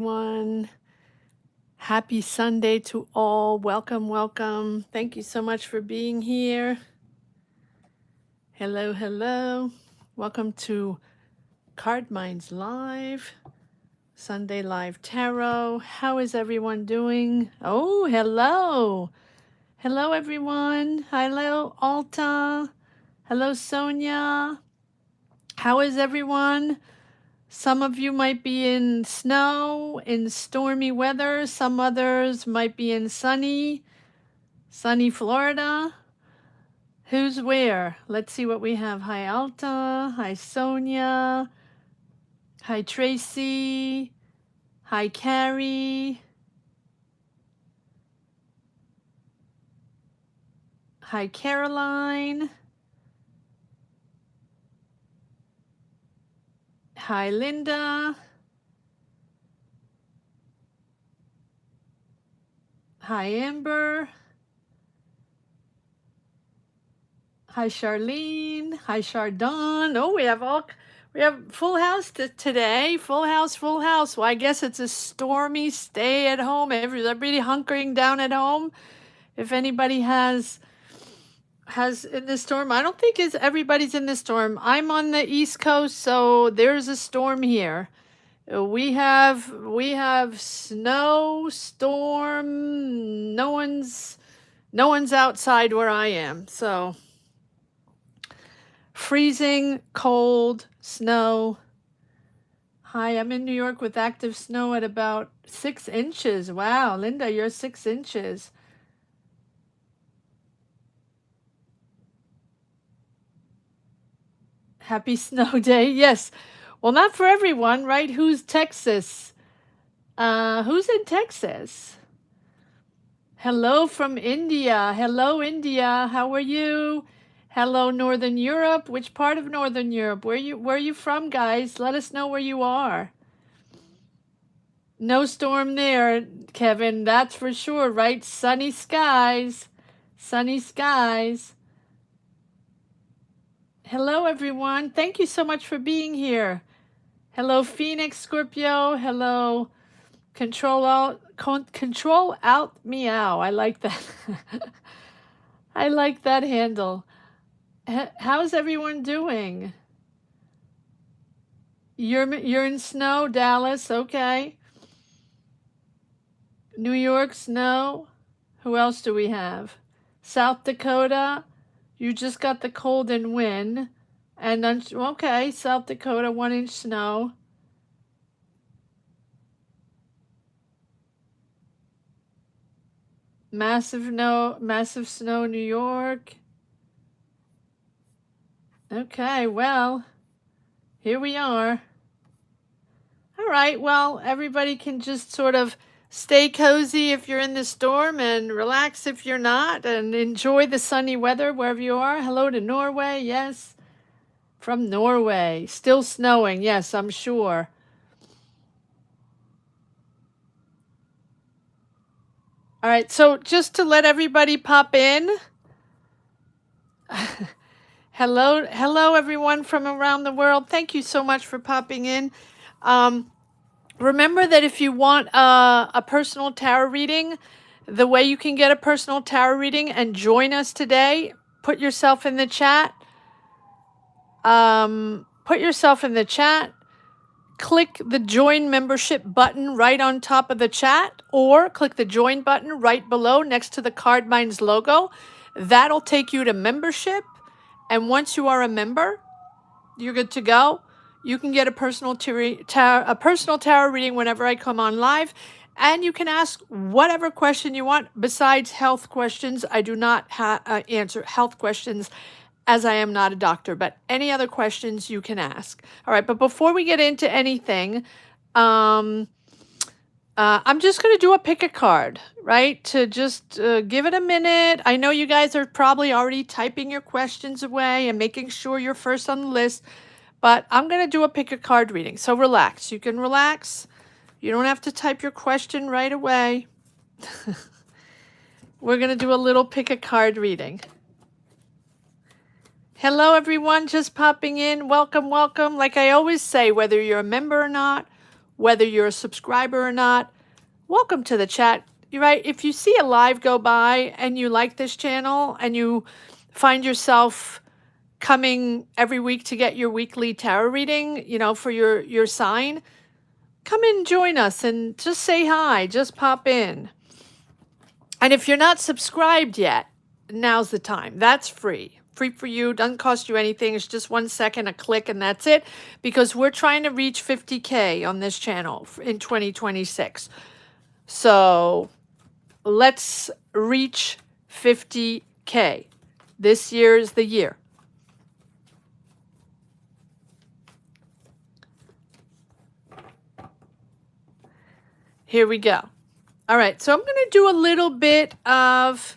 Everyone. Happy Sunday to all. Welcome, welcome. Thank you so much for being here. Hello, hello. Welcome to CARDMINDS Live, Sunday Live Tarot. How is everyone doing? Oh, hello. Hello, everyone. Hello, Alta. Hello, Sonia. How is everyone? Some of you might be in snow, in stormy weather. Some others might be in sunny Florida. Who's where? Let's see what we have. Hi, Alta. Hi, Sonia. Hi, Tracy. Hi, Carrie. Hi, Caroline. Hi, Linda. Hi, Amber. Hi, Charlene. Hi, Chardon. Oh, we have full house today. Full house, full house. Well, I guess it's a stormy stay at home. Everybody hunkering down at home. If anybody has in the storm, I don't think everybody's in the storm. I'm on the East Coast, so there's a storm here. We have snow, storm. No one's outside where I am, so freezing, cold, snow. Hi, I'm in New York with active snow at about 6 inches. Wow, Linda, you're 6 inches. Happy snow day. Yes. Well, not for everyone, right? Who's Texas? Who's in Texas? Hello from India. Hello, India. How are you? Hello, Northern Europe. Which part of Northern Europe? Where are you from, guys? Let us know where you are. No storm there, Kevin. That's for sure, right? Sunny skies. Sunny skies. Hello, everyone. Thank you so much for being here. Hello, Phoenix, Scorpio. Hello, Control Alt Meow. I like that. I like that handle. How's everyone doing? You're in snow, Dallas. Okay. New York, snow. Who else do we have? South Dakota. You just got the cold and wind. And okay, South Dakota, 1-inch snow. Massive snow, New York. Okay, well, here we are. All right, well, everybody can just sort of stay cozy if you're in the storm and relax if you're not, and enjoy the sunny weather wherever you are. Hello to Norway, yes. From Norway. Still snowing, yes, I'm sure. All right, so just to let everybody pop in. Hello, everyone from around the world. Thank you so much for popping in. Remember that if you want a personal tarot reading, the way you can get a personal tarot reading and join us today, put yourself in the chat. Click the join membership button right on top of the chat, or click the join button right below next to the CARDMINDS logo. That'll take you to membership. And once you are a member, you're good to go. You can get a personal tarot reading whenever I come on live, and you can ask whatever question you want besides health questions. I do not answer health questions, as I am not a doctor, but any other questions you can ask. All right, but before we get into anything, I'm just going to do a pick a card, right? To just give it a minute. I know you guys are probably already typing your questions away and making sure you're first on the list, but I'm going to do a pick a card reading. So relax. You can relax. You don't have to type your question right away. We're going to do a little pick a card reading. Hello, everyone just popping in. Welcome, welcome. Like I always say, whether you're a member or not, whether you're a subscriber or not. Welcome to the chat. You're right. If you see a live go by and you like this channel and you find yourself coming every week to get your weekly tarot reading, for your sign, come in, join us, and just say hi. Just pop in. And if you're not subscribed yet, now's the time. That's free. Free for you. Doesn't cost you anything. It's just 1 second, a click, and that's it. Because we're trying to reach 50K on this channel in 2026. So let's reach 50K. This year is the year. Here we go. All right, so I'm going to do a little bit of,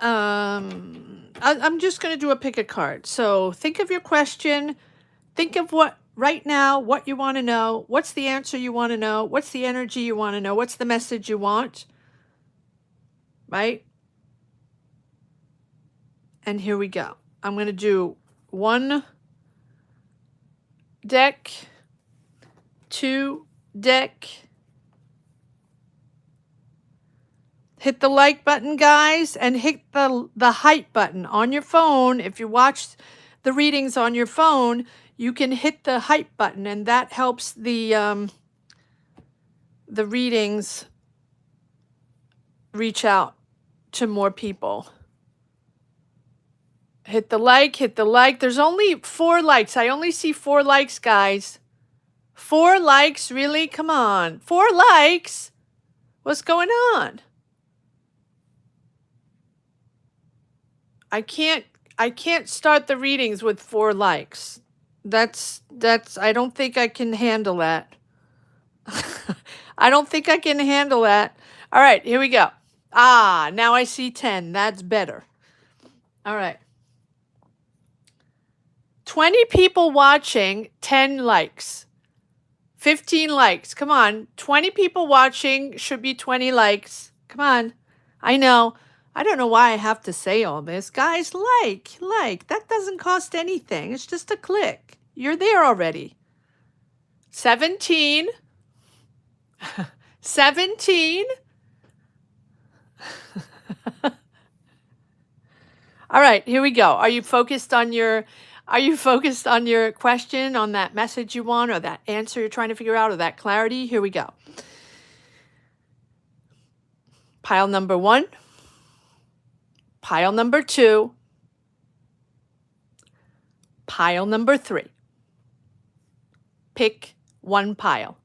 I'm just going to do a pick a card. So think of your question. Think of what, right now, what you want to know. What's the answer you want to know? What's the energy you want to know? What's the message you want? Right? And here we go. I'm going to do 1 deck, 2 deck. Hit the like button, guys, and hit the hype button on your phone. If you watch the readings on your phone, you can hit the hype button, and that helps the readings reach out to more people. Hit the like, hit the like. There's only 4 likes. I only see 4 likes, guys. 4 likes, really? Come on. 4 likes? What's going on? I can't start the readings with 4 likes. That's I don't think I can handle that. I don't think I can handle that. All right, here we go. Now I see 10. That's better. All right. 20 people watching, 10 likes. 15 likes. Come on. 20 people watching, should be 20 likes. Come on. I know. I don't know why I have to say all this. Guys, like. That doesn't cost anything. It's just a click. You're there already. 17. 17. All right, here we go. Are you focused on your question, on that message you want, or that answer you're trying to figure out, or that clarity? Here we go. Pile number 1. Pile number 2. Pile number 3. Pick 1 pile.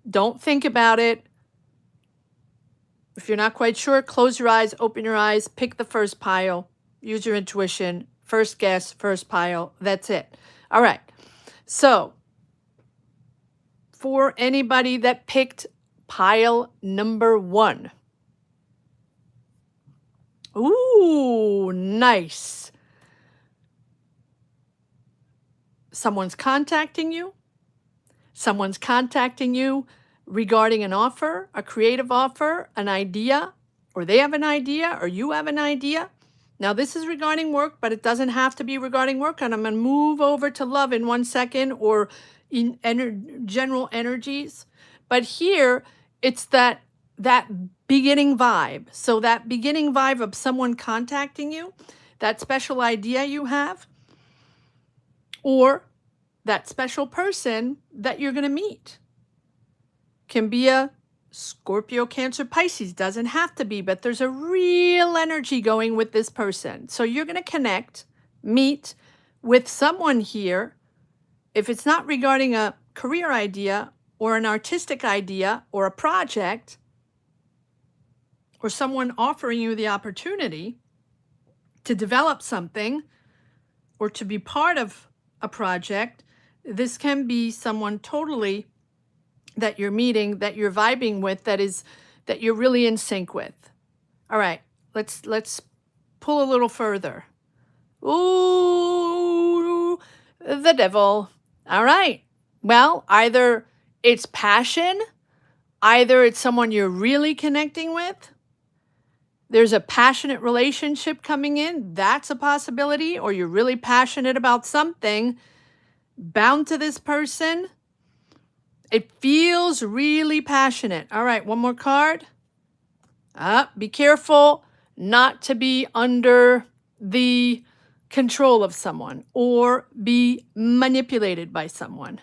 Don't think about it. If you're not quite sure, close your eyes, open your eyes, pick the first pile, use your intuition, first guess, first pile. That's it. All right. So, for anybody that picked pile number 1. Ooh, nice. Someone's contacting you. Someone's contacting you regarding an offer, a creative offer, an idea, or they have an idea, or you have an idea. Now, this is regarding work, but it doesn't have to be regarding work. And I'm going to move over to love in 1 second, or in general energies. But here, it's that beginning vibe. So that beginning vibe of someone contacting you, that special idea you have, or that special person that you're going to meet. Can be a Scorpio, Cancer, Pisces. Doesn't have to be, but there's a real energy going with this person. So you're going to connect, meet with someone here. If it's not regarding a career idea or an artistic idea or a project, or someone offering you the opportunity to develop something or to be part of a project, this can be someone totally that you're meeting, that you're vibing with, that you're really in sync with. All right, let's pull a little further. Ooh, the devil. All right. Well, either it's passion, either it's someone you're really connecting with. There's a passionate relationship coming in. That's a possibility. Or you're really passionate about something, bound to this person. It feels really passionate. All right, one more card. Be careful not to be under the control of someone or be manipulated by someone.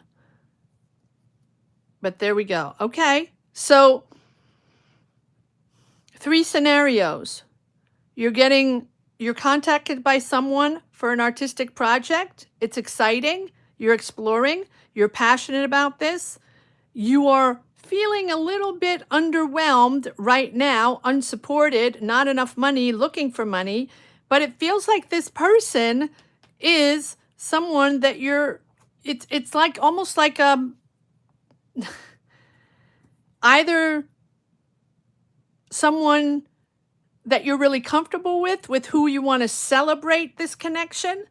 But there we go. Okay, so 3 scenarios. You're contacted by someone for an artistic project. It's exciting. You're exploring. You're passionate about this. You are feeling a little bit underwhelmed right now, unsupported, not enough money, looking for money, but it feels like this person is someone that it's like almost like either someone that you're really comfortable with who you want to celebrate this connection,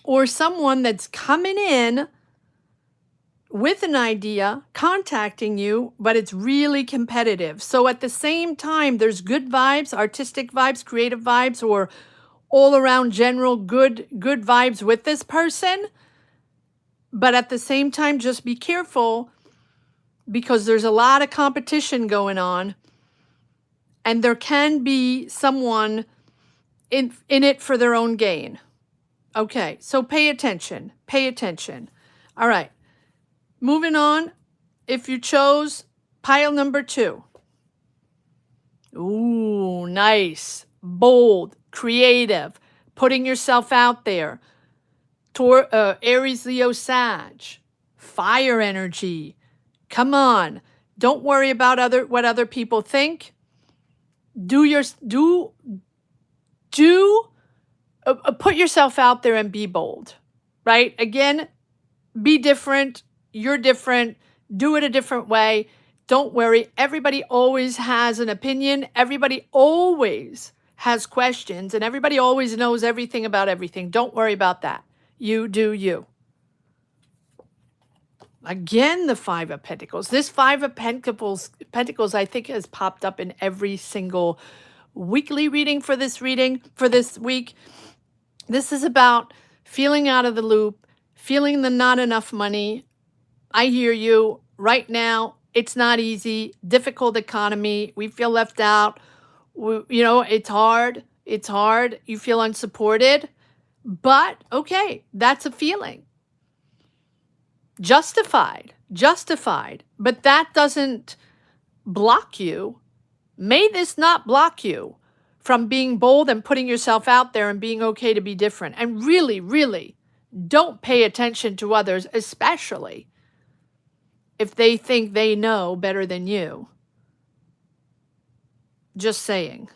or someone that's coming in with an idea, contacting you, but it's really competitive. So at the same time, there's good vibes, artistic vibes, creative vibes, or all around general good vibes with this person. But at the same time, just be careful because there's a lot of competition going on. And there can be someone in it for their own gain. Okay, so pay attention. Pay attention. All right. Moving on. If you chose pile number 2. Ooh, nice. Bold, creative, putting yourself out there. Aries, Leo, Sag. Fire energy. Come on. Don't worry about what other people think. Put yourself out there and be bold, right? Again, be different. You're different. Do it a different way. Don't worry. Everybody always has an opinion. Everybody always has questions, and everybody always knows everything about everything. Don't worry about that. You do you. Again, the 5 of Pentacles. This 5 of Pentacles, I think, has popped up in every single weekly reading for this week. This is about feeling out of the loop, feeling the not enough money. I hear you. Right now, it's not easy. Difficult economy. We feel left out. It's hard. It's hard. You feel unsupported. But, okay, that's a feeling. Justified. But that doesn't block you. May this not block you from being bold and putting yourself out there and being okay to be different. And really, really don't pay attention to others, especially if they think they know better than you. Just saying.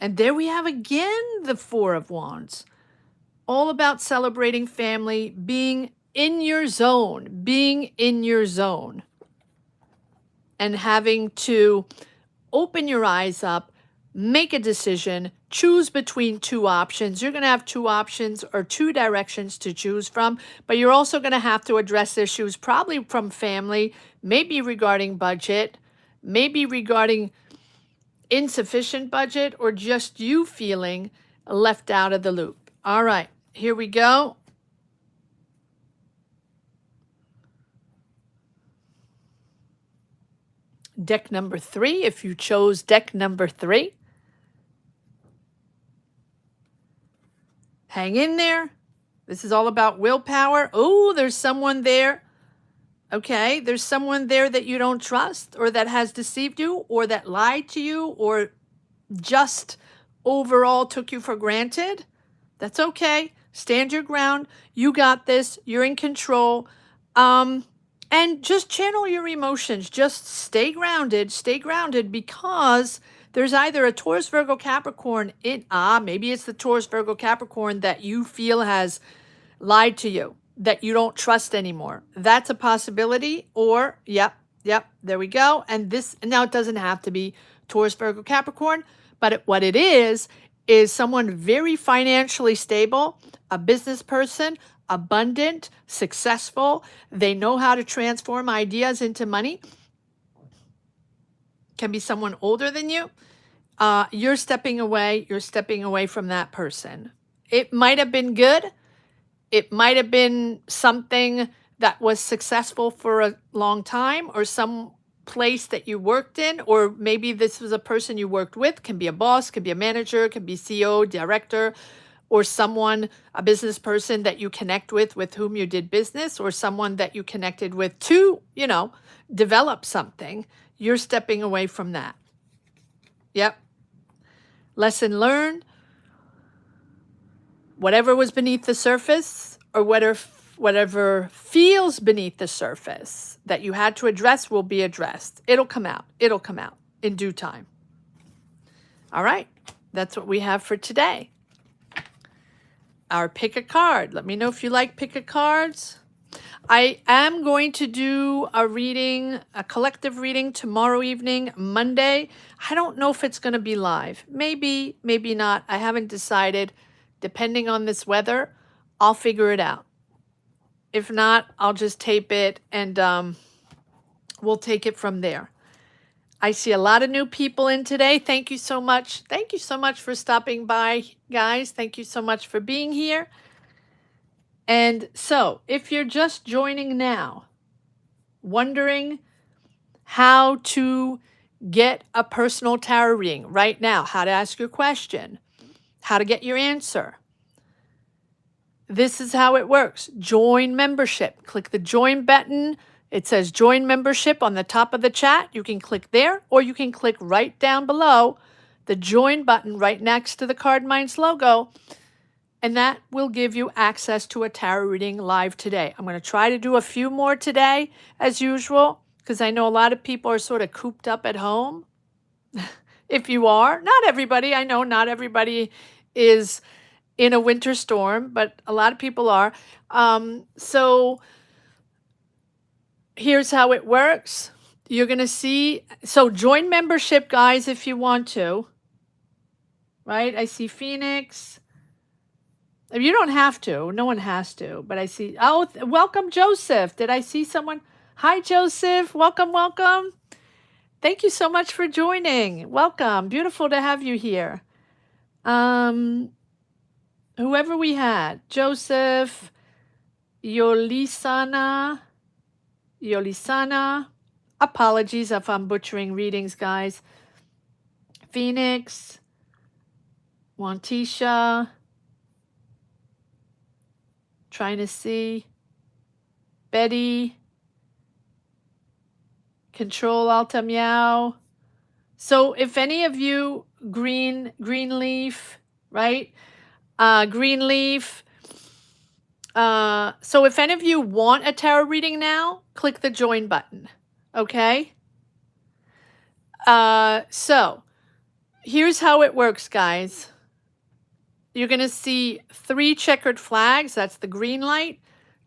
And there we have again the 4 of Wands. All about celebrating family, being in your zone, and having to open your eyes up, make a decision, choose between 2 options. You're going to have 2 options or 2 directions to choose from, but you're also going to have to address issues probably from family, maybe regarding budget, maybe regarding insufficient budget, or just you feeling left out of the loop. All right, here we go. Deck number 3, if you chose deck number 3. Hang in there. This is all about willpower. Oh, there's someone there. Okay, there's someone there that you don't trust, or that has deceived you, or that lied to you, or just overall took you for granted. That's okay. Stand your ground. You got this. You're in control. And just channel your emotions. Just stay grounded, because there's either a Taurus, Virgo, Capricorn maybe it's the Taurus, Virgo, Capricorn that you feel has lied to you, that you don't trust anymore. That's a possibility. Or, yep, there we go. And now it doesn't have to be Taurus, Virgo, Capricorn, but what it is someone very financially stable, a business person, abundant, successful. They know how to transform ideas into money. Can be someone older than you. You're stepping away from that person. It might have been good. It might have been something that was successful for a long time, or some place that you worked in, or maybe this was a person you worked with, can be a boss, can be a manager, can be CEO, director, or someone, a business person that you connect with whom you did business, or someone that you connected with to, develop something. You're stepping away from that. Yep. Lesson learned. Whatever was beneath the surface, or whatever feels beneath the surface that you had to address, will be addressed. It'll come out. It'll come out in due time. All right. That's what we have for today. Our pick a card. Let me know if you like pick a cards. I am going to do a reading, a collective reading tomorrow evening, Monday. I don't know if it's going to be live. Maybe, maybe not. I haven't decided. Depending on this weather, I'll figure it out. If not, I'll just tape it and we'll take it from there. I see a lot of new people in today. Thank you so much. Thank you so much for stopping by, guys. Thank you so much for being here. And so, if you're just joining now, wondering how to get a personal tarot reading right now, how to ask your question, how to get your answer, this is how it works. Join membership. Click the join button. It says join membership on the top of the chat. You can click there, or you can click right down below the join button right next to the CARDMINDS logo. And that will give you access to a tarot reading live today. I'm going to try to do a few more today as usual, because I know a lot of people are sort of cooped up at home. If you are, not everybody, I know not everybody is in a winter storm, but a lot of people are. So here's how it works. You're going to see, so join membership, guys, if you want to, right? I see Phoenix. You don't have to. No one has to. But I see, welcome, Joseph. Did I see someone? Hi, Joseph. Welcome, welcome. Thank you so much for joining. Welcome. Beautiful to have you here. Whoever we had, Joseph, Yolisana. Apologies if I'm butchering readings, guys. Phoenix, Wantisha. Trying to see. Betty. Control Alta Meow. So if any of you, Greenleaf, right? Greenleaf. So if any of you want a tarot reading now, click the join button. Okay? So here's how it works, guys. You're going to see 3 checkered flags. That's the green light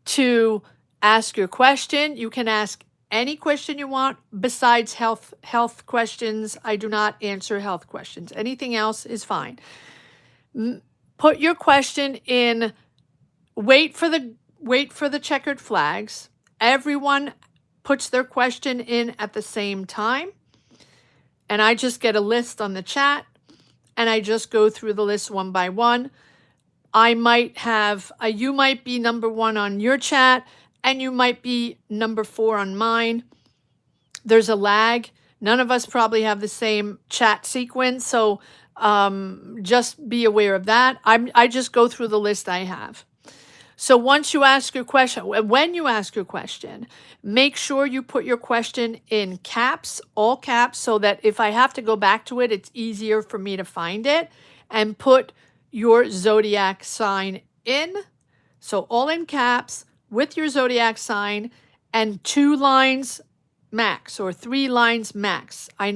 to ask your question. You can ask any question you want besides health questions. I do not answer health questions. Anything else is fine. Put your question in. Wait for the checkered flags. Everyone puts their question in at the same time. And I just get a list on the chat. And I just go through the list one by one. I might have, you might be number 1 on your chat, and you might be number 4 on mine. There's a lag. None of us probably have the same chat sequence, so just be aware of that. I just go through the list I have. So once you ask your question, when you ask your question, make sure you put your question in caps, all caps, so that if I have to go back to it, it's easier for me to find it, and put your zodiac sign in. So all in caps with your zodiac sign, and 2 lines max, or 3 lines max. I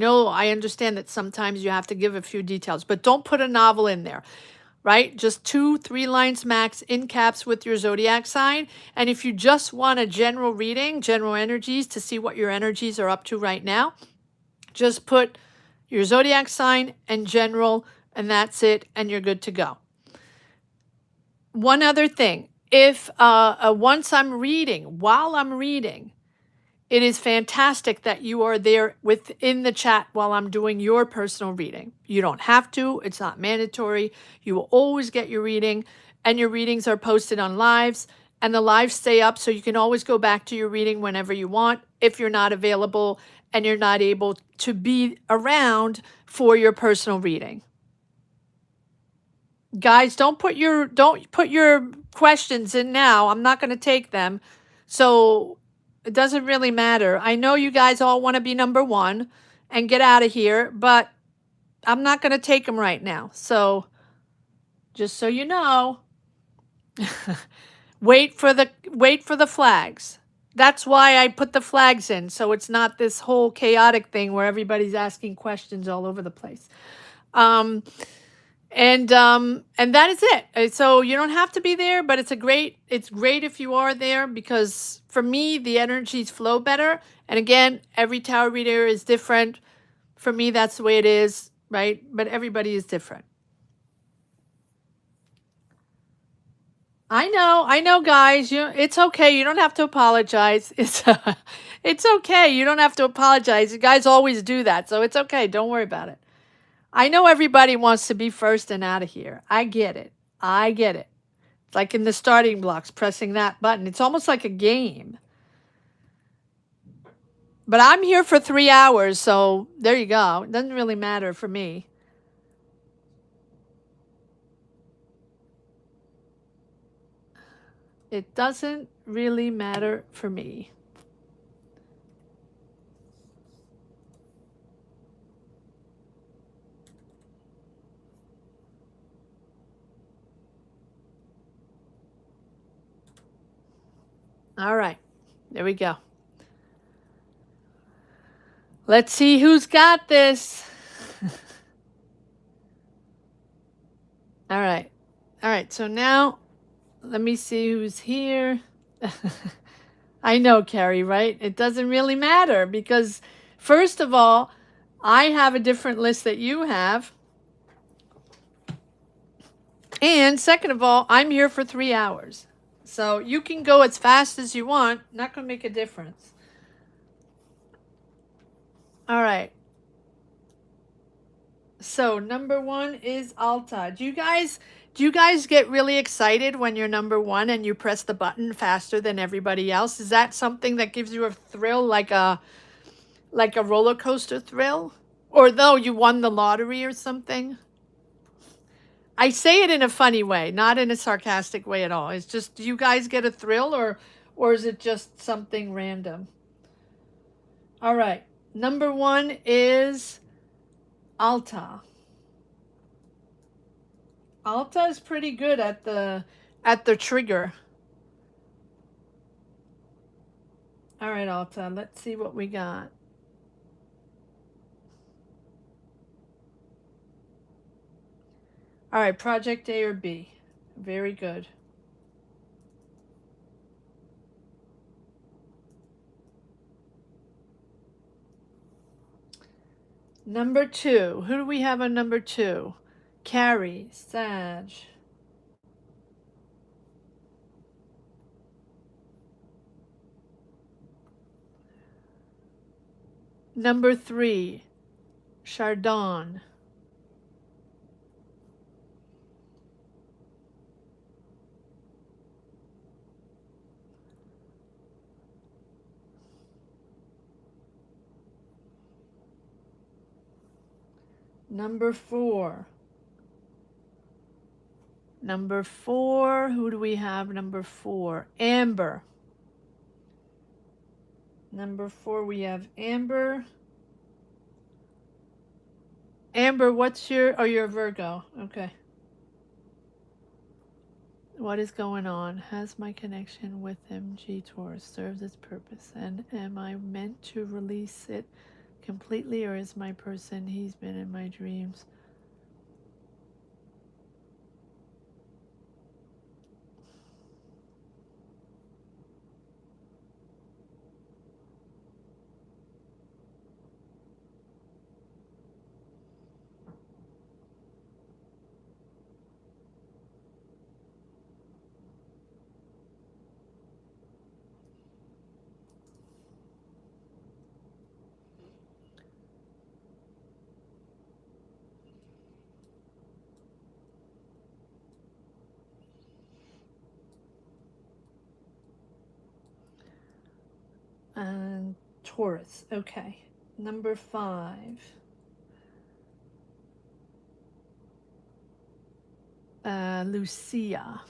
understand that sometimes you have to give a few details, but don't put a novel in there. Right? Just 2-3 lines max in caps with your zodiac sign. And if you just want a general reading, general energies, to see what your energies are up to right now, just put your zodiac sign and general, and that's it, and you're good to go. One other thing, if once I'm reading, while I'm reading, it is fantastic that you are there within the chat while I'm doing your personal reading. You don't have to. It's not mandatory. You will always get your reading, and your readings are posted on lives and the lives stay up, so you can always go back to your reading whenever you want if you're not available and you're not able to be around for your personal reading. Guys, don't put your questions in now. I'm not going to take them. So it doesn't really matter. I know you guys all want to be number 1 and get out of here, but I'm not going to take them right now. So just so you know, wait for the flags. That's why I put the flags in, so it's not this whole chaotic thing where everybody's asking questions all over the place. And that is it. So you don't have to be there, but it's great if you are there, because for me the energies flow better. And again, every tarot reader is different. For me, that's the way it is, right? But everybody is different. I know, guys. It's okay. You don't have to apologize. It's okay. You don't have to apologize. You guys always do that, so it's okay. Don't worry about it. I know everybody wants to be first and out of here. I get it. It's like in the starting blocks, pressing that button. It's almost like a game. But I'm here for 3 hours, so there you go. It doesn't really matter for me. It doesn't really matter for me. All right, there we go. Let's see who's got this. All right. So now let me see who's here. I know, Carrie, right? It doesn't really matter because, first of all, I have a different list that you have. And second of all, I'm here for 3 hours. So you can go as fast as you want. Not going to make a difference. All right. So number 1 is Alta. Do you guys get really excited when you're number 1 and you press the button faster than everybody else? Is that something that gives you a thrill, like a roller coaster thrill? Or though you won the lottery or something? I say it in a funny way, not in a sarcastic way at all. It's just, do you guys get a thrill, or is it just something random? All right. Number 1 is Alta. Alta is pretty good at the trigger. All right, Alta, let's see what we got. All right, project A or B. Very good. Number 2. Who do we have on number 2? Carrie, Sag. Number 3, Chardon. Number 4. Number 4, who do we have? Number 4, Amber. Number 4, we have Amber. Amber, what's your, oh, you're a Virgo. Okay. What is going on? Has my connection with MG Taurus served its purpose? And am I meant to release it completely, or is my person, he's been in my dreams? Taurus. Okay. Number 5. Lucia.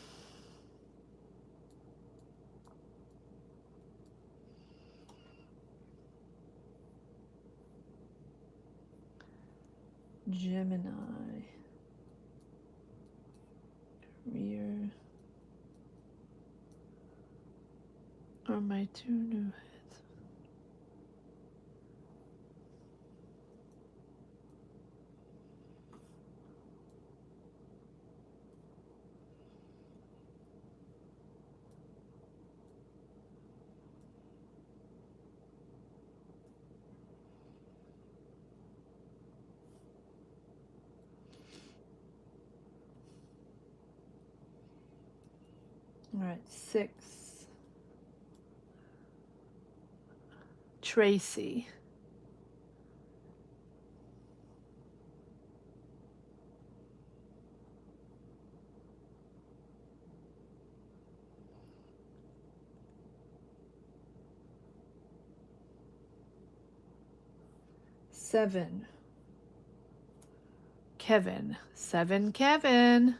Gemini. Career. Are my 2 new heads. All right, 6. Tracy. Seven. Kevin. 7, Kevin.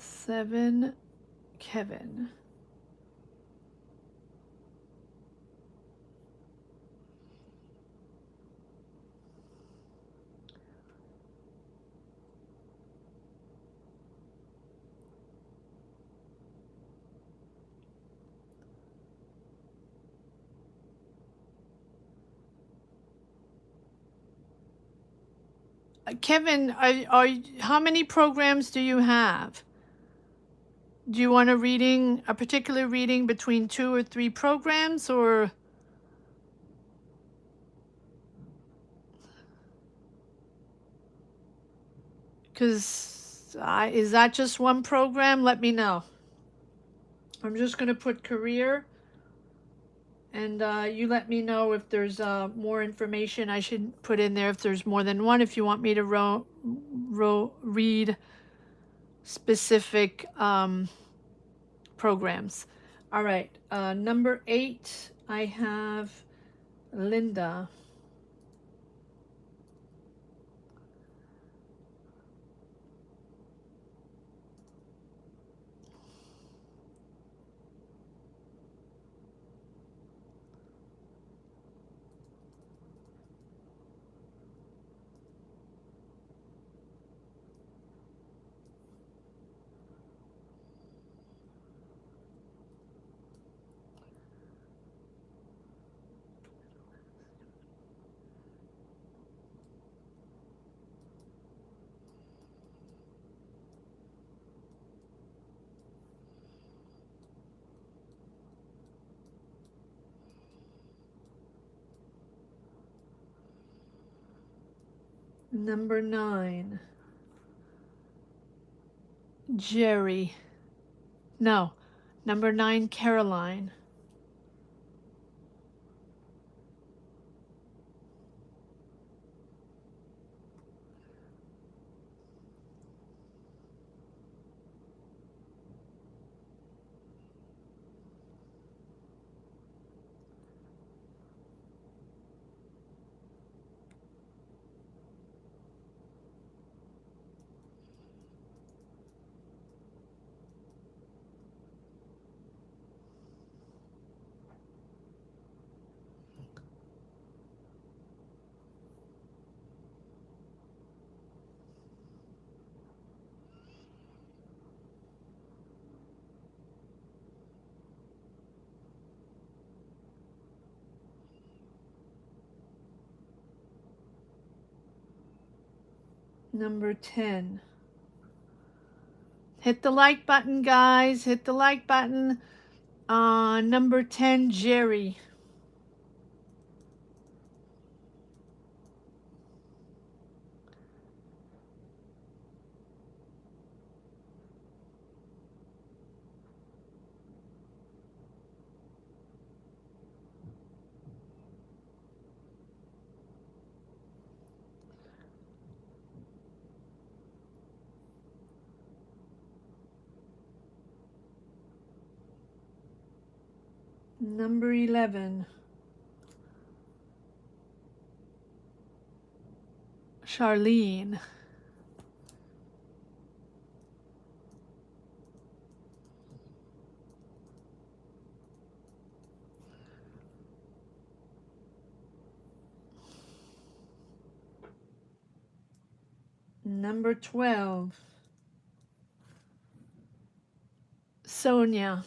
Seven, Kevin. Kevin, how many programs do you have? Do you want a particular reading between 2 or 3 programs, or? Because is that just one program? Let me know. I'm just going to put career, and you let me know if there's more information I should put in there, if there's more than one, if you want me to read specific programs. All right, number 8, I have Linda. Number 9, Jerry. No, number 9, Caroline. Number 10. Hit the like button, guys. Hit the like button. Number 10, Jerry. Number 11. Charlene. Number 12. Sonia.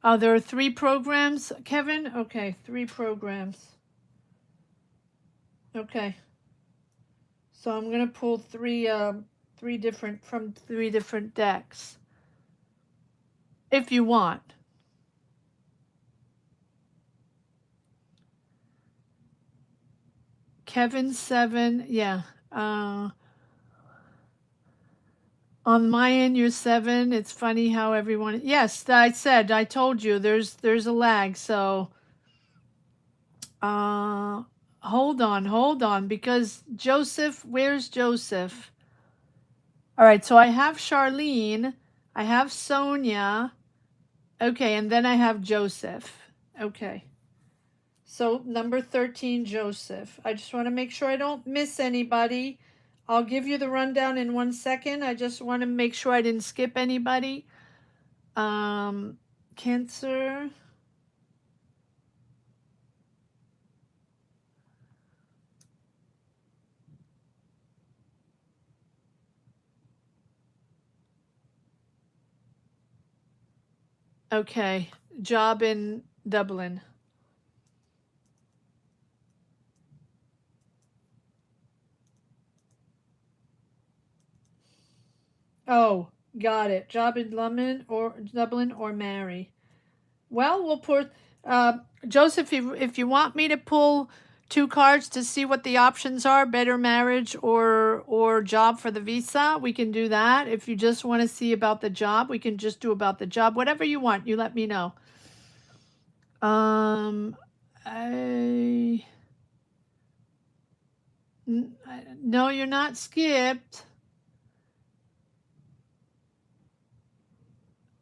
Oh, there are 3 programs, Kevin? Okay, 3 programs. Okay. So I'm going to pull 3 different from 3 different decks. If you want. Kevin 7, yeah. On my end, you're 7. It's funny how everyone. Yes, I told you there's a lag. So, hold on, because Joseph, where's Joseph? All right, so I have Charlene, I have Sonia. Okay, and then I have Joseph. Okay. So number 13, Joseph. I just want to make sure I don't miss anybody. I'll give you the rundown in 1 second. I just want to make sure I didn't skip anybody. Cancer. Okay, job in Dublin. Oh, got it. Job in Dublin or Mary. Well, we'll pour. Joseph, if you want me to pull 2 cards to see what the options are, better marriage or job for the visa, we can do that. If you just want to see about the job, we can just do about the job. Whatever you want, you let me know. No, you're not skipped.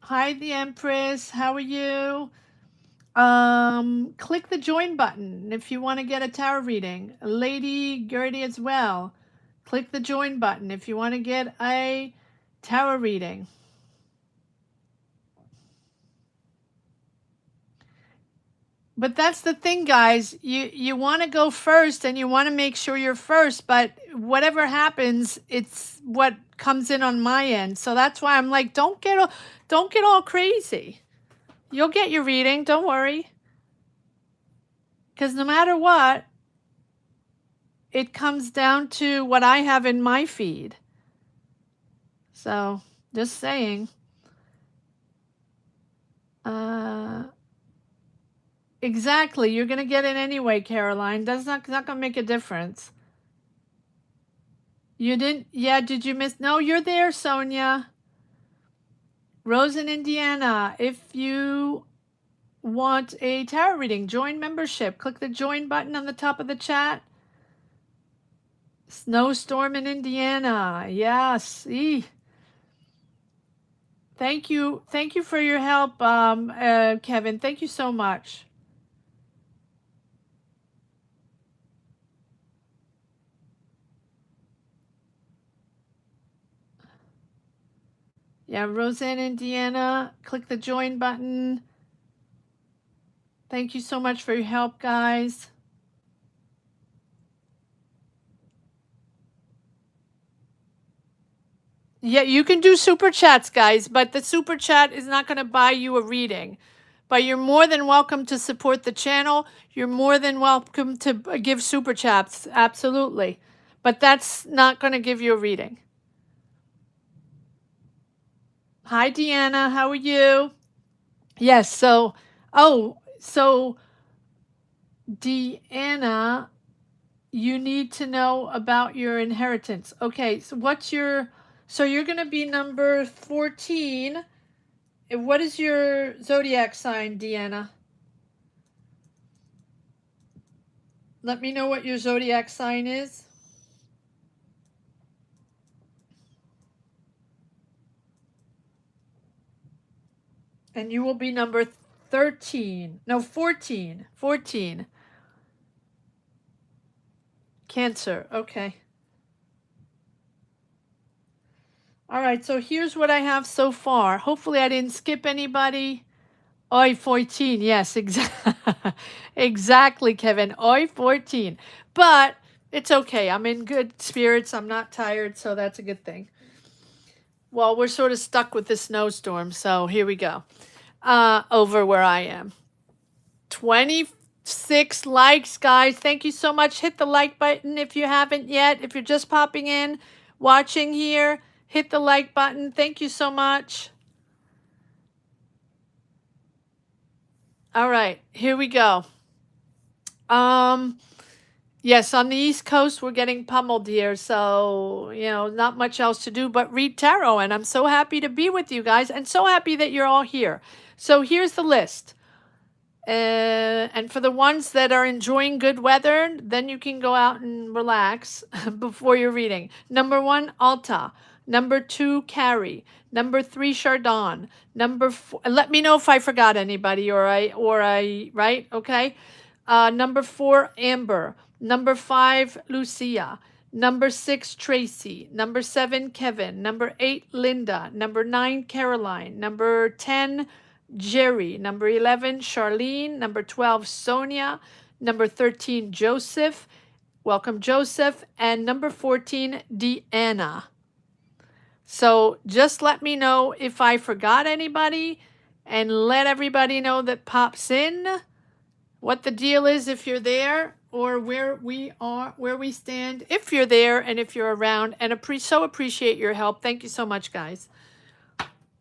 Hi, the Empress. How are you? Click the join button if you want to get a tarot reading. Lady Gertie as well. Click the join button if you want to get a tarot reading. But that's the thing, guys. You want to go first and you want to make sure you're first, but whatever happens, it's what comes in on my end. So that's why I'm like, don't get all crazy. You'll get your reading, don't worry. Because no matter what, it comes down to what I have in my feed. So, just saying. Exactly. You're going to get it anyway, Caroline. That's not going to make a difference. You didn't? Yeah, did you miss? No, you're there, Sonia. Rose in Indiana. If you want a tarot reading, join membership. Click the join button on the top of the chat. Snowstorm in Indiana. Yes. Thank you. Thank you for your help, Kevin. Thank you so much. Yeah, Roseanne, Indiana. Click the join button. Thank you so much for your help, guys. Yeah, you can do super chats, guys, but the super chat is not going to buy you a reading. But you're more than welcome to support the channel. You're more than welcome to give super chats. Absolutely. But that's not going to give you a reading. Hi, Deanna. How are you? Yes. So Deanna, you need to know about your inheritance. Okay, so so you're going to be number 14. What is your zodiac sign, Deanna? Let me know what your zodiac sign is. And you will be number 13. No, 14. 14. Cancer. Okay. All right, so here's what I have so far. Hopefully I didn't skip anybody. Oi, 14. Yes, exactly, Kevin. Oi, 14. But it's okay. I'm in good spirits. I'm not tired, so that's a good thing. Well, we're sort of stuck with the snowstorm, so here we go. Over where I am. 26 likes, guys. Thank you so much. Hit the like button if you haven't yet. If you're just popping in, watching here, hit the like button. Thank you so much. All right, here we go. Yes, on the East Coast, we're getting pummeled here. So, not much else to do but read tarot. And I'm so happy to be with you guys and so happy that you're all here. So here's the list. And for the ones that are enjoying good weather, then you can go out and relax before you're reading. Number 1, Alta. Number 2, Carrie. Number 3, Chardon. Number 4, let me know if I forgot anybody or I, right? Okay. Number 4, Amber. Number 5, Lucia. Number 6, Tracy. Number 7, Kevin. Number 8, Linda. Number 9, Caroline. Number 10, Jerry. Number 11, Charlene. Number 12, Sonia. Number 13, Joseph. Welcome, Joseph. And number 14, Deanna. So just let me know if I forgot anybody and let everybody know that pops in what the deal is if you're there or where we are, where we stand, if you're there and if you're around. And so appreciate your help. Thank you so much, guys.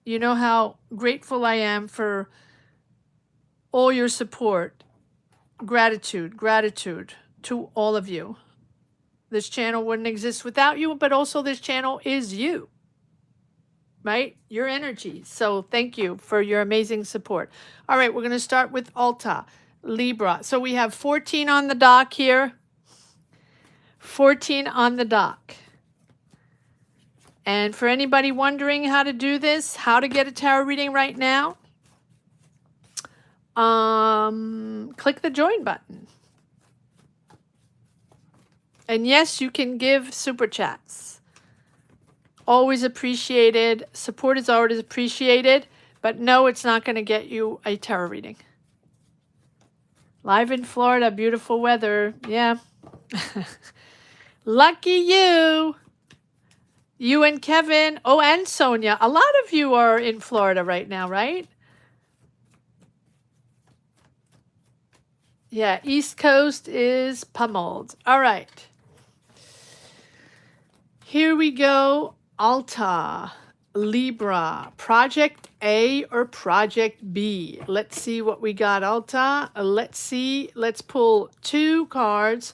You know how grateful I am for all your support. Gratitude to all of you. This channel wouldn't exist without you, but also this channel is you, right? Your energy. So thank you for your amazing support. All right, we're going to start with Alta, Libra. So we have 14 on the dock here. 14 on the dock. And for anybody wondering how to do this, how to get a tarot reading right now, click the join button. And yes, you can give super chats. Always appreciated. Support is always appreciated. But no, it's not going to get you a tarot reading. Live in Florida, beautiful weather. Yeah. Lucky you. You and Kevin. Oh, and Sonia. A lot of you are in Florida right now, right? Yeah, East Coast is pummeled. All right. Here we go. Alta, Libra, Project A or Project B. Let's see what we got, Alta. Let's see. Let's pull 2 cards.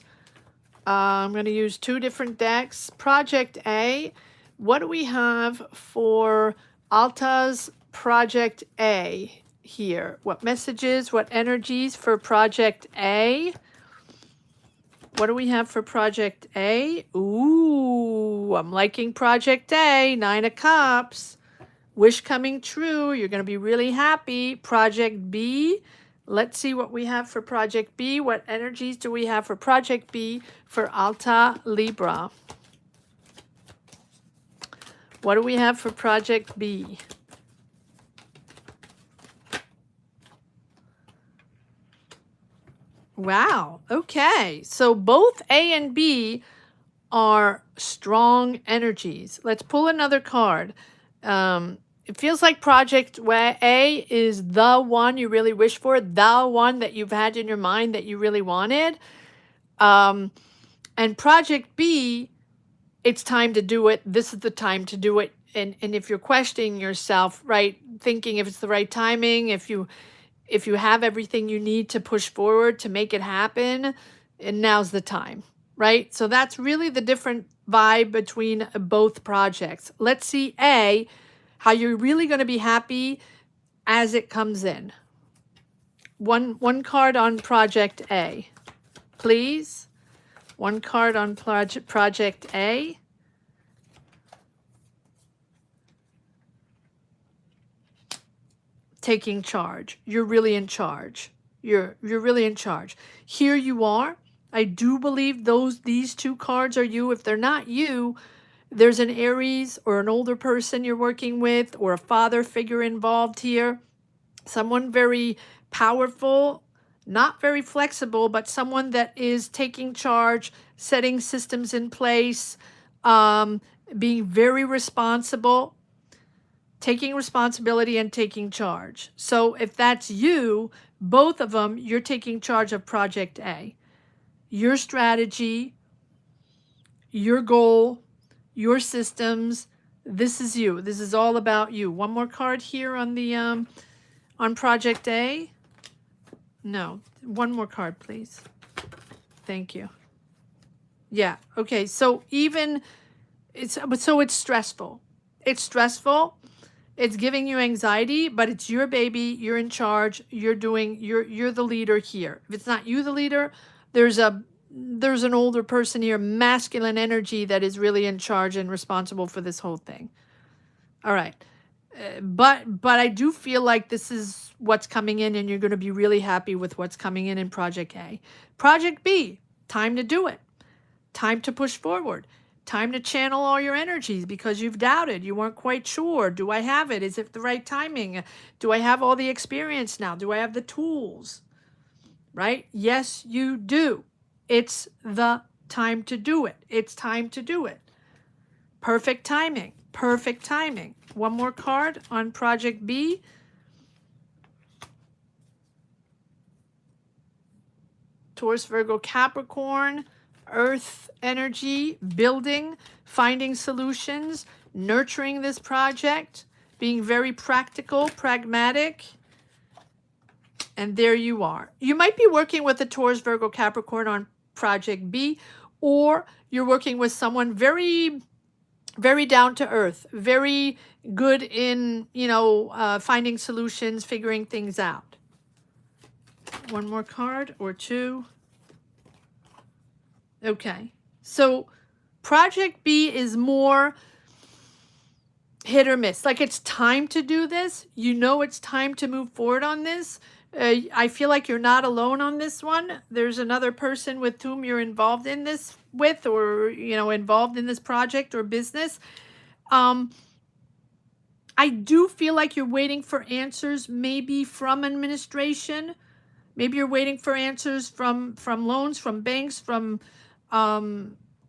I'm going to use 2 different decks. Project A. What do we have for Alta's Project A here? What messages, what energies for Project A? What do we have for Project A? Ooh, I'm liking Project A. 9 of Cups. Wish coming true. You're going to be really happy. Project B. Let's see what we have for Project B. What energies do we have for Project B for Alta Libra? What do we have for Project B? Wow. Okay. So both A and B are strong energies. Let's pull another card. It feels like Project A is the one you really wish for, the one that you've had in your mind that you really wanted. And Project B, it's time to do it. This is the time to do it. And if you're questioning yourself, right, thinking if it's the right timing, if you If you have everything you need to push forward to make it happen, and now's the time, right? So that's really the different vibe between both projects. Let's see A, how you're really going to be happy as it comes in. One card on project A, please. One card on project A. Taking charge. You're really in charge. You're really in charge. Here you are. I do believe these two cards are you. If they're not you, there's an Aries or an older person you're working with, or a father figure involved here. Someone very powerful, not very flexible, but someone that is taking charge, setting systems in place, being very responsible, taking responsibility and taking charge. So if that's you, both of them, you're taking charge of project A. Your strategy, your goal, your systems, this is you. This is all about you. One more card here on the on project A. No, one more card, please. Thank you. Yeah, okay. So even it's stressful. It's stressful. It's giving you anxiety, but it's your baby. You're in charge. You're the leader here. If it's not you the leader, there's an older person here, masculine energy, that is really in charge and responsible for this whole thing. All right. But I do feel like this is what's coming in, and you're going to be really happy with what's coming in Project A. Project B, time to do it. Time to push forward. Time to channel all your energies because you've doubted. You weren't quite sure. Do I have it? Is it the right timing? Do I have all the experience now? Do I have the tools? Right? Yes, you do. It's the time to do it. It's time to do it. Perfect timing. Perfect timing. One more card on Project B. Taurus, Virgo, Capricorn. Earth energy, building, finding solutions, nurturing this project, being very practical, pragmatic. And there you are. You might be working with a Taurus, Virgo, Capricorn on Project B, or you're working with someone very, very down to earth, very good in, finding solutions, figuring things out. One more card or two. Okay, so Project B is more hit or miss. Like, it's time to do this. It's time to move forward on this. I feel like you're not alone on this one. There's another person with whom you're involved in this with, or, involved in this project or business. I do feel like you're waiting for answers, maybe from administration. Maybe you're waiting for answers from loans, from banks, from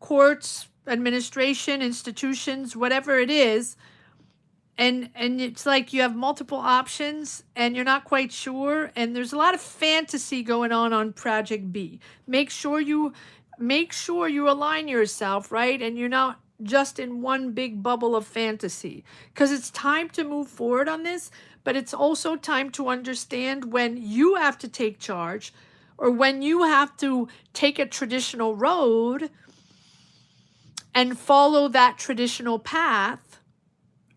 courts, administration, institutions, whatever it is. And it's like you have multiple options and you're not quite sure. And there's a lot of fantasy going on Project B. Make sure you align yourself, right? And you're not just in one big bubble of fantasy, because it's time to move forward on this, but it's also time to understand when you have to take charge, or when you have to take a traditional road and follow that traditional path,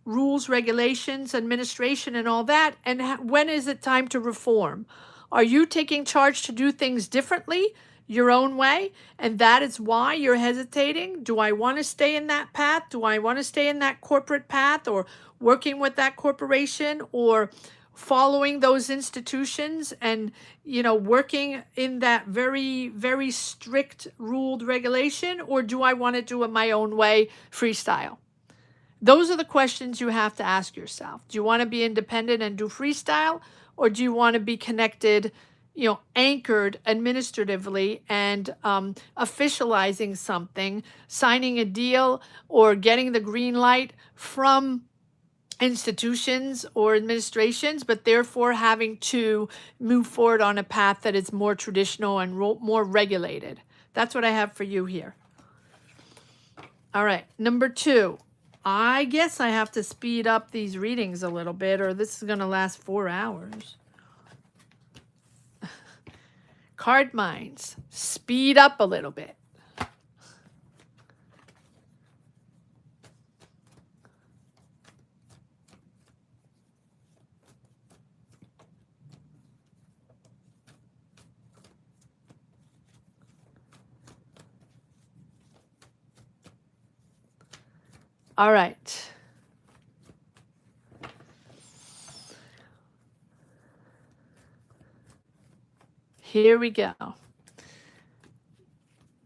rules, regulations, administration, and all that, and when is it time to reform? Are you taking charge to do things differently, your own way, and that is why you're hesitating? Do I want to stay in that path? Do I want to stay in that corporate path, or working with that corporation, or following those institutions and, working in that very, very strict ruled regulation? Or do I want to do it my own way, freestyle? Those are the questions you have to ask yourself. Do you want to be independent and do freestyle? Or do you want to be connected, anchored administratively and officializing something, signing a deal, or getting the green light from institutions or administrations, but therefore having to move forward on a path that is more traditional and more regulated? That's what I have for you here. All right, number 2. I guess I have to speed up these readings a little bit, or this is going to last 4 hours. Card minds, speed up a little bit. All right. Here we go.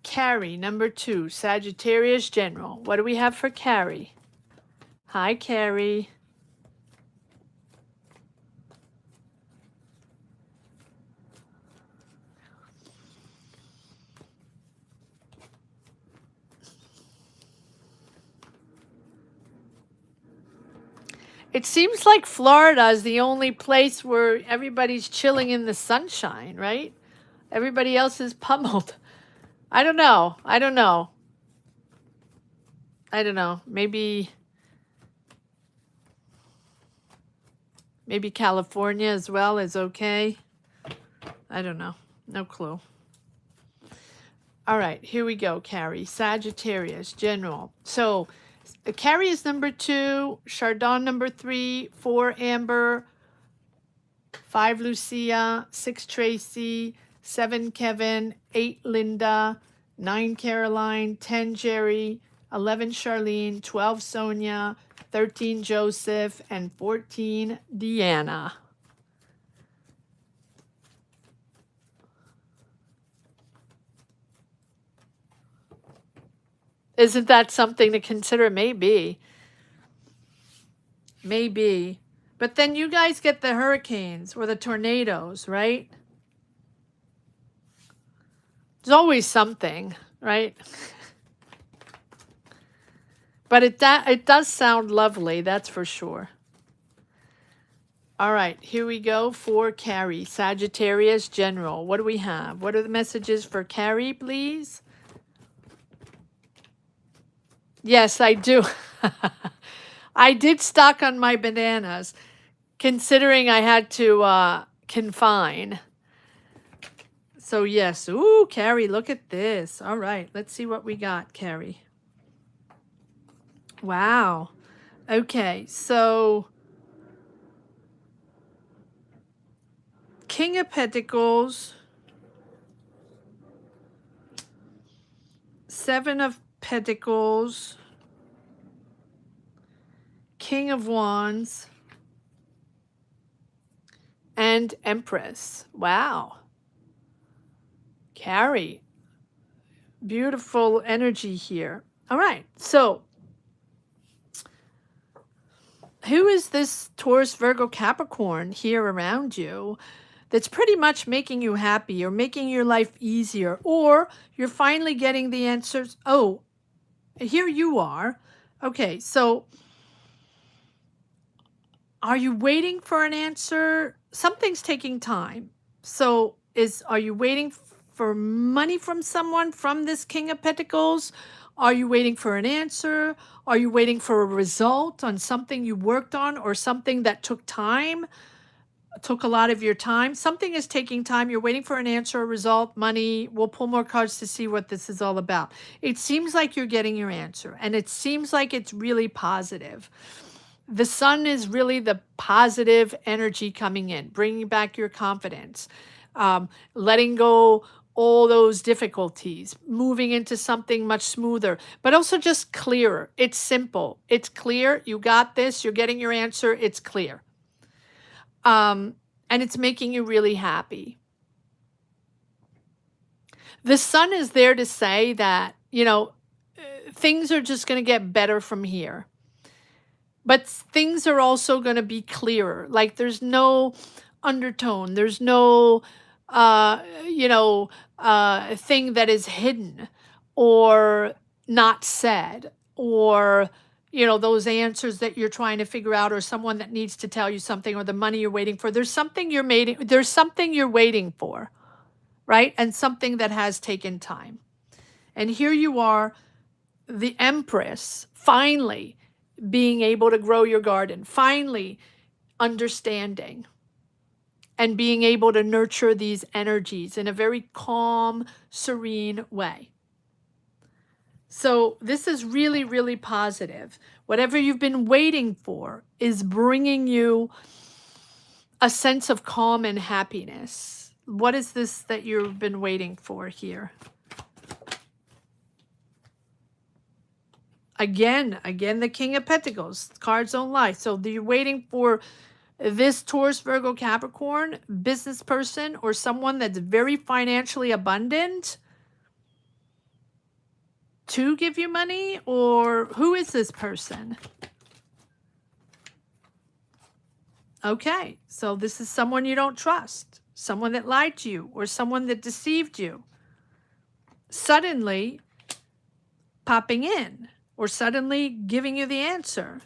Carrie, number 2, Sagittarius General. What do we have for Carrie? Hi, Carrie. It seems like Florida is the only place where everybody's chilling in the sunshine, right? Everybody else is pummeled. I don't know. I don't know. I don't know. Maybe California as well is okay. I don't know. No clue. All right, here we go, Carrie. Sagittarius, General. So Carrie is number 2, Chardon number 3, 4 Amber, 5 Lucia, 6 Tracy, 7 Kevin, 8 Linda, 9 Caroline, 10 Jerry, 11 Charlene, 12 Sonia, 13 Joseph, and 14 Deanna. Isn't that something to consider? Maybe. Maybe. But then you guys get the hurricanes or the tornadoes, right? There's always something, right? But it does sound lovely, that's for sure. All right, here we go for Carrie, Sagittarius General. What do we have? What are the messages for Carrie, please? Yes, I do. I did stock on my bananas, considering I had to confine. So yes, ooh, Carrie, look at this. All right, let's see what we got, Carrie. Wow. Okay, so King of Pentacles, 7 of Pentacles, King of Wands, and Empress. Wow. Carrie, beautiful energy here. All right, so who is this Taurus, Virgo, Capricorn here around you that's pretty much making you happy or making your life easier, or you're finally getting the answers? Oh, here you are. Okay, so are you waiting for an answer? Something's taking time. So are you waiting for money from someone, from this King of Pentacles? Are you waiting for an answer? Are you waiting for a result on something you worked on, or something that took time, took a lot of your time? Something is taking time. You're waiting for an answer, a result, money. We'll pull more cards to see what this is all about. It seems like you're getting your answer, and it seems like it's really positive. The sun is really the positive energy coming in, bringing back your confidence, letting go all those difficulties, moving into something much smoother, but also just clearer. It's simple. It's clear. You got this. You're getting your answer. It's clear. And it's making you really happy. The sun is there to say that, things are just going to get better from here. But things are also going to be clearer. Like there's no undertone. There's no, thing that is hidden or not said, or, those answers that you're trying to figure out, or someone that needs to tell you something, or the money you're waiting for. There's something you're waiting for, right? And something that has taken time. And here you are, the Empress, finally being able to grow your garden, finally understanding. and being able to nurture these energies in a very calm, serene way. So this is really, really positive. Whatever you've been waiting for is bringing you a sense of calm and happiness. What is this that you've been waiting for here? Again, the King of Pentacles. Cards don't lie. So you're waiting for this Taurus, Virgo, Capricorn business person or someone that's very financially abundant to give you money? Or who is this person? Okay, so this is someone you don't trust, someone that lied to you, or someone that deceived you. Suddenly popping in, or suddenly giving you the answer.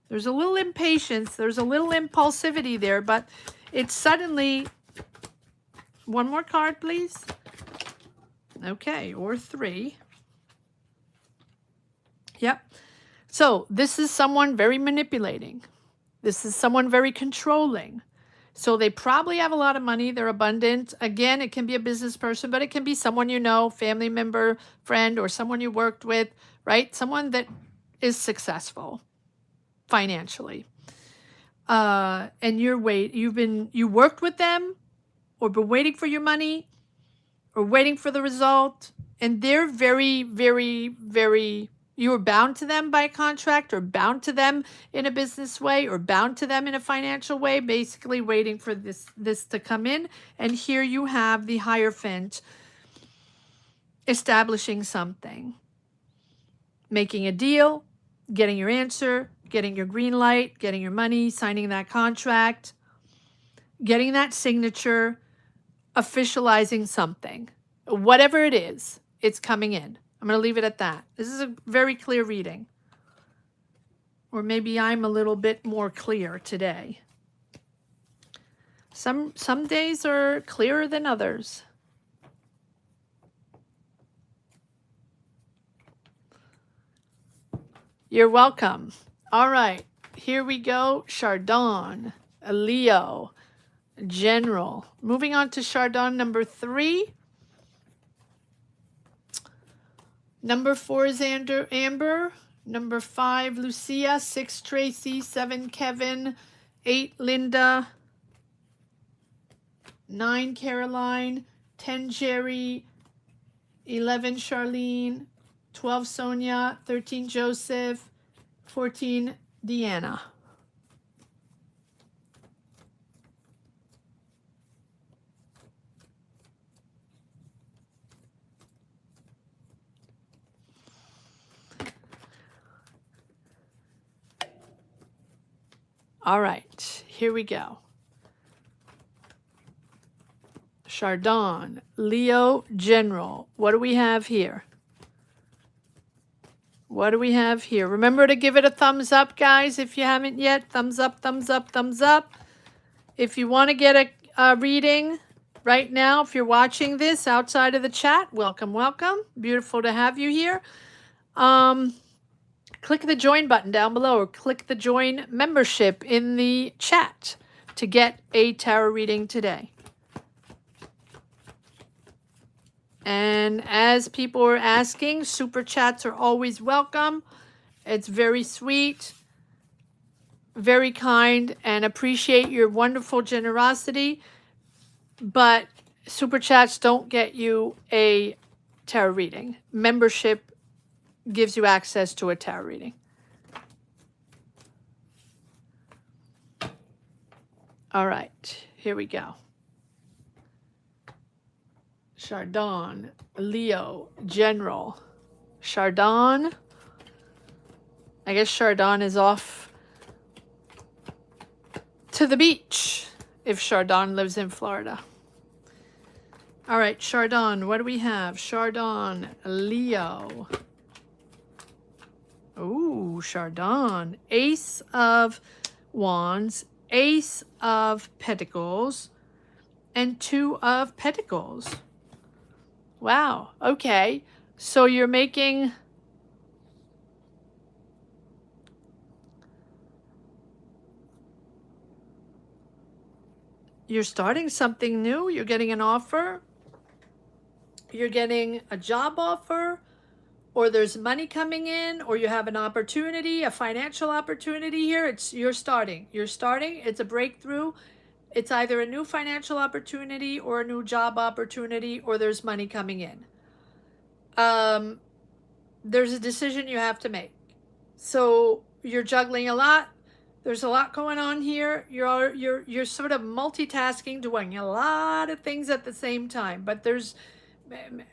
There's a little impatience, there's a little impulsivity there, but it's suddenly... One more card, please. Okay, or 3. Yep. So this is someone very manipulating. This is someone very controlling. So they probably have a lot of money. They're abundant. Again, it can be a business person, but it can be someone you know, family member, friend, or someone you worked with, right? Someone that is successful financially. And you worked with them, or been waiting for your money, or waiting for the result. And they're very, very, very... You are bound to them by contract, or bound to them in a business way, or bound to them in a financial way, basically waiting for this to come in. And here you have the Hierophant establishing something, making a deal, getting your answer, getting your green light, getting your money, signing that contract, getting that signature, officializing something. Whatever it is, it's coming in. I'm going to leave it at that. This is a very clear reading. Or maybe I'm a little bit more clear today. Some days are clearer than others. You're welcome. All right, here we go. Chardon, Leo, General. Moving on to Chardon number 3. Number 4 is Amber. Number 5, Lucia. 6, Tracy. 7, Kevin. 8, Linda. 9, Caroline. 10, Jerry. 11, Charlene. 12, Sonia. 13, Joseph. 14, Deanna. All right, here we go. Chardon, Leo, General. What do we have here? What do we have here? Remember to give it a thumbs up, guys, if you haven't yet. Thumbs up, thumbs up, thumbs up. If you want to get a reading right now, if you're watching this outside of the chat, welcome, welcome. Beautiful to have you here. Click the join button down below, or click the join membership in the chat to get a tarot reading today. And as people are asking, super chats are always welcome. It's very sweet, very kind, and appreciate your wonderful generosity. But super chats don't get you a tarot reading. Membership gives you access to a tarot reading. All right, here we go. Chardon, Leo, General. Chardon. I guess Chardon is off to the beach if Chardon lives in Florida. All right, Chardon, what do we have? Chardon, Leo. Ooh, Chardon. Ace of Wands, Ace of Pentacles, and 2 of Pentacles. Wow, okay. So you're making... You're starting something new. You're getting an offer. You're getting a job offer, or there's money coming in, or you have an opportunity, a financial opportunity here. You're starting. You're starting. It's a breakthrough. It's either a new financial opportunity or a new job opportunity, or there's money coming in. There's a decision you have to make. So you're juggling a lot. There's a lot going on here. You're sort of multitasking, doing a lot of things at the same time. But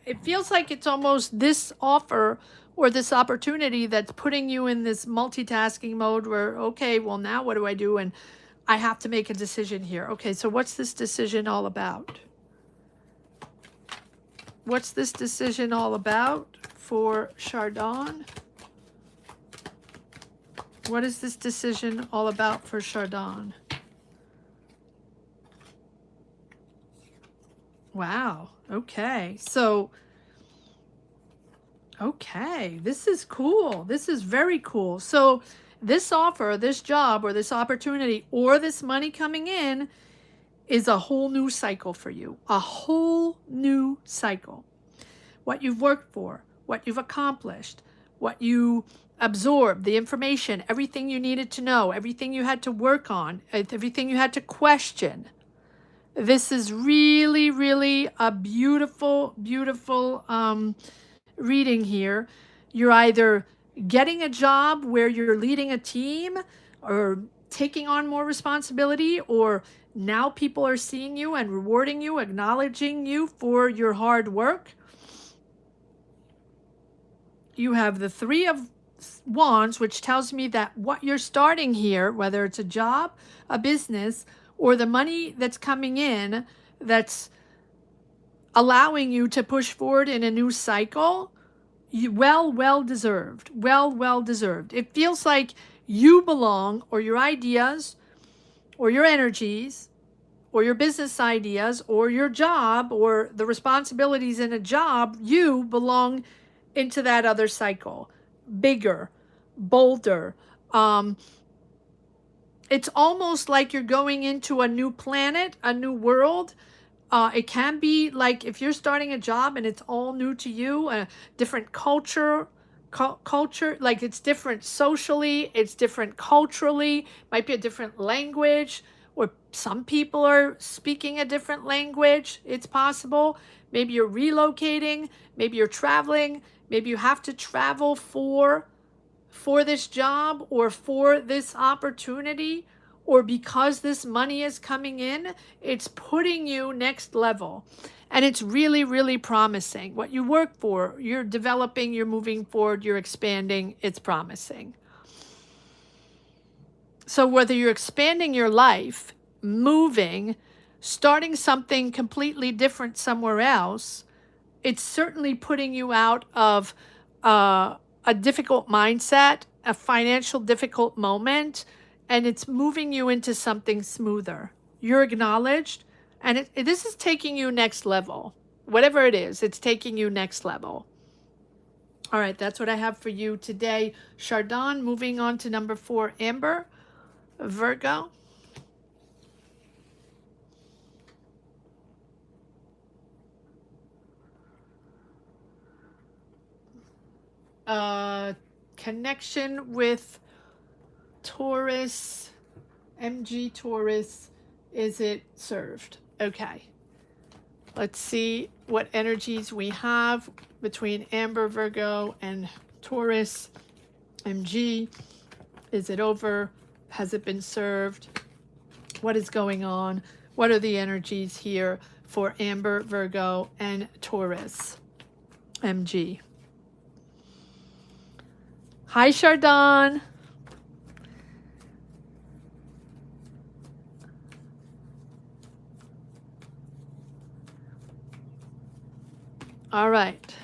it feels like it's almost this offer or this opportunity that's putting you in this multitasking mode where, okay, well, now what do I do? And I have to make a decision here. Okay, so what's this decision all about? What's this decision all about for Chardon? What is this decision all about for Chardon? Wow. Okay. So, okay. This is cool. This is very cool. So this offer, this job, or this opportunity, or this money coming in is a whole new cycle for you. A whole new cycle. What you've worked for, what you've accomplished, what you absorbed, the information, everything you needed to know, everything you had to work on, everything you had to question. This is really, really a beautiful, beautiful reading here. You're either getting a job where you're leading a team or taking on more responsibility, or now people are seeing you and rewarding you, acknowledging you for your hard work. You have the Three of Wands, which tells me that what you're starting here, whether it's a job, a business, or the money that's coming in that's allowing you to push forward in a new cycle, well deserved. Well deserved. It feels like you belong, or your ideas, or your energies, or your business ideas, or your job, or the responsibilities in a job, you belong into that other cycle. Bigger, bolder. It's almost like you're going into a new planet, a new world. It can be like if you're starting a job and it's all new to you, a different culture, like it's different socially, it's different culturally, might be a different language, or some people are speaking a different language. It's possible. Maybe you're relocating, maybe you're traveling, maybe you have to travel for this job or for this opportunity, or because this money is coming in. It's putting you next level, and it's really, really promising. What you work for, you're developing, you're moving forward, you're expanding. It's promising. So whether you're expanding your life, moving, starting something completely different somewhere else, it's certainly putting you out of a difficult mindset, a financial difficult moment, and it's moving you into something smoother. You're acknowledged, and this is taking you next level. Whatever it is, it's taking you next level. All right, that's what I have for you today, Chardon. Moving on to number 4, Amber, Virgo. Connection with Taurus, MG Taurus, is it served? Okay. Let's see what energies we have between Amber, Virgo, and Taurus, MG. Is it over? Has it been served? What is going on? What are the energies here for Amber, Virgo, and Taurus, MG? Hi, Chardon. All right.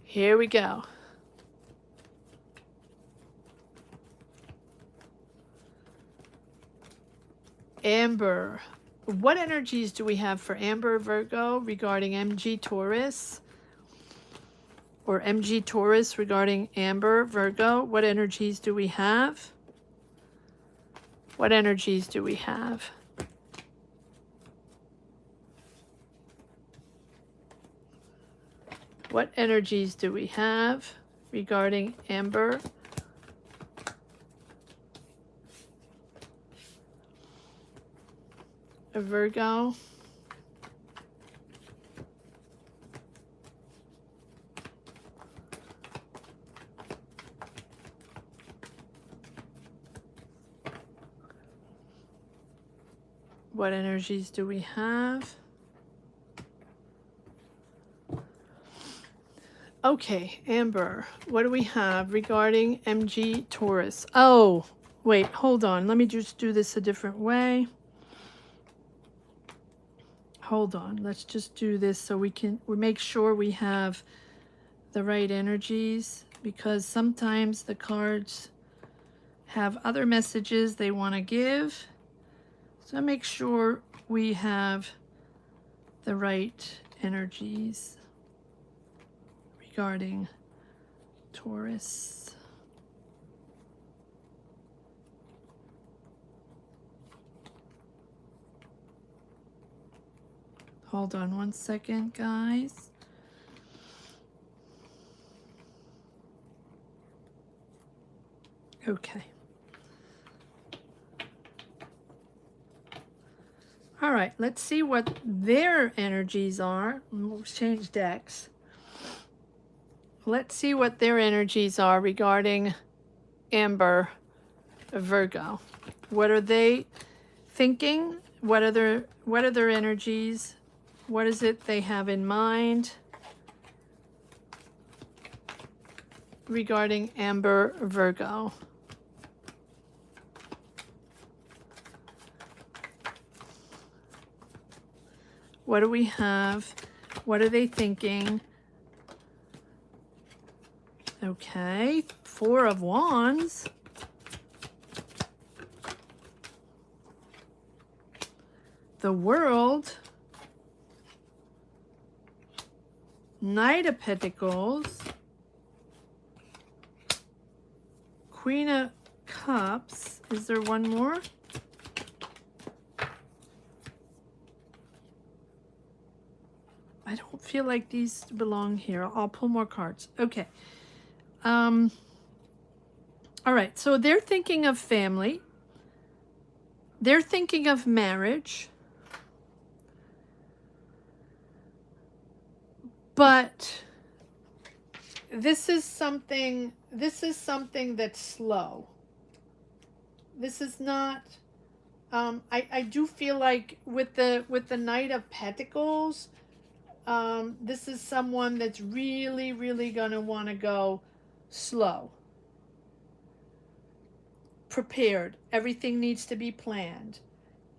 Here we go. Amber. What energies do we have for Amber, Virgo regarding MG Taurus? or MG Taurus regarding Amber, Virgo. What energies do we have? What energies do we have? What energies do we have regarding Amber, Virgo? What energies do we have? Okay, Amber, what do we have regarding MG Taurus? Oh, wait, hold on. Let me just do this a different way. Hold on. Let's just do this so we make sure we have the right energies, because sometimes the cards have other messages they want to give. So make sure we have the right energies regarding Taurus. Hold on one second, guys. Okay. All right, let's see what their energies are. We'll change decks. Let's see what their energies are regarding Amber, Virgo. What are they thinking? What are their energies? What is it they have in mind regarding Amber, Virgo? What do we have? What are they thinking? Okay, 4 of Wands. The World. Knight of Pentacles. Queen of Cups. Is there one more? I don't feel like these belong here. I'll pull more cards. Okay. All right. So they're thinking of family. They're thinking of marriage. But this is something that's slow. This is not I do feel like with the Knight of Pentacles, this is someone that's really, really gonna want to go slow. Prepared. Everything needs to be planned.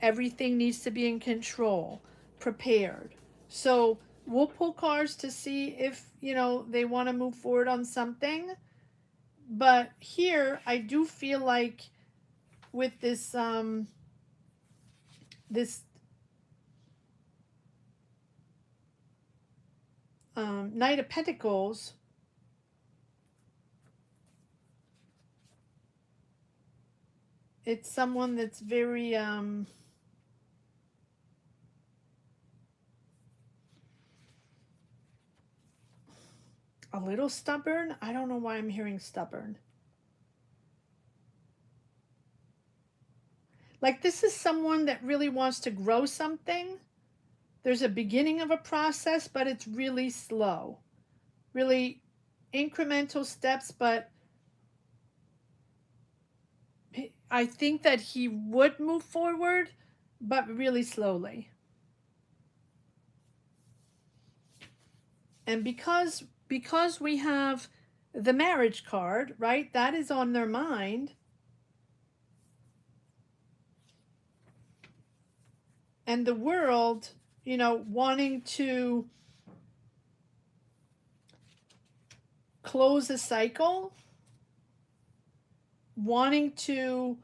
Everything needs to be in control. Prepared. So we'll pull cards to see if, they want to move forward on something. But here, I do feel like with this, Knight of Pentacles, it's someone that's very, a little stubborn. I don't know why I'm hearing stubborn. Like, this is someone that really wants to grow something. There's a beginning of a process, but it's really slow. Really incremental steps, but I think that he would move forward, but really slowly. And because we have the marriage card, right? That is on their mind. And the World, wanting to close a cycle, wanting to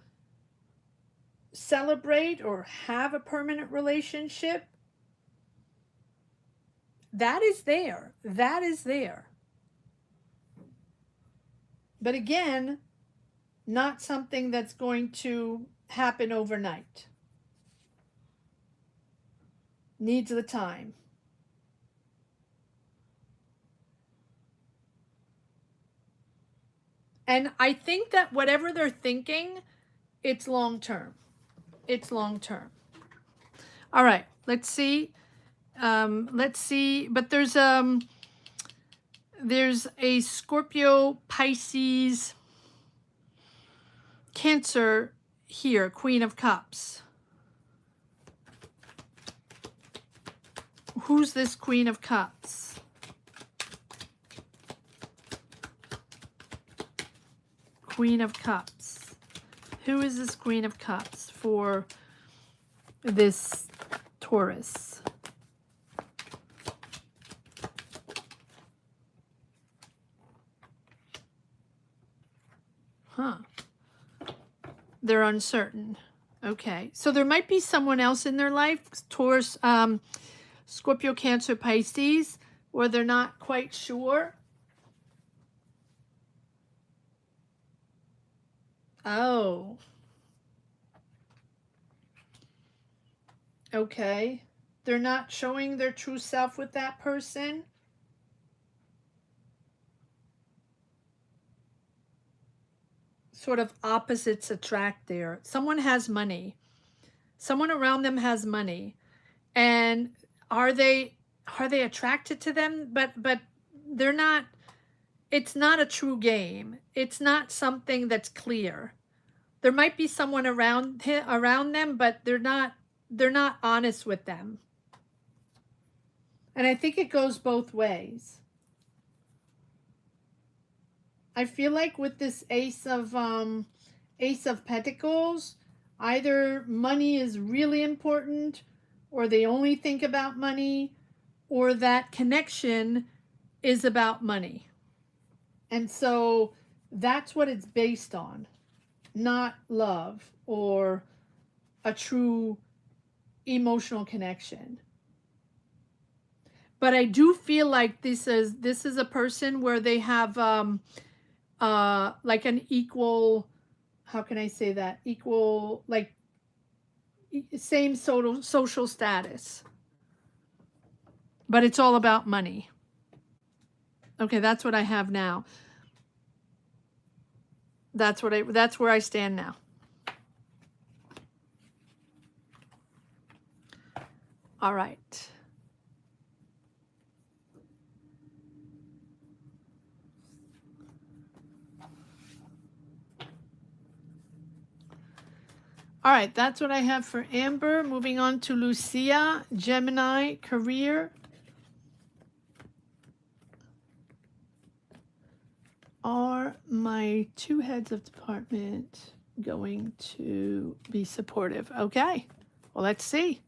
celebrate or have a permanent relationship, that is there. That is there. But again, not something that's going to happen overnight. Needs the time. And I think that whatever they're thinking, it's long term. It's long term. All right, let's see. But there's a Scorpio, Pisces, Cancer here, Queen of Cups. Who's this Queen of Cups? Queen of Cups. Who is this Queen of Cups for this Taurus? Huh. They're uncertain. Okay. So there might be someone else in their life, Taurus, Scorpio, Cancer, Pisces, where they're not quite sure. Oh. Okay. They're not showing their true self with that person. Sort of opposites attract there. Someone has money. Someone around them has money. And are they attracted to them? But they're not. It's not a true game. It's not something that's clear. There might be someone around them, but they're not honest with them. And I think it goes both ways. I feel like with this Ace of Pentacles, either money is really important, or they only think about money, or that connection is about money. And so that's what it's based on, not love or a true emotional connection. But I do feel like this is a person where they have like an equal, how can I say that? Equal, like same social status. But it's all about money. Okay, that's what I have now. That's where I stand now. All right. All right, that's what I have for Amber. Moving on to Lucia, Gemini, career. Are my two heads of department going to be supportive? Okay, well, let's see.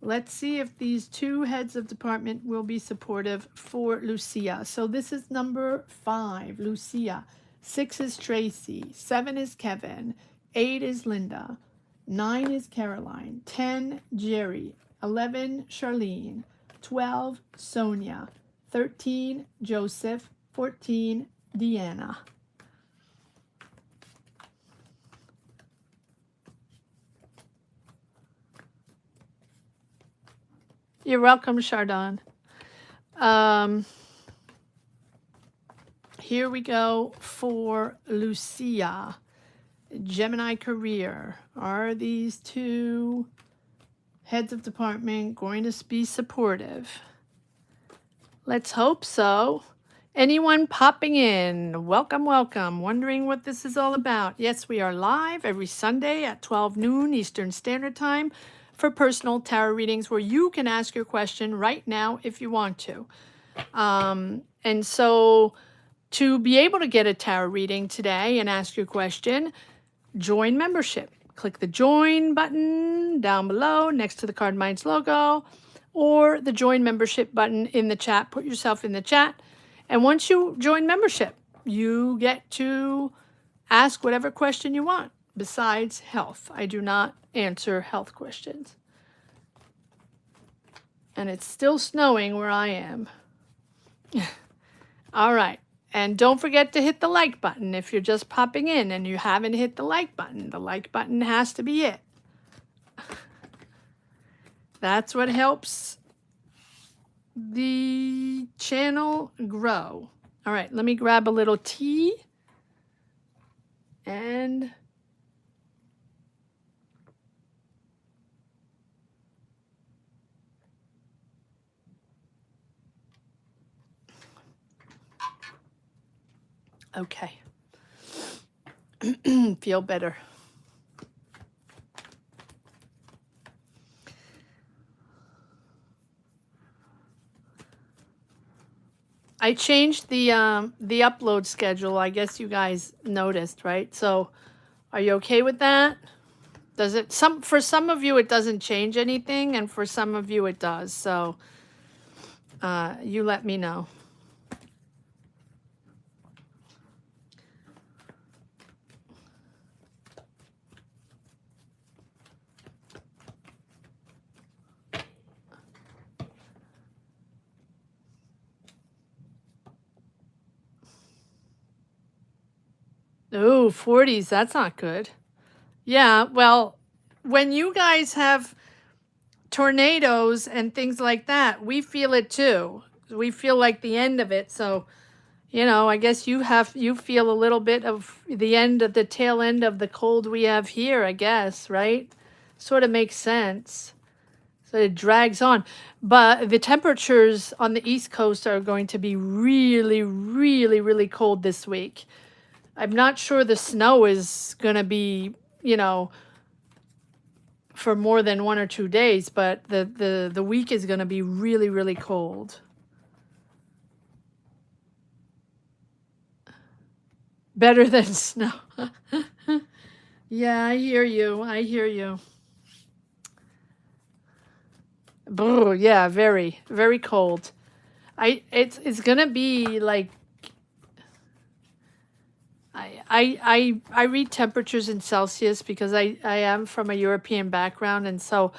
Let's see if these two heads of department will be supportive for Lucia. So this is number 5, Lucia. 6 is Tracy. 7 is Kevin. 8 is Linda. 9 is Caroline. 10, Jerry. 11, Charlene. 12, Sonia. 13, Joseph. 14, Deanna. You're welcome, Chardon. Here we go for Lucia. Gemini career. Are these two heads of department going to be supportive? Let's hope so. Anyone popping in? Welcome, welcome. Wondering what this is all about? Yes, we are live every Sunday at 12 noon Eastern Standard Time for personal tarot readings where you can ask your question right now if you want to. And so to be able to get a tarot reading today and ask your question, join membership. Click the join button down below next to the CARDMINDS logo, or the join membership button in the chat. Put yourself in the chat. And once you join membership, you get to ask whatever question you want besides health. I do not answer health questions. And it's still snowing where I am. All right. And don't forget to hit the like button if you're just popping in and you haven't hit the like button. The like button has to be it. That's what helps the channel grow. All right, let me grab a little tea and okay. Feel better. I changed the upload schedule. I guess you guys noticed, right? So, are you okay with that? Does it for some of you it doesn't change anything, and for some of you it does. So, you let me know. Oh, 40s, that's not good. Yeah, well, when you guys have tornadoes and things like that, we feel it too. We feel like the end of it. So, I guess you feel a little bit of the end of the tail end of the cold we have here, I guess, right? Sort of makes sense. So it drags on. But the temperatures on the East Coast are going to be really, really, really cold this week. I'm not sure the snow is going to be, for more than 1 or 2 days, but the week is going to be really, really cold. Better than snow. Yeah, I hear you. I hear you. Brr, yeah, very, very cold. It's gonna be like I read temperatures in Celsius because I am from a European background, and so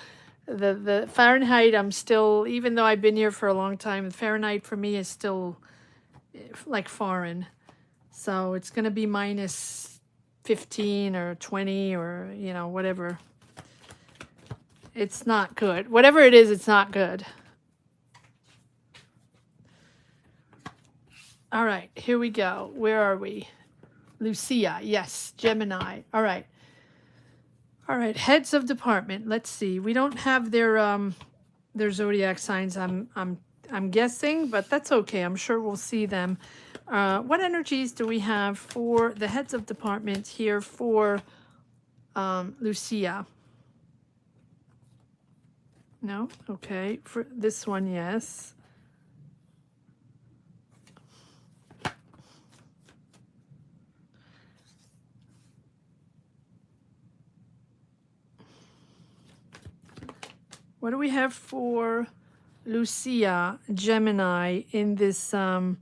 the Fahrenheit, I'm still, even though I've been here for a long time, Fahrenheit for me is still like foreign. So it's gonna be minus 15 or 20 or whatever. It's not good. Whatever it is, it's not good. All right, here we go. Where are we? Lucia, yes, Gemini. All right. All right, heads of department. Let's see. We don't have their zodiac signs. I'm guessing, but that's okay. I'm sure we'll see them. What energies do we have for the heads of department here for Lucia? No? Okay. For this one, yes. What do we have for Lucia, Gemini, in this new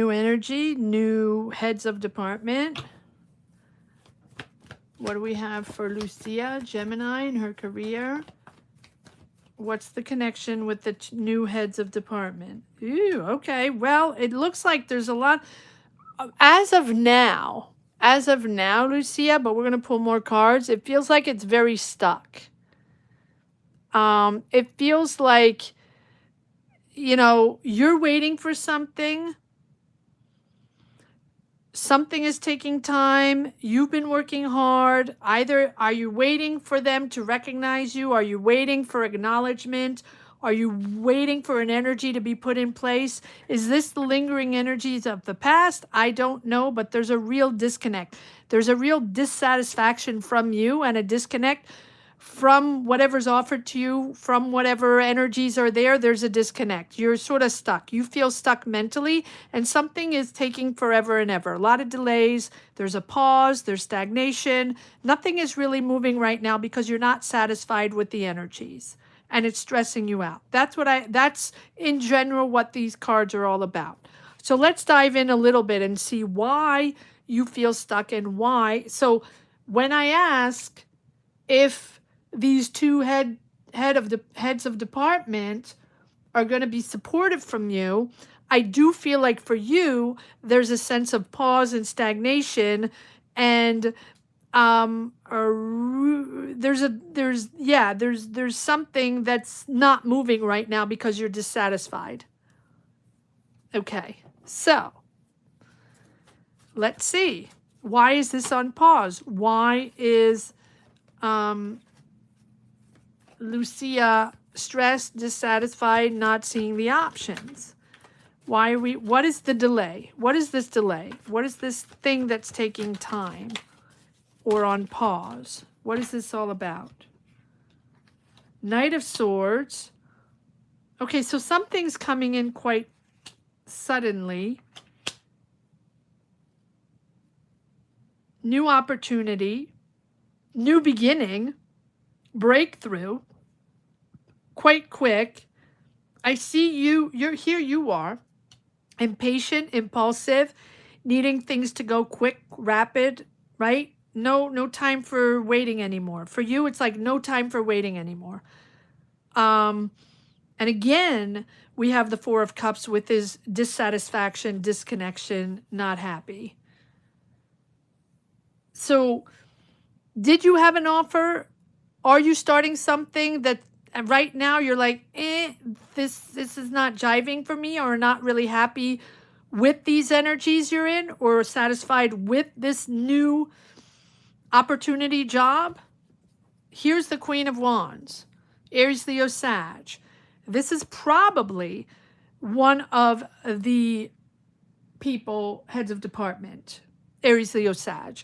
energy, new heads of department? What do we have for Lucia, Gemini, in her career? What's the connection with the new heads of department? Ooh, okay. Well, it looks like there's a lot as of now, Lucia, but we're going to pull more cards. It feels like it's very stuck. It feels like, you're waiting for something. Something is taking time. You've been working hard. Either are you waiting for them to recognize you? Are you waiting for acknowledgement? Are you waiting for an energy to be put in place? Is this the lingering energies of the past? I don't know, but there's a real disconnect. There's a real dissatisfaction from you and a disconnect from whatever's offered to you, from whatever energies are there. There's a disconnect. You're sort of stuck. You feel stuck mentally, and something is taking forever and ever. A lot of delays. There's a pause. There's stagnation. Nothing is really moving right now because you're not satisfied with the energies, and it's stressing you out. That's in general what these cards are all about. So let's dive in a little bit and see why you feel stuck and why. So when I ask if these two heads of department are going to be supportive from you, I do feel like for you, there's a sense of pause and stagnation, and there's something that's not moving right now because you're dissatisfied. Okay, so let's see. Why is this on pause? Why is Lucia stressed, dissatisfied, not seeing the options? Why are we, what is the delay? What is this delay? What is this thing that's taking time or on pause? What is this all about? Knight of Swords. Okay, so something's coming in quite suddenly. New opportunity, new beginning, breakthrough, quite quick. I see you, here you are, impatient, impulsive, needing things to go quick, rapid, right? No time for waiting anymore. For you, it's like no time for waiting anymore. And again, we have the Four of Cups with his dissatisfaction, disconnection, not happy. So did you have an offer? Are you starting something that right now you're like, this is not jiving for me, or not really happy with these energies you're in, or satisfied with this new opportunity job? Here's the Queen of Wands, Aries, Leo, Sag. This is probably one of the people, heads of department, Aries, Leo, Sag.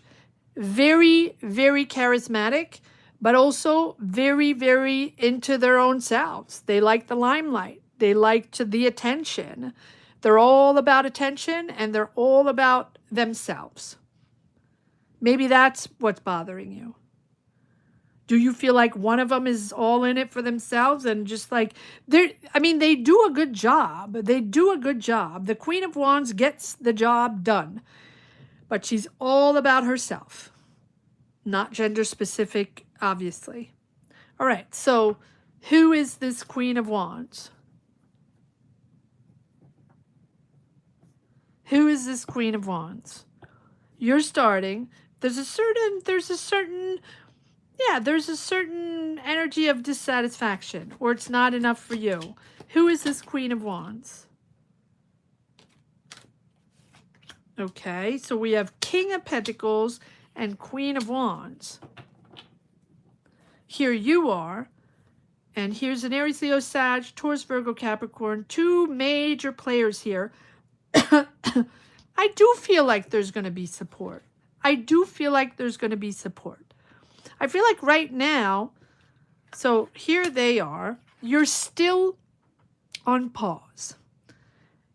Very, very charismatic, but also very, very into their own selves. They like the limelight. They like the attention. They're all about attention, and they're all about themselves. Maybe that's what's bothering you. Do you feel like one of them is all in it for themselves and just like, they do a good job. They do a good job. The Queen of Wands gets the job done, but she's all about herself. Not gender specific, obviously. All right, so who is this Queen of Wands? Who is this Queen of Wands? You're starting. There's a certain energy of dissatisfaction, or it's not enough for you. Who is this Queen of Wands? Okay, so we have King of Pentacles and Queen of Wands. Here you are, and here's an Aries, Leo, Sag, Taurus, Virgo, Capricorn, two major players here. I do feel like there's going to be support. I do feel like there's going to be support. I feel like right now, so here they are, you're still on pause.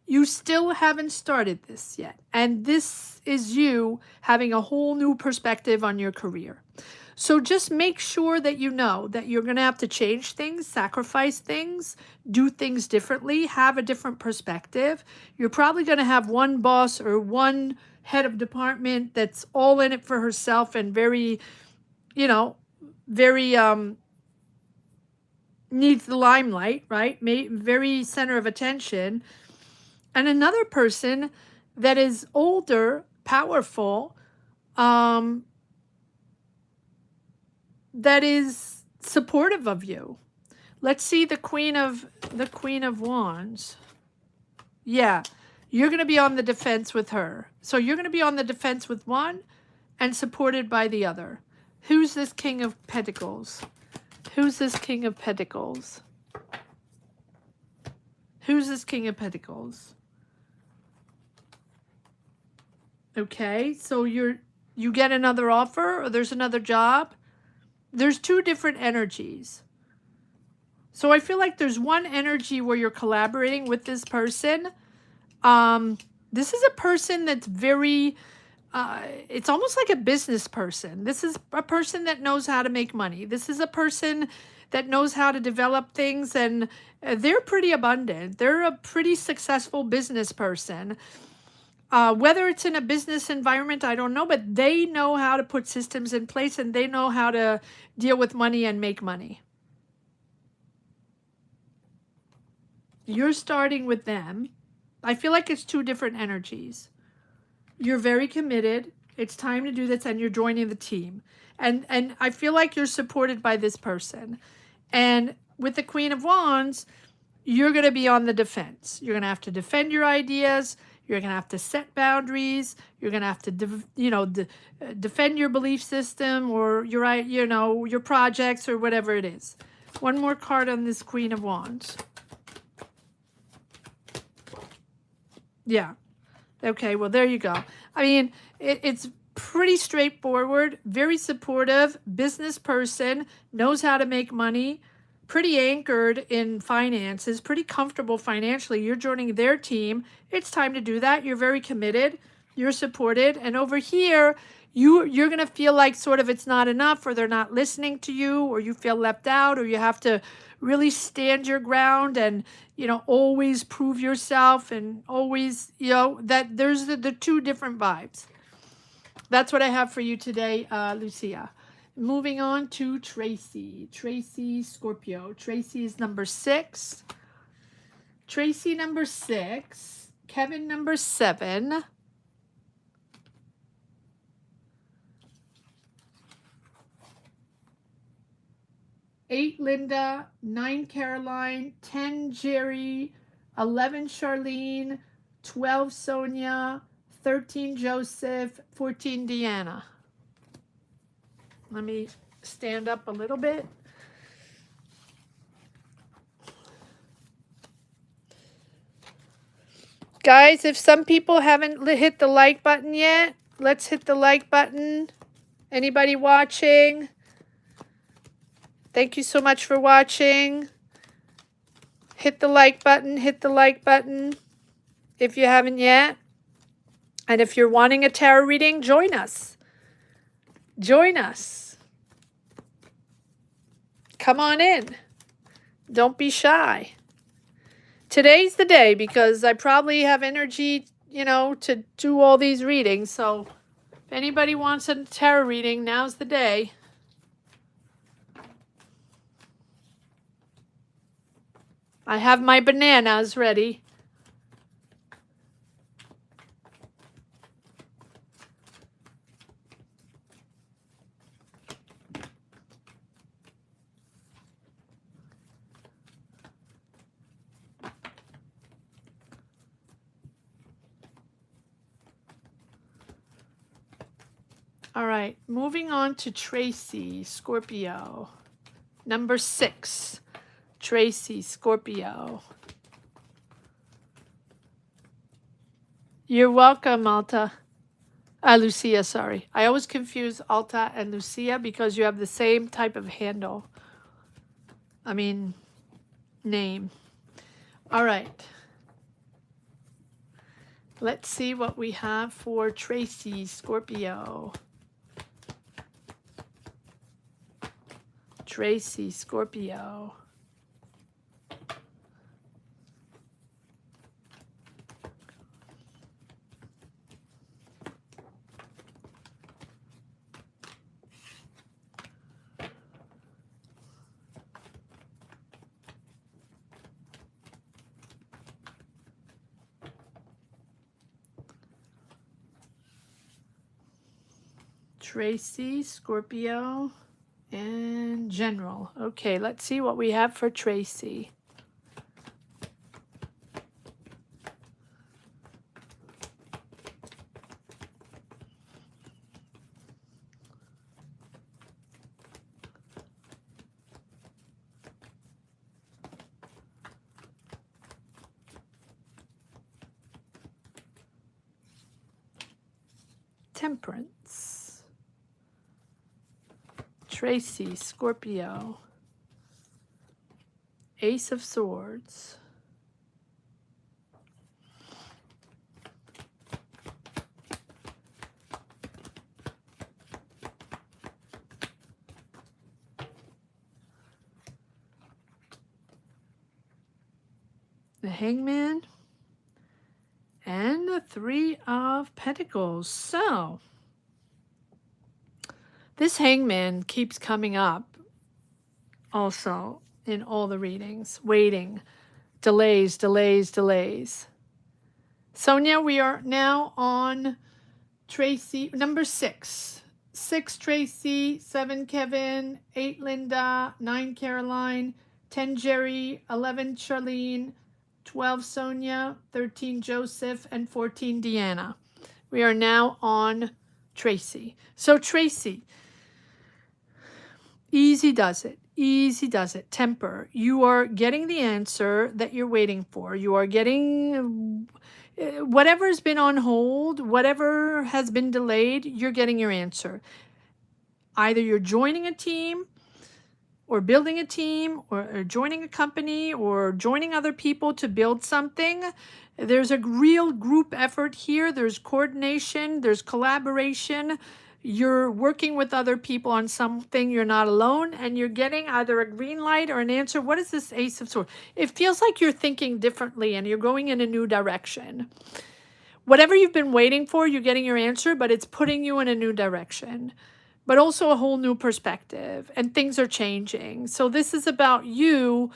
You still haven't started this yet. And this is you having a whole new perspective on your career. So just make sure that you know that you're going to have to change things, sacrifice things, do things differently, have a different perspective. You're probably going to have one boss or one head of department that's all in it for herself and very, very needs the limelight, right? Very center of attention. And another person that is older, powerful, that is supportive of you. Let's see the Queen of Wands. Yeah, you're going to be on the defense with her. So you're going to be on the defense with one and supported by the other. Who's this King of Pentacles? Who's this King of Pentacles? Who's this King of Pentacles? Okay, so you get another offer, or there's another job. There's two different energies. So I feel like there's one energy where you're collaborating with this person. This is a person that's very, it's almost like a business person. This is a person that knows how to make money. This is a person that knows how to develop things, and they're pretty abundant. They're a pretty successful business person. Whether it's in a business environment, I don't know, but they know how to put systems in place, and they know how to deal with money and make money. You're starting with them. I feel like it's two different energies. You're very committed. It's time to do this, and you're joining the team. And I feel like you're supported by this person. And with the Queen of Wands, you're going to be on the defense. You're going to have to defend your ideas. You're going to have to set boundaries. You're going to have to, defend your belief system or your projects or whatever it is. One more card on this Queen of Wands. Yeah. Okay, well, there you go. I mean, it's pretty straightforward, very supportive, business person, knows how to make money, pretty anchored in finances, pretty comfortable financially. You're joining their team. It's time to do that. You're very committed. You're supported. And over here, you're going to feel like sort of it's not enough, or they're not listening to you, or you feel left out, or you have to really stand your ground and, always prove yourself, and always, that there's the two different vibes. That's what I have for you today, Lucia. Moving on to Tracy. Tracy, Scorpio. Tracy is number 6. Tracy, number 6. Kevin, number 7. Eight, Linda. 9, Caroline. 10, Jerry. 11, Charlene. 12, Sonia. 13, Joseph. 14, Deanna. Let me stand up a little bit. Guys, if some people haven't hit the like button yet, let's hit the like button. Anybody watching? Thank you so much for watching. Hit the like button, hit the like button if you haven't yet. And if you're wanting a tarot reading, join us. Join us. Come on in. Don't be shy. Today's the day, because I probably have energy, to do all these readings. So if anybody wants a tarot reading, now's the day. I have my bananas ready. All right, moving on to Tracy, Scorpio. Number 6, Tracy, Scorpio. You're welcome, Alta. Lucia, sorry. I always confuse Alta and Lucia because you have the same type of handle. Name. All right. Let's see what we have for Tracy, Scorpio. Tracy, Scorpio. Tracy, Scorpio, and General. Okay, let's see what we have for Tracy. Temperance. Tracy, Scorpio. Ace of Swords. The Hangman. And the 3 of Pentacles. So, this Hangman keeps coming up also in all the readings. Waiting. Delays, delays, delays. Sonia, we are now on Tracy, number 6. 6 Tracy, 7 Kevin, 8 Linda, 9 Caroline, 10 Jerry, 11 Charlene, 12 Sonia, 13 Joseph, and 14 Deanna. We are now on Tracy. So Tracy, easy does it. Easy does it. Temper. You are getting the answer that you're waiting for. You are getting whatever's been on hold, whatever has been delayed, you're getting your answer. Either you're joining a team or building a team or joining a company or joining other people to build something. There's a real group effort here. There's coordination, there's collaboration. You're working with other people on something. You're not alone, and you're getting either a green light or an answer. What is this Ace of Swords? It feels like you're thinking differently and you're going in a new direction. Whatever you've been waiting for, you're getting your answer, but it's putting you in a new direction, but also a whole new perspective, and things are changing. So this is about you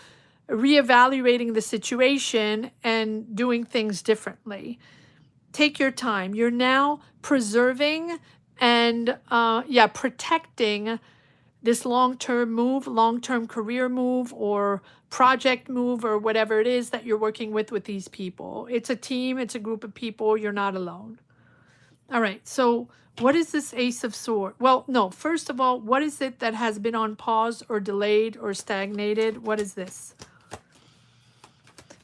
reevaluating the situation and doing things differently. Take your time. You're now preserving and protecting this long-term move, long-term career move, or project move, or whatever it is that you're working with these people. It's a team, it's a group of people, you're not alone. All right, so what is this Ace of Swords? Well, no, first of all, what is it that has been on pause or delayed or stagnated? What is this?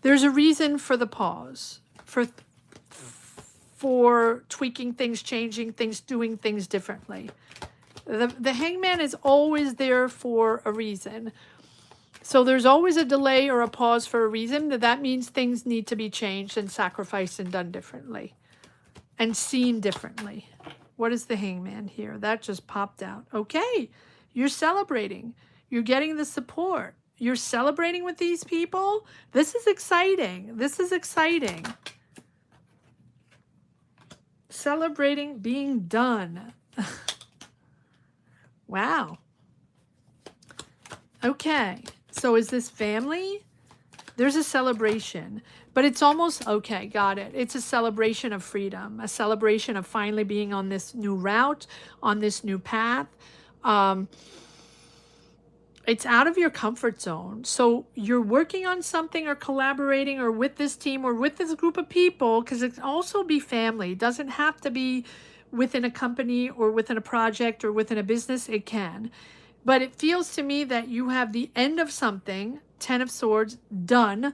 There's a reason for the pause, for tweaking things, changing things, doing things differently. The Hangman is always there for a reason. So there's always a delay or a pause for a reason. That means things need to be changed and sacrificed and done differently and seen differently. What is the Hangman here? That just popped out. Okay, you're celebrating. You're getting the support. You're celebrating with these people. This is exciting. This is exciting. Celebrating being done. Wow. Okay, so is this family? There's a celebration, but it's almost, okay, got it. It's a celebration of freedom, a celebration of finally being on this new route, on this new path. It's out of your comfort zone. So you're working on something or collaborating or with this team or with this group of people, because it can also be family. It doesn't have to be within a company or within a project or within a business. It can. But it feels to me that you have the end of something, 10 of Swords, done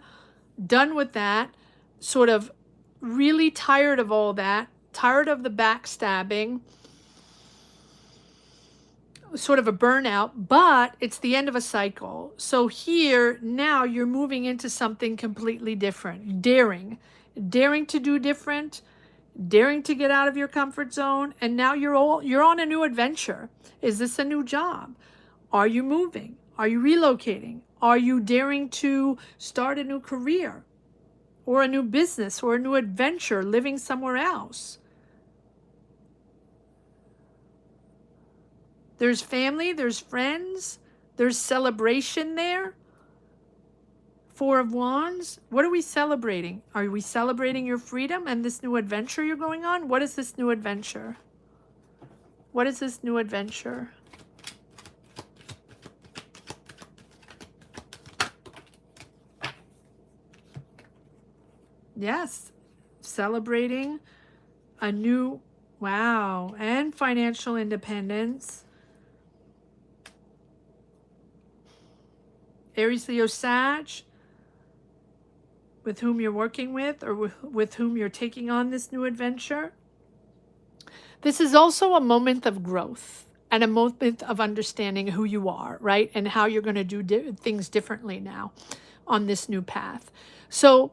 with that, sort of really tired of all that, tired of the backstabbing, sort of a burnout, but it's the end of a cycle. So here, now you're moving into something completely different, daring to do different, daring to get out of your comfort zone, and now you're on a new adventure. Is this a new job? Are you moving? Are you relocating? Are you daring to start a new career or a new business or a new adventure, living somewhere else? There's family, there's friends, there's celebration there. 4 of Wands. What are we celebrating? Are we celebrating your freedom and this new adventure you're going on? What is this new adventure? What is this new adventure? Yes, celebrating a new, wow, and financial independence. Aries, Leo, Sag, with whom you're working with or with whom you're taking on this new adventure. This is also a moment of growth and a moment of understanding who you are, right? And how you're going to do things differently now on this new path. So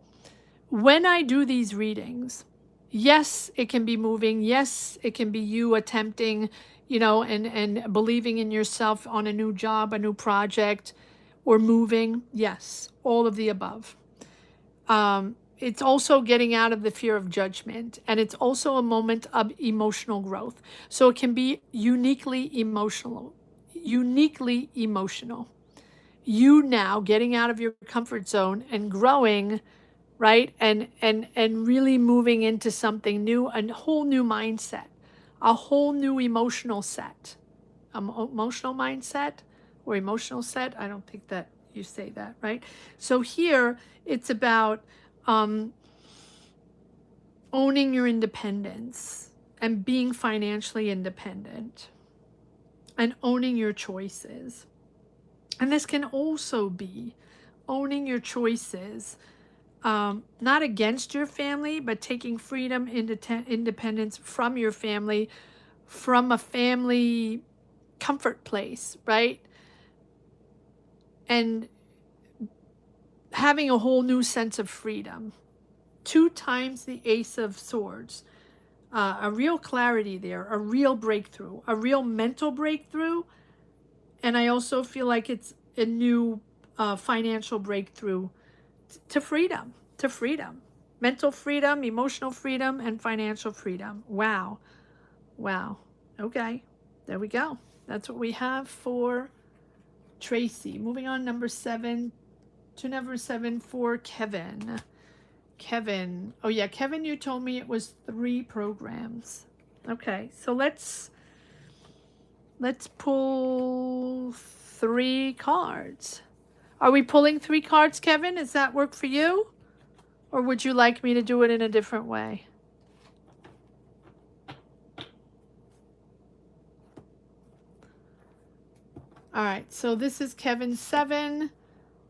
when I do these readings, yes, it can be moving. Yes, it can be you attempting, and believing in yourself on a new job, a new project, or moving. Yes, all of the above. It's also getting out of the fear of judgment, and it's also a moment of emotional growth. So it can be uniquely emotional. You now getting out of your comfort zone and growing right? And really moving into something new, a whole new mindset, a whole new emotional set, emotional mindset or emotional set. I don't think that you say that, right? So here it's about owning your independence and being financially independent and owning your choices. And this can also be owning your choices, not against your family, but taking freedom, independence from your family, from a family comfort place, right? And having a whole new sense of freedom. 2 times the Ace of Swords. A real clarity there, a real breakthrough, a real mental breakthrough. And I also feel like it's a new financial breakthrough to freedom, to freedom. Mental freedom, emotional freedom, and financial freedom. Wow. Wow. Okay. There we go. That's what we have for Tracy. Moving on, number 7 to number 7 for Kevin. Kevin. Oh yeah, Kevin, you told me it was 3 programs. Okay, so let's pull 3 cards. Are we pulling 3 cards, Kevin? Does that work for you? Or would you like me to do it in a different way? All right, so this is Kevin 7.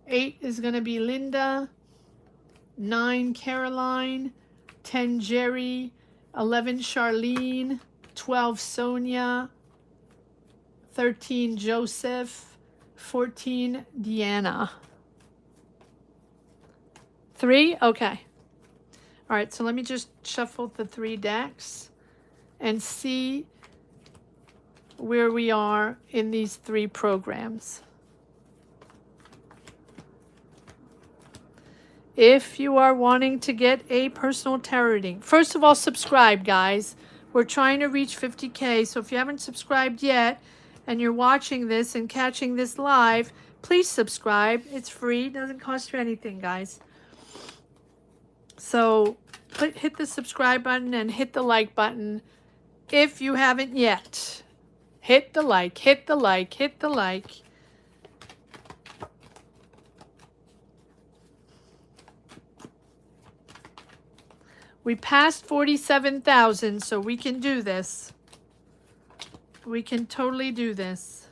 8 is going to be Linda. 9, Caroline. 10, Jerry. 11, Charlene. 12, Sonia. 13, Joseph. 14, Deanna. 3? Okay. All right, so let me just shuffle the 3 decks and see where we are in these 3 programs. If you are wanting to get a personal tarot reading, first of all, subscribe, guys. We're trying to reach 50K, so if you haven't subscribed yet and you're watching this and catching this live, please subscribe. It's free, doesn't cost you anything, guys. So hit the subscribe button and hit the like button if you haven't yet. Hit the like, hit the like, hit the like. We passed 47,000, so we can do this. We can totally do this.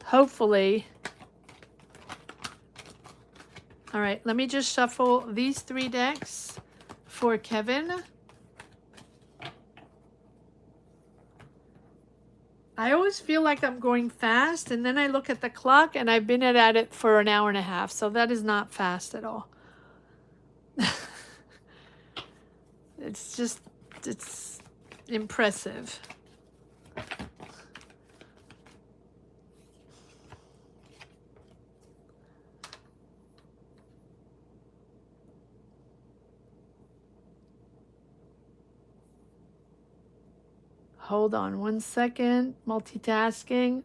Hopefully. All right, let me just shuffle these 3 decks for Kevin. I always feel like I'm going fast, and then I look at the clock, and I've been at it for an hour and a half, so that is not fast at all. It's just, it's impressive. Hold on 1 second. Multitasking.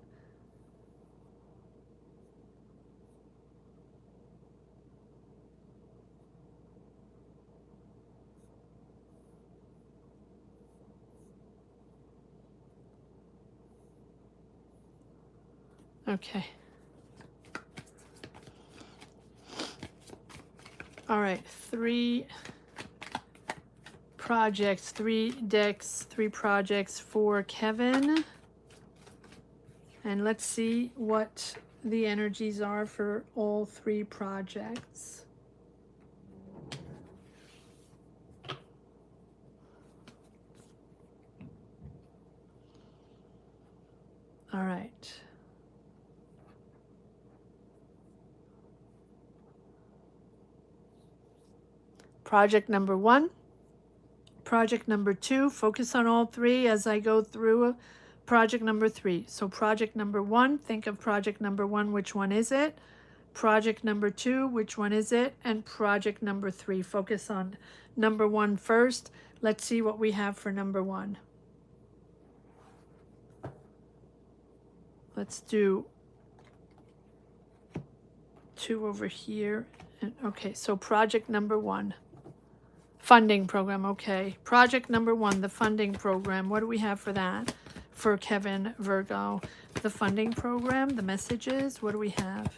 Okay. All right, 3 projects, 3 decks, 3 projects for Kevin. And let's see what the energies are for all 3 projects. All right. Project number 1. Project number 2, focus on all 3 as I go through project number 3. So project number 1, think of project number 1, which one is it? Project number 2, which one is it? And project number 3, focus on number 1 first. Let's see what we have for number 1. Let's do 2 over here. And, okay, so project number 1. Funding program, okay. Project number 1, the funding program. What do we have for that? For Kevin Virgo. The funding program, the messages, what do we have?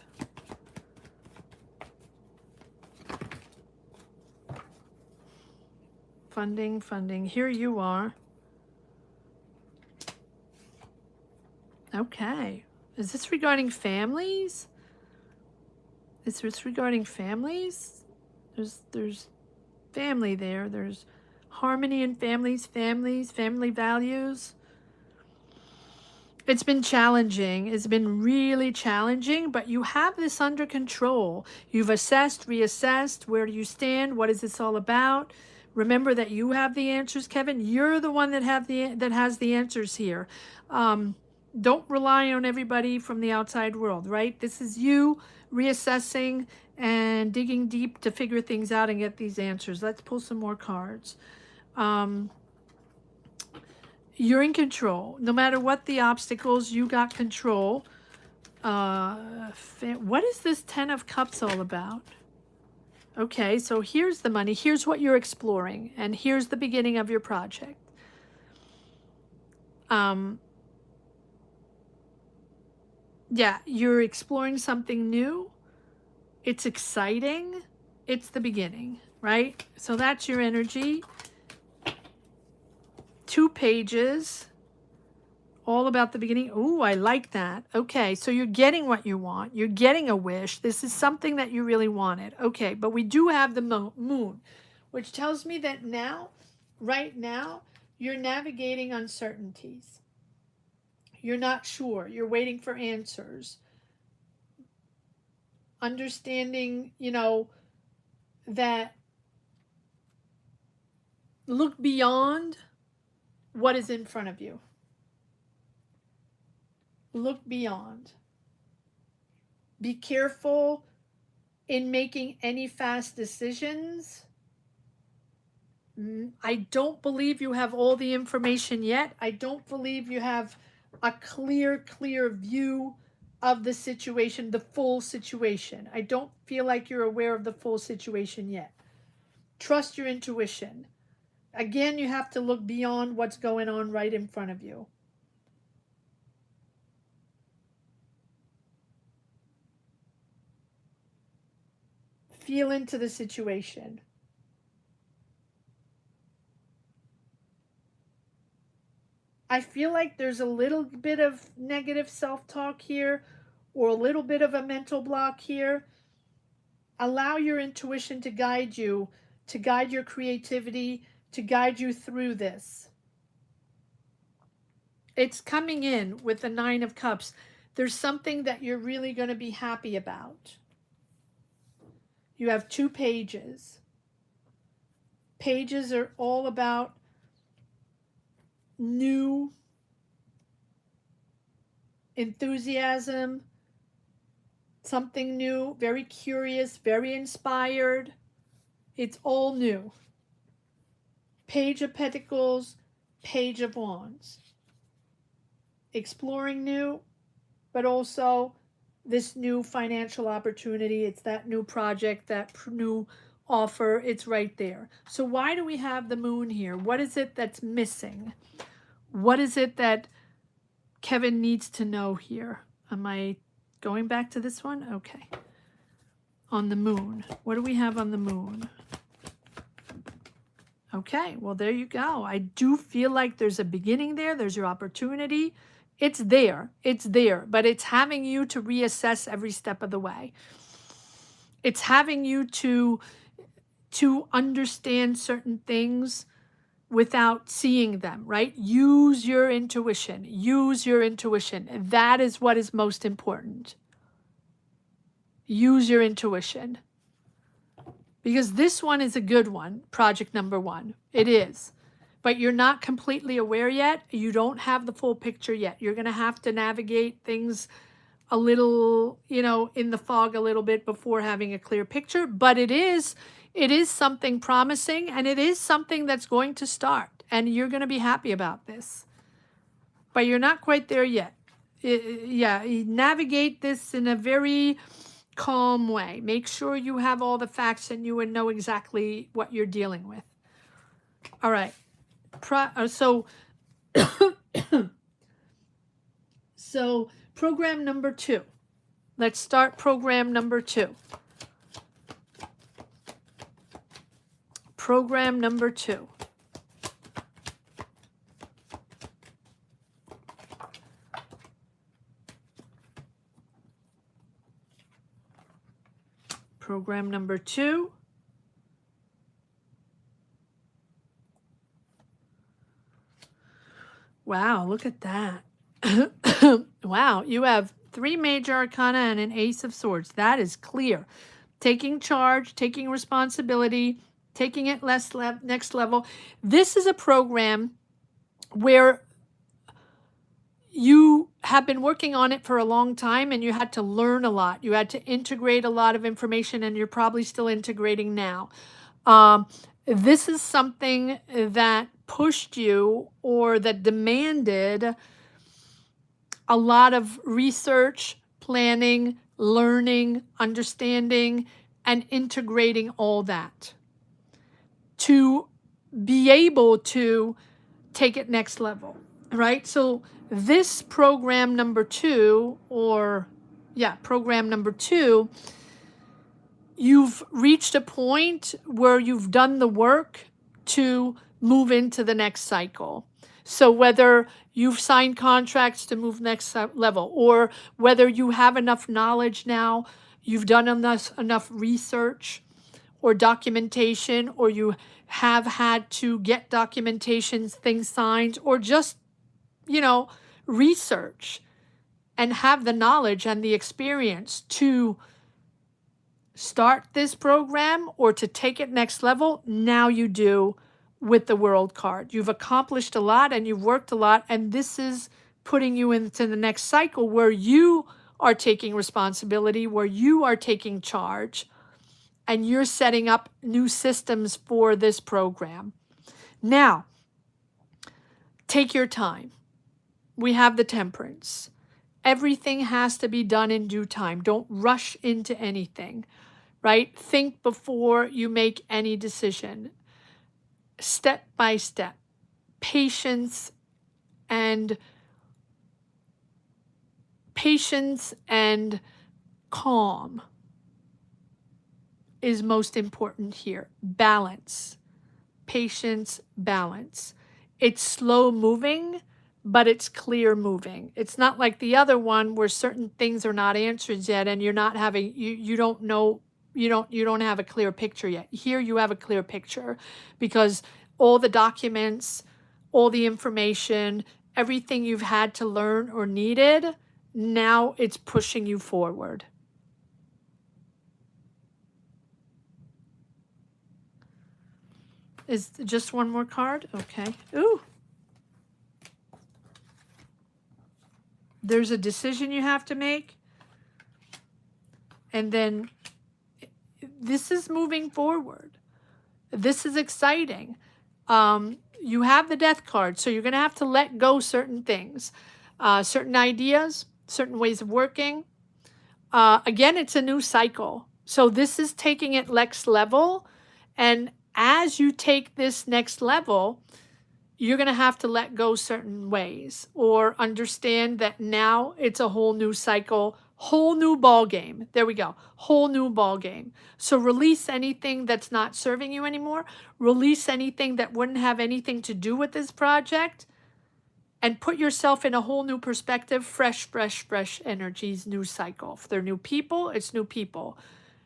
Funding, funding. Here you are. Okay. Is this regarding families? Is this regarding families? There's family there. There's harmony in families, family values. It's been challenging. It's been really challenging, but you have this under control. You've assessed, reassessed. Where do you stand? What is this all about? Remember that you have the answers, Kevin. You're the one that has the answers here. Don't rely on everybody from the outside world, right? This is you reassessing and digging deep to figure things out and get these answers. Let's pull some more cards. You're in control. No matter what the obstacles, you got control. What is this 10 of Cups all about? Okay, so here's the money. Here's what you're exploring. And here's the beginning of your project. Yeah, you're exploring something new. It's exciting. It's the beginning, right? So that's your energy. 2 pages, all about the beginning. Ooh, I like that. Okay, so you're getting what you want. You're getting a wish. This is something that you really wanted. Okay, but we do have the moon, which tells me that now, right now, you're navigating uncertainties. You're not sure. You're waiting for answers. Understanding, that look beyond what is in front of you. Look beyond. Be careful in making any fast decisions. I don't believe you have all the information yet. I don't believe you have a clear view of the situation, the full situation. I don't feel like you're aware of the full situation yet. Trust your intuition. Again, you have to look beyond what's going on right in front of you. Feel into the situation. I feel like there's a little bit of negative self-talk here, or a little bit of a mental block here. Allow your intuition to guide you, to guide your creativity, to guide you through this. It's coming in with the 9 of Cups. There's something that you're really going to be happy about. You have 2 pages. Pages are all about new enthusiasm, something new, very curious, very inspired. It's all new. Page of Pentacles, Page of Wands. Exploring new, but also this new financial opportunity. It's that new project, that new offer. It's right there. So why do we have the moon here? What is it that's missing? What is it that Kevin needs to know here? Am I going back to this one? Okay. On the moon. What do we have on the moon? Okay, well, there you go. I do feel like there's a beginning there. There's your opportunity. It's there. It's there. But it's having you to reassess every step of the way. It's having you to understand certain things without seeing them, right? Use your intuition. Use your intuition. That is what is most important. Use your intuition. Because this one is a good one, project number 1. It is. But you're not completely aware yet. You don't have the full picture yet. You're going to have to navigate things a little, in the fog a little bit before having a clear picture. But it is something promising, and it is something that's going to start. And you're going to be happy about this. But you're not quite there yet. Navigate this in a very calm way. Make sure you have all the facts and you know exactly what you're dealing with. All right. So program number 2. Let's start program number 2. Program number 2. Program number 2. Wow, look at that. Wow, you have 3 major arcana and an ace of swords. That is clear. Taking charge, taking responsibility, taking it next level. This is a program where you have been working on it for a long time and you had to learn a lot. You had to integrate a lot of information, and you're probably still integrating now. This is something that pushed you or that demanded a lot of research, planning, learning, understanding, and integrating all that to be able to take it next level, right? So this program number 2, program number 2, you've reached a point where you've done the work to move into the next cycle. So whether you've signed contracts to move next level, or whether you have enough knowledge now, you've done enough research or documentation, or you have had to get documentations, things signed, or just, research and have the knowledge and the experience to start this program or to take it next level. Now you do with the World card. You've accomplished a lot and you've worked a lot, and this is putting you into the next cycle where you are taking responsibility, where you are taking charge, and you're setting up new systems for this program. Now, take your time. We have the Temperance. Everything has to be done in due time. Don't rush into anything, right? Think before you make any decision. Step by step. Patience and calm is most important here. Balance. Patience, balance. It's slow moving, but it's clear moving. It's not like the other one where certain things are not answered yet and you're not having, you don't know, you don't have a clear picture yet. Here you have a clear picture because all the documents, all the information, everything you've had to learn or needed, now it's pushing you forward. Is just one more card? Okay. Ooh. There's a decision you have to make. And then this is moving forward. This is exciting. You have the Death card, so you're going to have to let go certain things, certain ideas, certain ways of working. Again, it's a new cycle. So this is taking it next level. And as you take this next level, you're going to have to let go certain ways or understand that now it's a whole new cycle, whole new ball game. There we go. Whole new ball game. So release anything that's not serving you anymore. Release anything that wouldn't have anything to do with this project, and put yourself in a whole new perspective, fresh energies, new cycle. If they're new people, it's new people.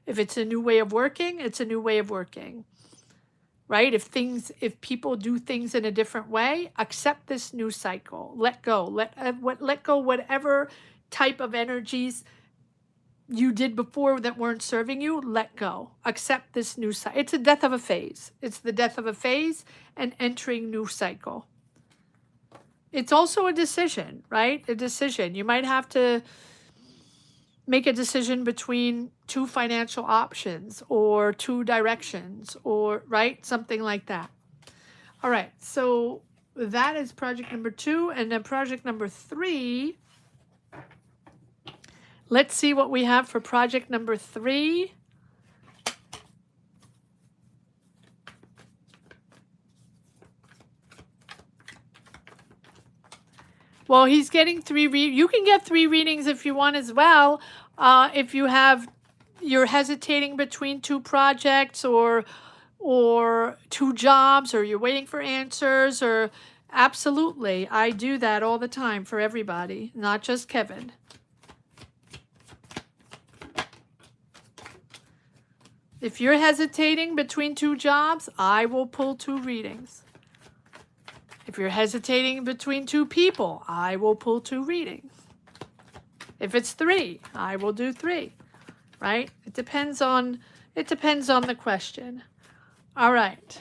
If it's a new way of working, it's a new way of working. Right? If people do things in a different way, accept this new cycle. Let go. Let go whatever type of energies you did before that weren't serving you. Let go. Accept this new cycle. It's a death of a phase. It's the death of a phase and entering new cycle. It's also a decision, right? A decision. You might have to make a decision between 2 financial options or 2 directions, or right, something like that. All right, so that is project number 2. And then project number 3, Let's see what we have for project number 3. Well, he's getting 3 you can get 3 readings if you want as well. If you're hesitating between 2 projects or 2 jobs, or you're waiting for answers, or absolutely. I do that all the time for everybody, not just Kevin. If you're hesitating between 2 jobs, I will pull 2 readings. If you're hesitating between 2 people, I will pull 2 readings. If it's 3, I will do 3, right? It depends on the question. All right.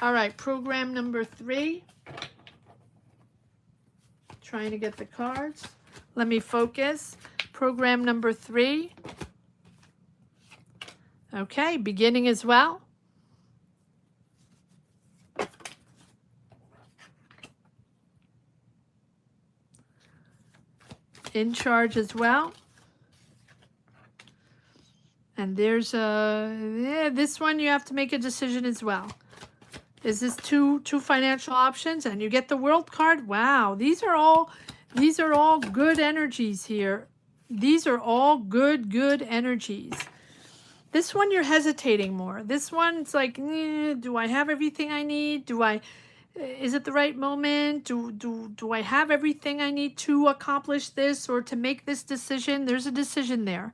All right, program number 3. Trying to get the cards. Let me focus. Program number 3. Okay, beginning as well. In charge as well. And there's this one you have to make a decision as well. Is this two financial options? And you get the World card. Wow, these are all good energies here. These are all good energies. This one you're hesitating more. This one's like, do I have everything I need? Is it the right moment? Do I have everything I need to accomplish this or to make this decision? There's a decision there.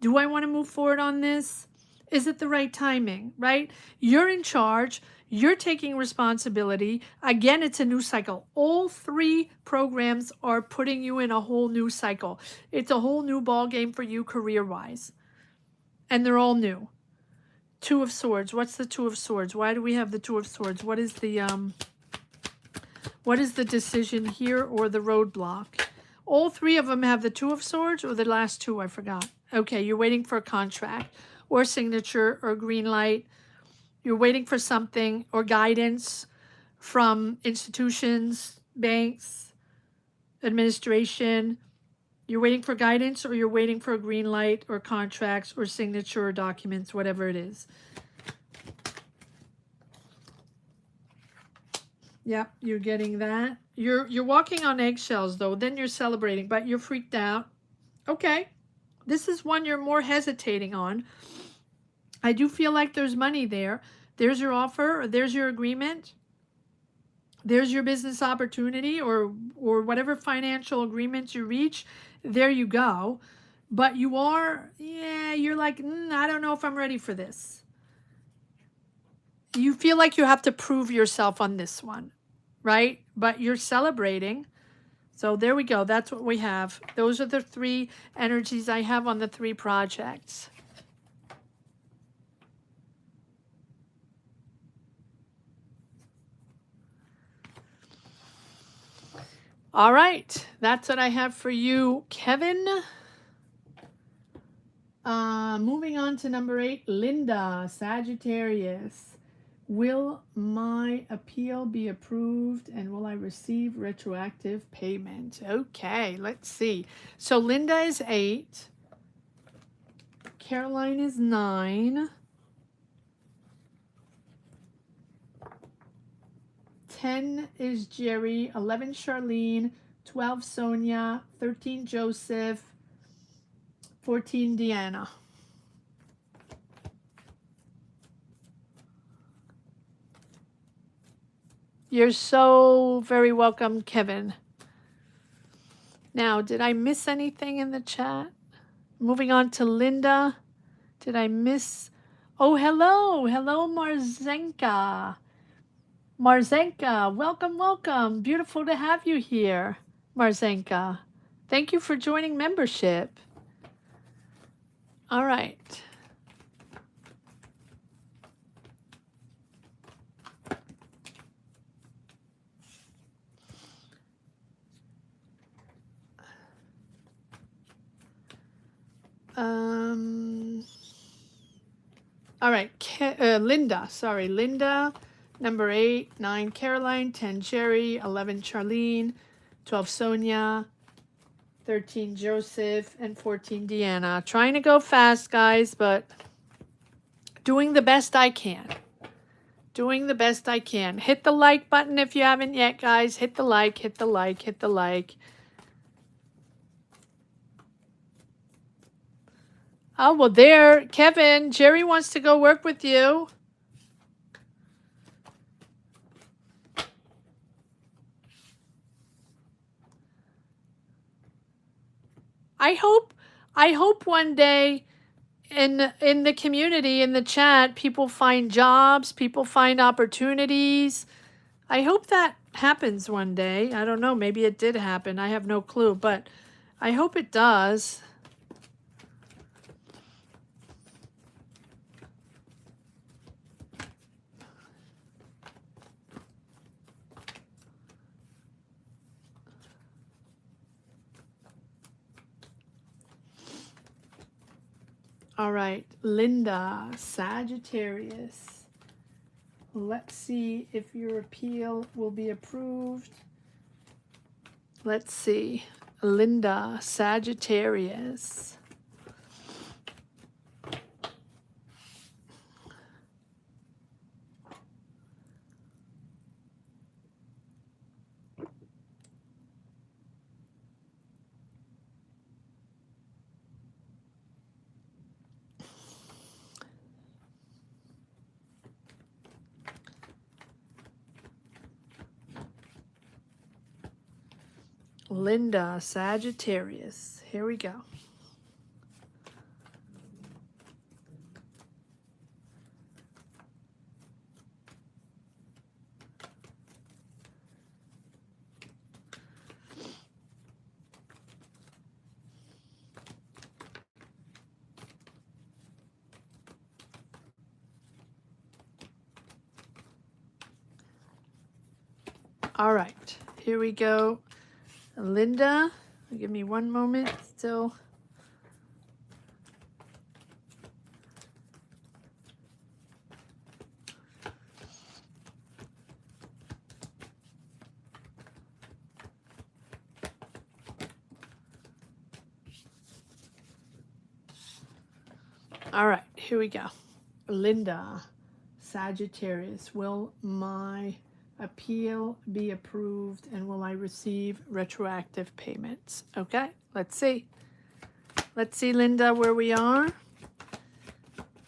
Do I want to move forward on this? Is it the right timing, right? You're in charge. You're taking responsibility. Again, it's a new cycle. All 3 programs are putting you in a whole new cycle. It's a whole new ball game for you career-wise. And they're all new. 2 of Swords. What's the 2 of Swords? Why do we have the 2 of Swords? What is the decision here or the roadblock? All 3 of them have the 2 of Swords, or the last 2, I forgot. Okay, you're waiting for a contract or signature or green light. You're waiting for something or guidance from institutions, banks, administration. You're waiting for guidance, or you're waiting for a green light or contracts or signature or documents, whatever it is. Yep, you're getting that. You're walking on eggshells though. Then you're celebrating, but you're freaked out. Okay. This is one you're more hesitating on. I do feel like there's money there. There's your offer, or there's your agreement. There's your business opportunity, or whatever financial agreements you reach. There you go. But you're like, I don't know if I'm ready for this. You feel like you have to prove yourself on this one, right? But you're celebrating. So there we go. That's what we have. Those are the 3 energies I have on the 3 projects. All right. That's what I have for you, Kevin. Moving on to number 8, Linda, Sagittarius. Will my appeal be approved, and will I receive retroactive payment? Okay, let's see. So Linda is 8. Caroline is 9. 10 is Jerry. 11 Charlene. 12 Sonia. 13 Joseph. 14 Deanna. You're so very welcome, Kevin. Now, did I miss anything in the chat? Moving on to Linda. Did I miss? Oh, hello. Hello, Marzenka. Marzenka, welcome. Beautiful to have you here, Marzenka. Thank you for joining membership. All right. All right, Linda, sorry, Linda, Number 8, 9, Caroline, 10, Jerry, 11, Charlene, 12, Sonia, 13, Joseph, and 14, Deanna. Trying to go fast, guys, but doing the best I can. Doing the best I can. Hit the like button if you haven't yet, guys. Hit the like, hit the like, hit the like. Oh, well, there, Kevin, Jerry wants to go work with you. I hope one day in the community, in the chat, people find jobs, people find opportunities. I hope that happens one day. I don't know, maybe it did happen. I have no clue, but I hope it does. All right, Linda, Sagittarius. Let's see if your appeal will be approved. Let's see. Linda, Sagittarius. Linda, Sagittarius. Here we go. All right, here we go. Linda, give me one moment still. All right, here we go. Linda, Sagittarius, will my appeal be approved and will I receive retroactive payments? Okay, let's see. Let's see, Linda, where we are.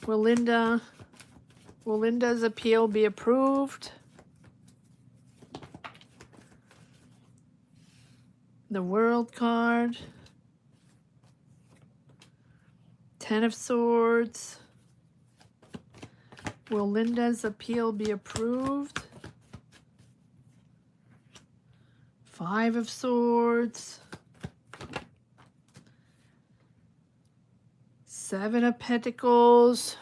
Will Linda's appeal be approved? The World card. 10 of Swords. Will Linda's appeal be approved? 5 of Swords. 7 of Pentacles.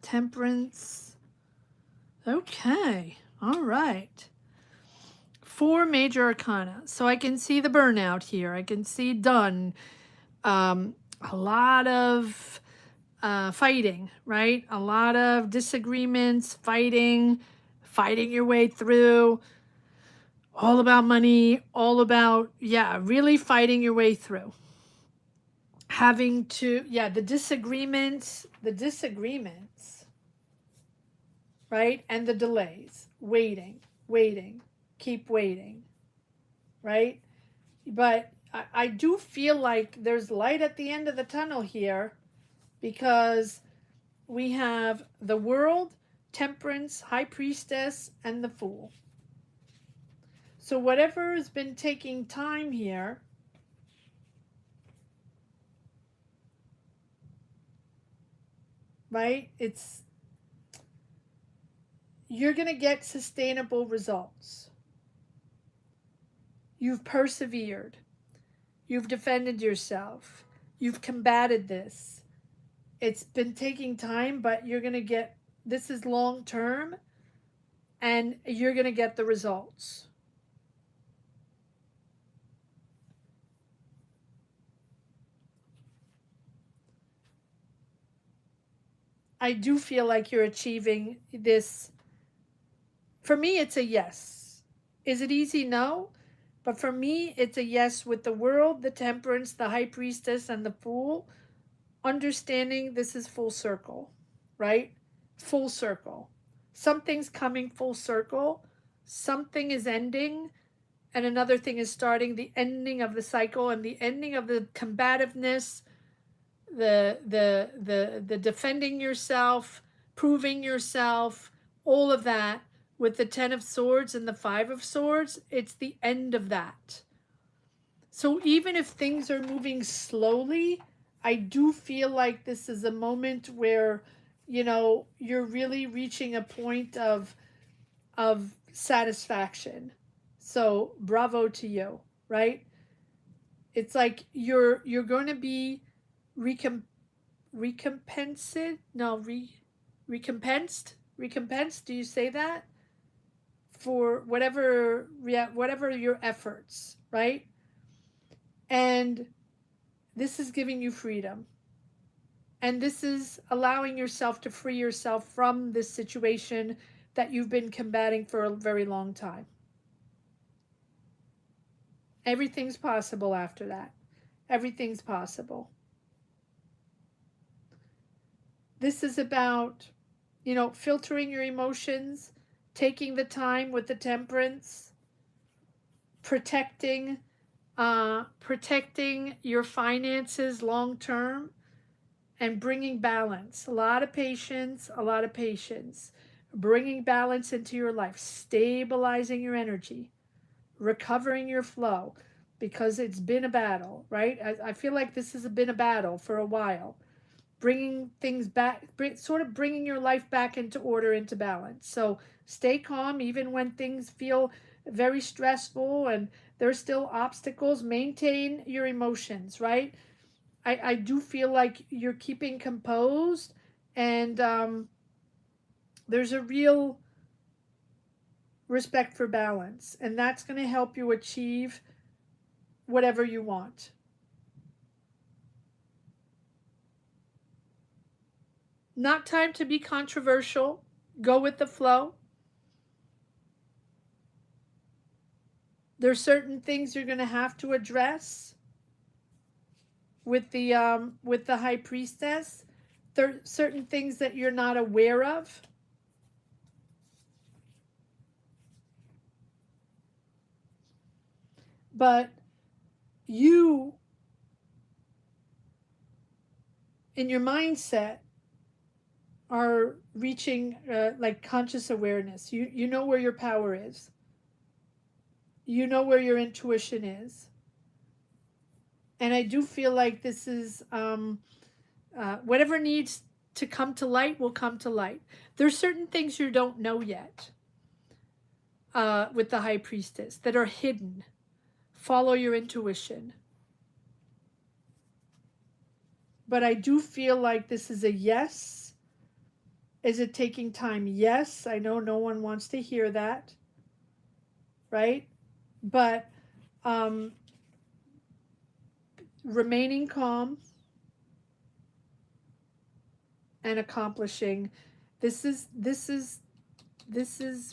Temperance. Okay, all right. 4 major arcana. So I can see the burnout here. I can see done. A lot of fighting, right? A lot of disagreements, fighting your way through. All about money, all about, yeah, really fighting your way through. Having to, yeah, the disagreements, right? And the delays, waiting, keep waiting, right? But I do feel like there's light at the end of the tunnel here because we have the World, Temperance, High Priestess, and the Fool. So whatever has been taking time here, right? You're going to get sustainable results. You've persevered. You've defended yourself. You've combated this. It's been taking time, but you're going to get, this is long term, and you're going to get the results. I do feel like you're achieving this. For me, it's a yes. Is it easy? No. But for me, it's a yes with the world, the temperance, the high priestess, and the fool. Understanding this is full circle, right? Full circle. Something's coming full circle. Something is ending, and another thing is starting. The ending of the cycle and the ending of the combativeness, the defending yourself, proving yourself, all of that with the 10 of swords and the 5 of swords. It's the end of that. So even if things are moving slowly, I do feel like this is a moment where, you know, you're really reaching a point of satisfaction. So bravo to you, right? It's like you're going to be recompensed. No, recompensed. Do you say that? For whatever your efforts, right? And this is giving you freedom. And this is allowing yourself to free yourself from this situation that you've been combating for a very long time. Everything's possible after that. Everything's possible. This is about, you know, filtering your emotions, taking the time with the temperance, protecting your finances long term, and bringing balance. A lot of patience, bringing balance into your life, stabilizing your energy, recovering your flow, because it's been a battle, right? I feel like this has been a battle for a while. Bringing things back, sort of bringing your life back into order, into balance. So stay calm even when things feel very stressful and there's still obstacles. Maintain your emotions, right? I do feel like you're keeping composed, and there's a real respect for balance, and that's going to help you achieve whatever you want. Not time to be controversial. Go with the flow. There's certain things you're going to have to address with the high priestess. There are certain things that you're not aware of. But you, in your mindset, are reaching like conscious awareness. You know where your power is. You know where your intuition is. And I do feel like this is whatever needs to come to light will come to light. There's certain things you don't know yet with the high priestess that are hidden. Follow your intuition. But I do feel like this is a yes. Is it taking time? Yes. I know no one wants to hear that, right? But remaining calm and accomplishing, this is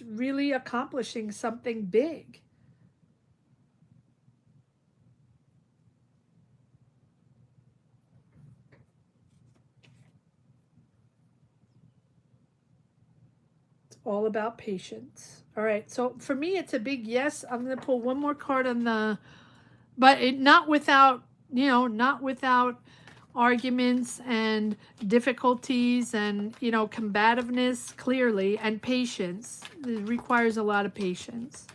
really accomplishing something big. It's all about patience. All right, so for me it's a big yes. I'm going to pull one more card on the, but not without, you know, not without arguments and difficulties and, you know, combativeness, clearly, and patience. It requires a lot of patience.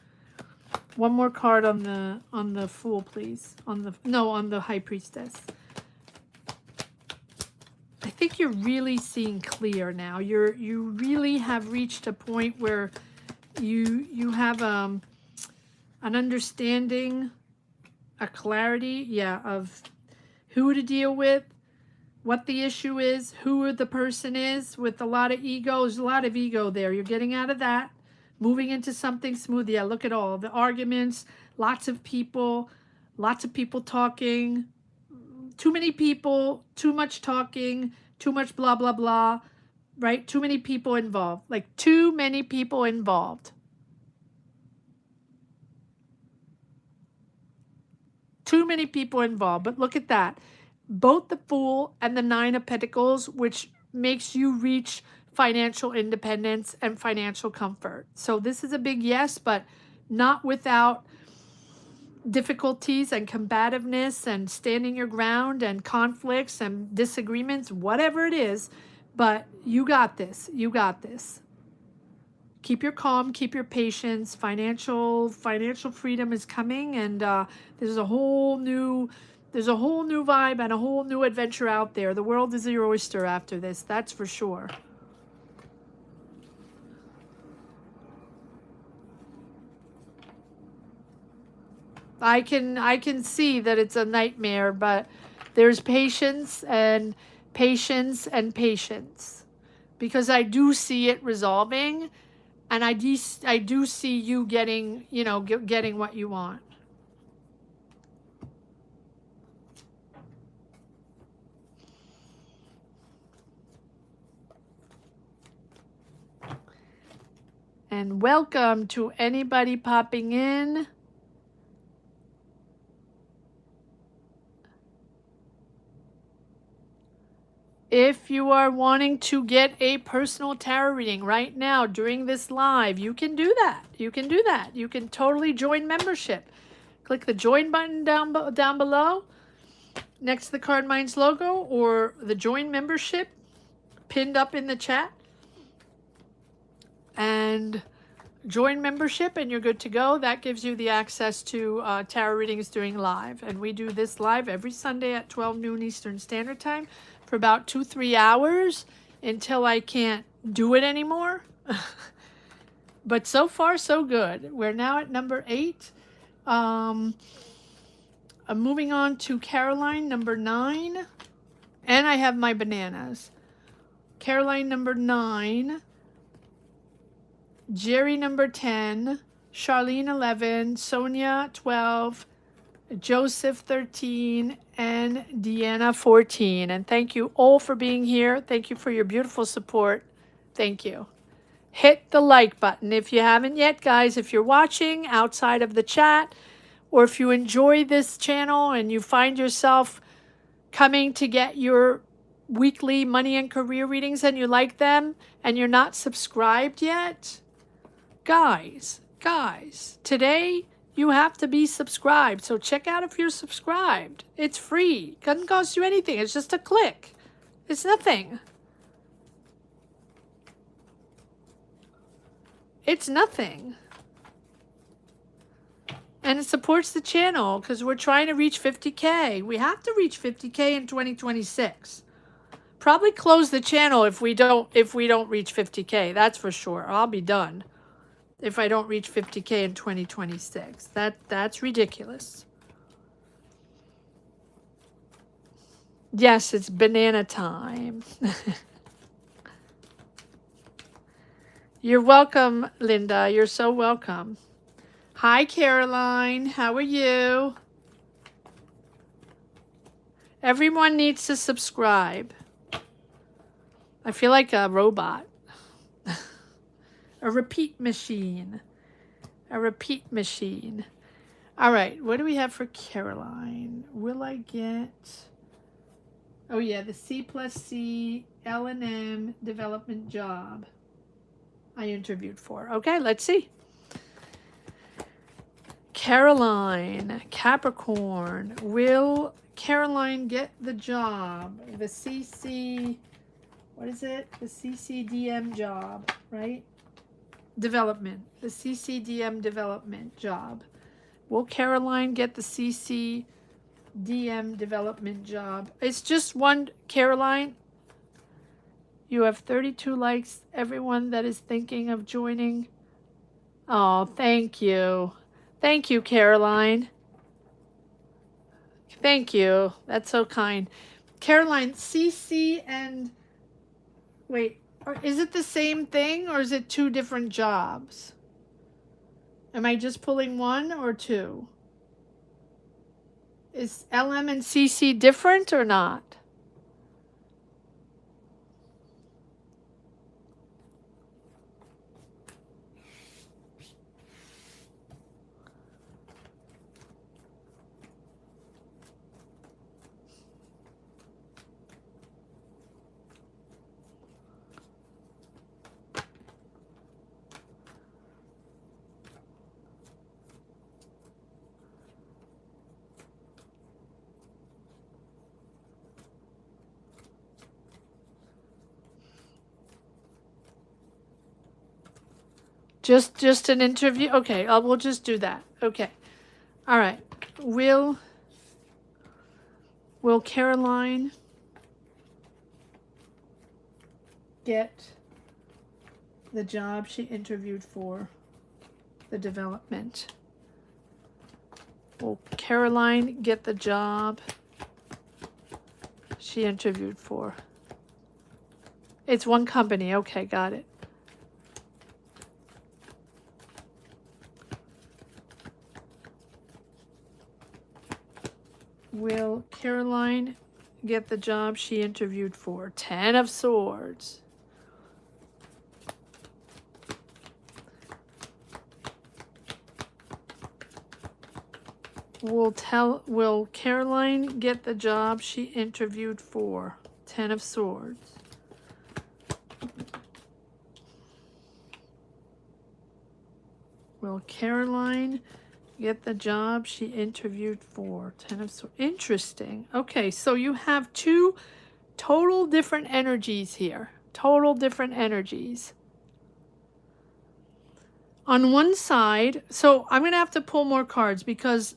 One more card on the fool, please. On the high priestess. I think you're really seeing clear now. You really have reached a point where you have an understanding, a clarity, yeah, of who to deal with, what the issue is, who the person is with a lot of ego. There's a lot of ego there. You're getting out of that, moving into something smooth. Yeah, look at all the arguments, lots of people talking, too many people, too much talking, too much blah, blah, blah. right? Too many people involved, like too many people involved. Too many people involved. But look at that. Both the Fool and the Nine of Pentacles, which makes you reach financial independence and financial comfort. So this is a big yes, but not without difficulties and combativeness and standing your ground and conflicts and disagreements, whatever it is. But you got this. You got this. Keep your calm, keep your patience. Financial freedom is coming, and there's a whole new vibe and a whole new adventure out there. The world is your oyster after this, that's for sure. I can see that it's a nightmare, but there's patience and patience and patience, because I do see it resolving. And I do see you getting, getting what you want. And welcome to anybody popping in. If you are wanting to get a personal tarot reading right now during this live, you can do that. You can do that. You can totally join membership. Click the join button down below next to the Card Minds logo, or the join membership pinned up in the chat. And join membership and you're good to go. That gives you the access to tarot readings during live. And we do this live every Sunday at 12 noon Eastern Standard Time for about 2-3 hours until I can't do it anymore. But so far so good. We're now at number 8. I'm moving on to Caroline, number 9. And I have my bananas. Caroline, number 9. Jerry, number 10. Charlene, 11. Sonia, 12. Joseph, 13. And Deanna, 14. And thank you all for being here. Thank you for your beautiful support. Thank you. Hit the like button if you haven't yet, guys. If you're watching outside of the chat, or if you enjoy this channel and you find yourself coming to get your weekly money and career readings and you like them and you're not subscribed yet, guys, today you have to be subscribed. So check out if you're subscribed. It's free. It doesn't cost you anything. It's just a click. It's nothing. It's nothing. And it supports the channel because we're trying to reach 50K. We have to reach 50K in 2026. Probably close the channel if we don't reach 50K. That's for sure. I'll be done if I don't reach 50K in 2026. That's ridiculous. Yes, it's banana time. You're welcome, Linda. You're so welcome. Hi, Caroline. How are you? Everyone needs to subscribe. I feel like a robot. A repeat machine. A repeat machine. All right. What do we have for Caroline? Will I get... Oh, yeah. The C+C L&M development job I interviewed for. Okay, let's see. Caroline, Capricorn. Will Caroline get the job? The CC... What is it? The CCDM job, right? Development. The CCDM development job. Will Caroline get the CCDM development job? It's just one, Caroline. You have 32 likes. Everyone that is thinking of joining. Oh, thank you. Thank you, Caroline. Thank you. That's so kind. Caroline, CC and... Wait, is it the same thing or is it two different jobs? Am I just pulling one or two? Is LM and CC different or not? Just an interview? Okay, we'll just do that. Okay. All right. Will Caroline get the job she interviewed for? The development. Will Caroline get the job she interviewed for? It's one company. Okay, got it. Will Caroline get the job she interviewed for? 10 of Swords. Will Caroline get the job she interviewed for? 10 of Swords. Will Caroline get the job she interviewed for? 10 of Swords. Interesting. Okay, so you have two total different energies here. Total different energies. On one side, so I'm going to have to pull more cards because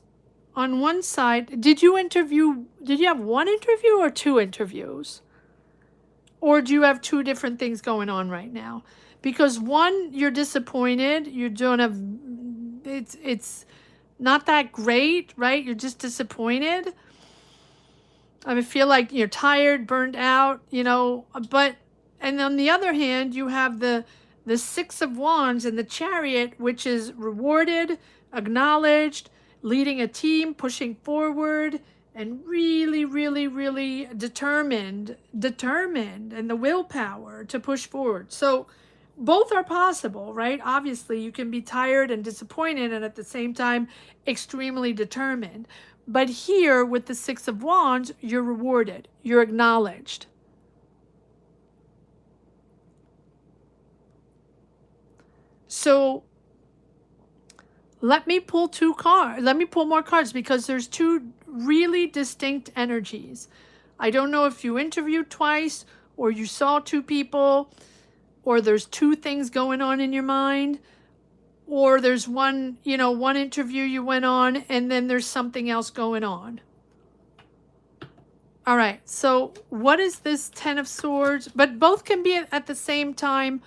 on one side, did you have one interview or two interviews? Or do you have two different things going on right now? Because one, you're disappointed, you don't have, it's not that great, right? You're just disappointed. I feel like you're tired, burned out, but, and on the other hand, you have the Six of Wands and the Chariot, which is rewarded, acknowledged, leading a team, pushing forward, and really, really, really determined, and the willpower to push forward. So both are possible, right? Obviously, you can be tired and disappointed and at the same time extremely determined. But here with the Six of Wands, you're rewarded, you're acknowledged. So let me pull more cards because there's two really distinct energies. I don't know if you interviewed twice or you saw two people or there's two things going on in your mind, or there's one interview you went on and then there's something else going on. All right, so what is this 10 of Swords? But both can be at the same time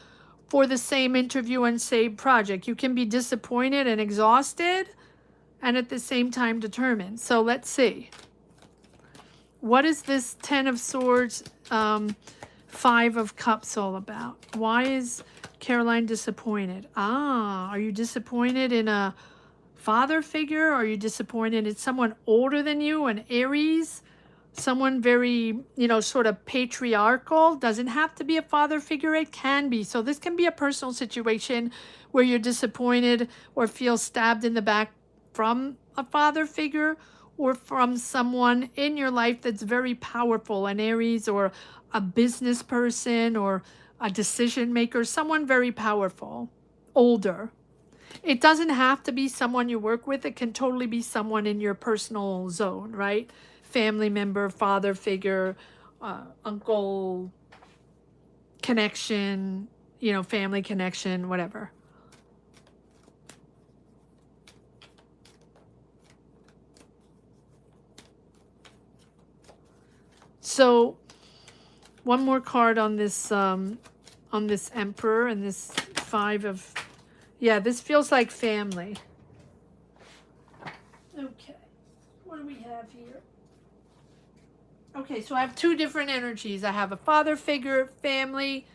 for the same interview and same project. You can be disappointed and exhausted and at the same time determined. So let's see. What is this 10 of Swords, 5 of Cups all about? Why is Caroline disappointed? Are you disappointed in a father figure? Are you disappointed in someone older than you, an Aries? Someone very, sort of patriarchal? Doesn't have to be a father figure, it can be. So this can be a personal situation where you're disappointed or feel stabbed in the back from a father figure or from someone in your life that's very powerful, an Aries or a business person or a decision maker, someone very powerful, older. It doesn't have to be someone you work with. It can totally be someone in your personal zone, right? Family member, father figure, uncle connection, family connection, whatever. So one more card on this Emperor and this 5 of, this feels like family. Okay, what do we have here? Okay, so I have two different energies. I have a father figure, family,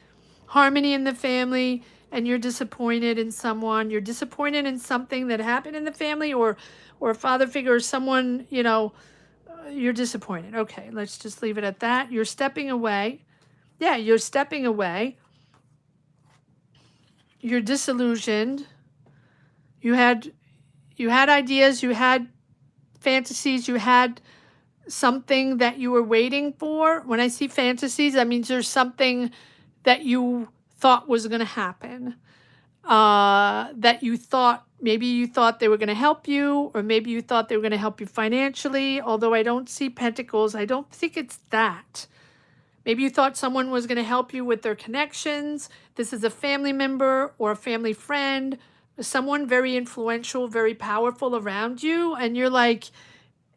harmony in the family, and you're disappointed in someone. You're disappointed in something that happened in the family or a father figure or someone, you're disappointed. Okay, let's just leave it at that. You're stepping away. Yeah, you're stepping away. You're disillusioned. You had ideas, you had fantasies, you had something that you were waiting for. When I see fantasies, that means there's something that you thought was going to happen. That you thought, maybe you thought they were going to help you, or maybe you thought they were going to help you financially. Although I don't see Pentacles, I don't think it's that. Maybe you thought someone was going to help you with their connections. This is a family member or a family friend, someone very influential, very powerful around you. And you're like,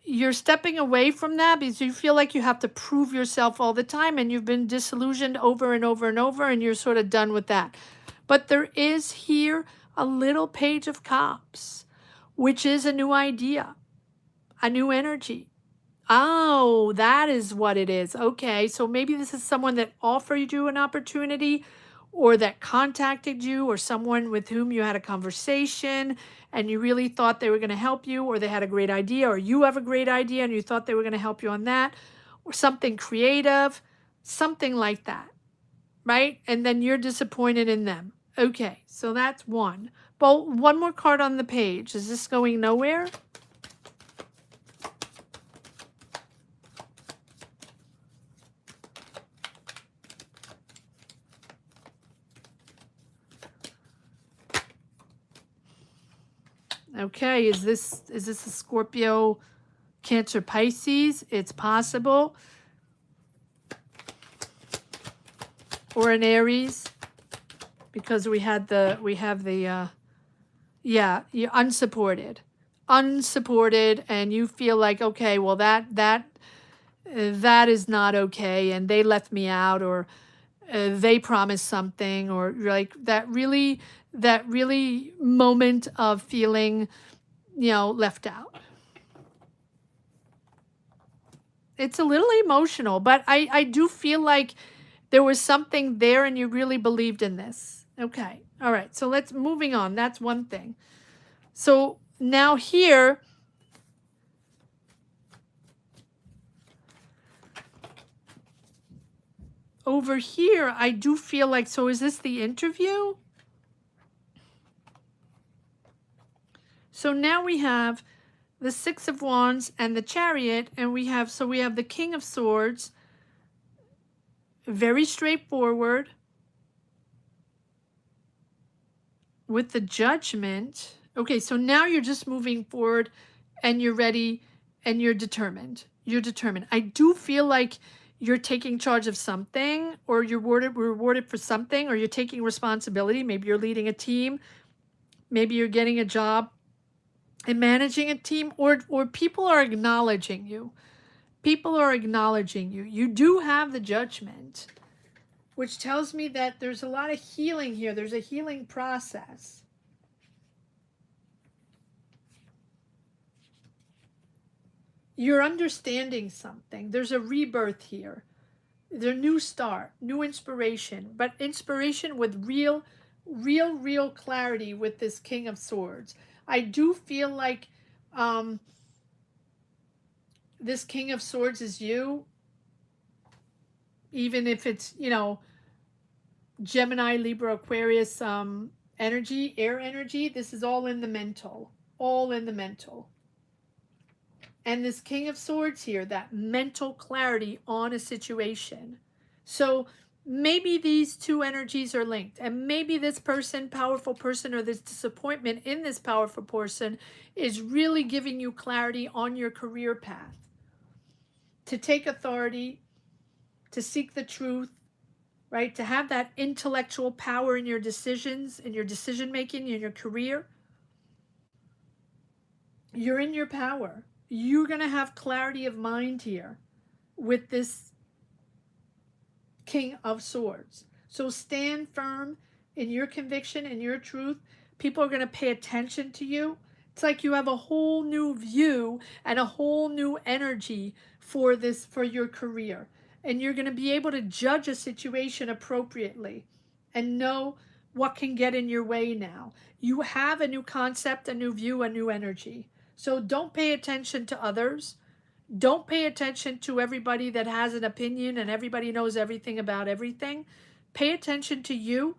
you're stepping away from that because you feel like you have to prove yourself all the time, and you've been disillusioned over and over and over, and you're sort of done with that. But there is here a little Page of Cups, which is a new idea, a new energy. Oh, that is what it is. Okay, so maybe this is someone that offered you an opportunity, or that contacted you, or someone with whom you had a conversation and you really thought they were going to help you, or they had a great idea, or you have a great idea and you thought they were going to help you on that, or something creative, something like that, right? And then you're disappointed in them. Okay, so that's one. But one more card on the page. Is this going nowhere? Okay, is this a Scorpio, Cancer, Pisces? It's possible. Or an Aries, because we have the yeah, you're unsupported, and you feel like, okay, well, that is not okay, and they left me out, or they promised something, or like that really moment of feeling, left out. It's a little emotional, but I do feel like there was something there and you really believed in this. Okay. All right. So let's moving on. That's one thing. So now here, over here, I do feel like, so is this the interview? So now we have the Six of Wands and the Chariot, and we have the King of Swords, very straightforward, with the Judgment. Okay, so now you're just moving forward and you're ready and you're determined. I do feel like you're taking charge of something, or you're rewarded for something, or you're taking responsibility. Maybe you're leading a team. Maybe you're getting a job and managing a team, or people are acknowledging you. You do have the Judgment, which tells me that there's a lot of healing here. There's a healing process. You're understanding something. There's a rebirth here. There's a new start, new inspiration, but inspiration with real clarity with this King of Swords. I do feel like this King of Swords is you, even if it's, Gemini, Libra, Aquarius energy, air energy. This is all in the mental. And this King of Swords here, that mental clarity on a situation. So maybe these two energies are linked, and maybe this person, powerful person, or this disappointment in this powerful person is really giving you clarity on your career path. To take authority, to seek the truth, right? To have that intellectual power in your decisions, in your decision making, in your career. You're in your power. You're going to have clarity of mind here with this King of Swords. So stand firm in your conviction and your truth. People are going to pay attention to you. It's like you have a whole new view and a whole new energy for your career. And you're going to be able to judge a situation appropriately and know what can get in your way now. You have a new concept, a new view, a new energy. So don't pay attention to others. Don't pay attention to everybody that has an opinion and everybody knows everything about everything. Pay attention to you,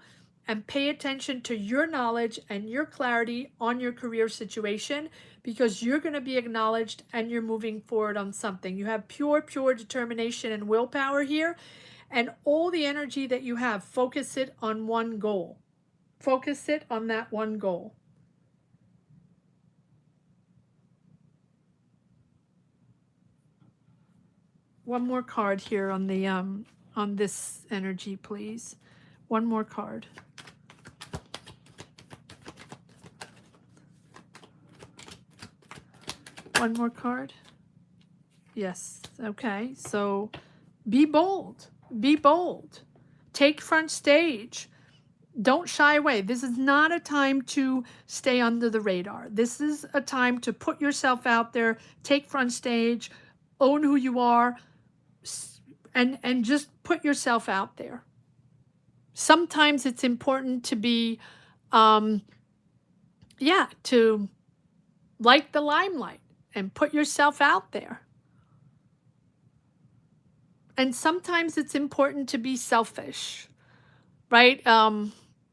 and pay attention to your knowledge and your clarity on your career situation, because you're going to be acknowledged and you're moving forward on something. You have pure determination and willpower here, and all the energy that you have, focus it on one goal. Focus it on that one goal. One more card here on the on this energy, please. One more card. One more card. Yes. Okay. So be bold. Be bold. Take front stage. Don't shy away. This is not a time to stay under the radar. This is a time to put yourself out there, take front stage, own who you are, and just put yourself out there. Sometimes it's important to be, to like the limelight and put yourself out there. And sometimes it's important to be selfish, right?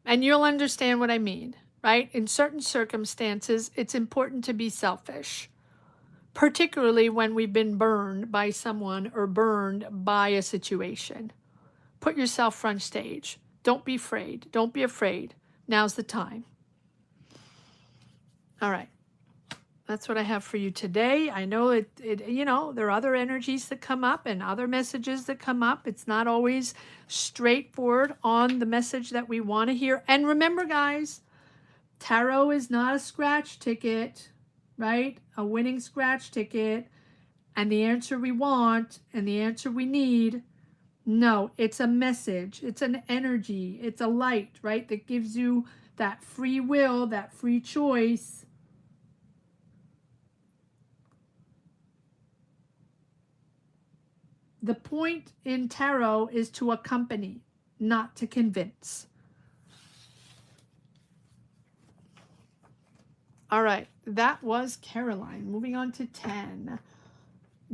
And you'll understand what I mean, right? In certain circumstances, it's important to be selfish, particularly when we've been burned by someone or burned by a situation. Put yourself front stage. Don't be afraid. Don't be afraid. Now's the time. All right. That's what I have for you today. I know there are other energies that come up and other messages that come up. It's not always straightforward on the message that we want to hear. And remember, guys, tarot is not a scratch ticket, right? A winning scratch ticket and the answer we want and the answer we need. No, it's a message. It's an energy. It's a light, right? That gives you that free will, that free choice. The point in tarot is to accompany, not to convince. All right, that was Caroline. Moving on to 10.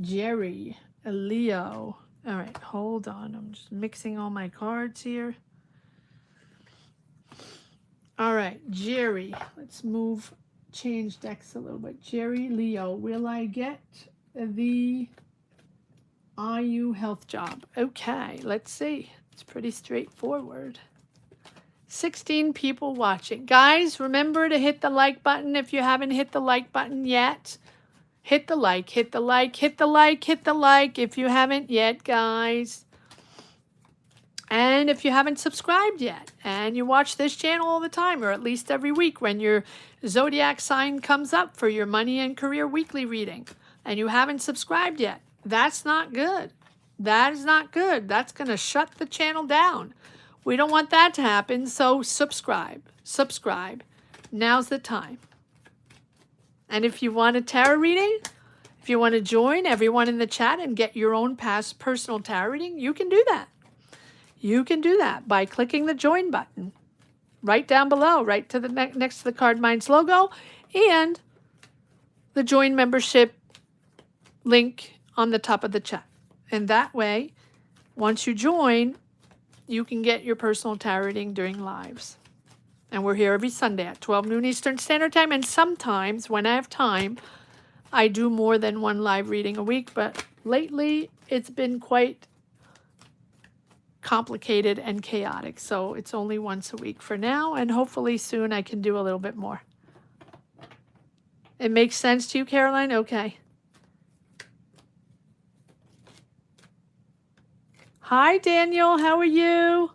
Jerry, Leo. All right, hold on. I'm just mixing all my cards here. All right, Jerry. Let's change decks a little bit. Jerry, Leo. Will I get the IU health job? Okay, let's see. It's pretty straightforward. 16 people watching. Guys, remember to hit the like button if you haven't hit the like button yet. Hit the like, hit the like, hit the like, hit the like if you haven't yet, guys. And if you haven't subscribed yet and you watch this channel all the time, or at least every week when your zodiac sign comes up for your money and career weekly reading, and you haven't subscribed yet, that's not good. That is not good. That's going to shut the channel down. We don't want that to happen, so subscribe. Subscribe. Now's the time. And if you want a tarot reading, if you want to join everyone in the chat and get your own past personal tarot reading, you can do that. You can do that by clicking the join button right down below, right to the next to the CARDMINDS logo, and the join membership link on the top of the chat. And that way, once you join, you can get your personal tarot reading during lives. And we're here every Sunday at 12 noon Eastern Standard Time. And sometimes, when I have time, I do more than one live reading a week. But lately, it's been quite complicated and chaotic. So it's only once a week for now. And hopefully soon I can do a little bit more. It makes sense to you, Caroline? Okay. Hi, Daniel. How are you?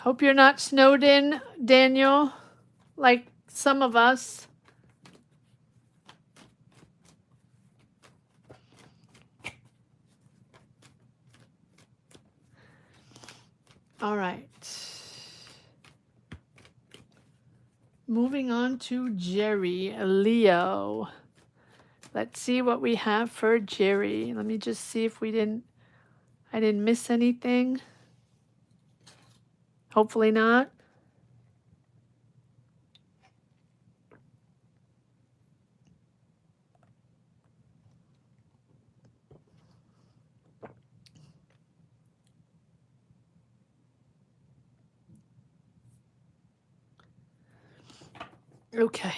Hope you're not snowed in, Daniel, like some of us. All right. Moving on to Jerry, Leo. Let's see what we have for Jerry. Let me just see if I didn't miss anything. Hopefully not. Okay.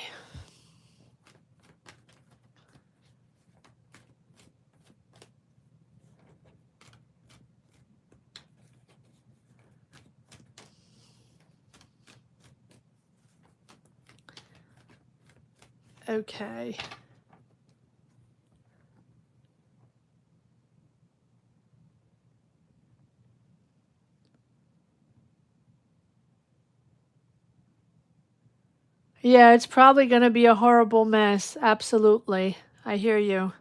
Okay. Yeah, it's probably going to be a horrible mess. Absolutely. I hear you.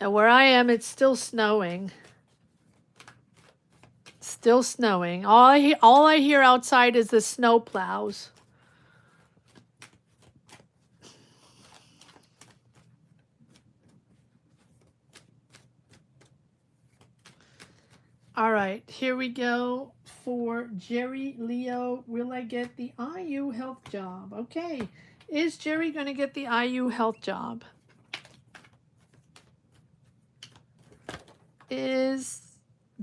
And where I am, it's still snowing. Still snowing. All I hear outside is the snow plows. All right, here we go for Jerry Leo. Will I get the IU health job? Okay. Is Jerry going to get the IU health job? Is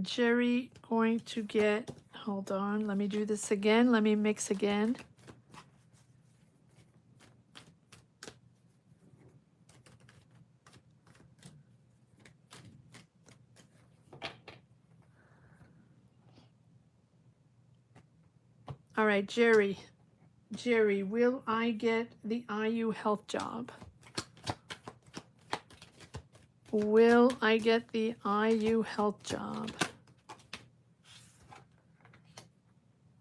Jerry going to get, hold on, let me do this again. Let me mix again. All right, Jerry. Jerry, will I get the IU health job? Will I get the IU health job?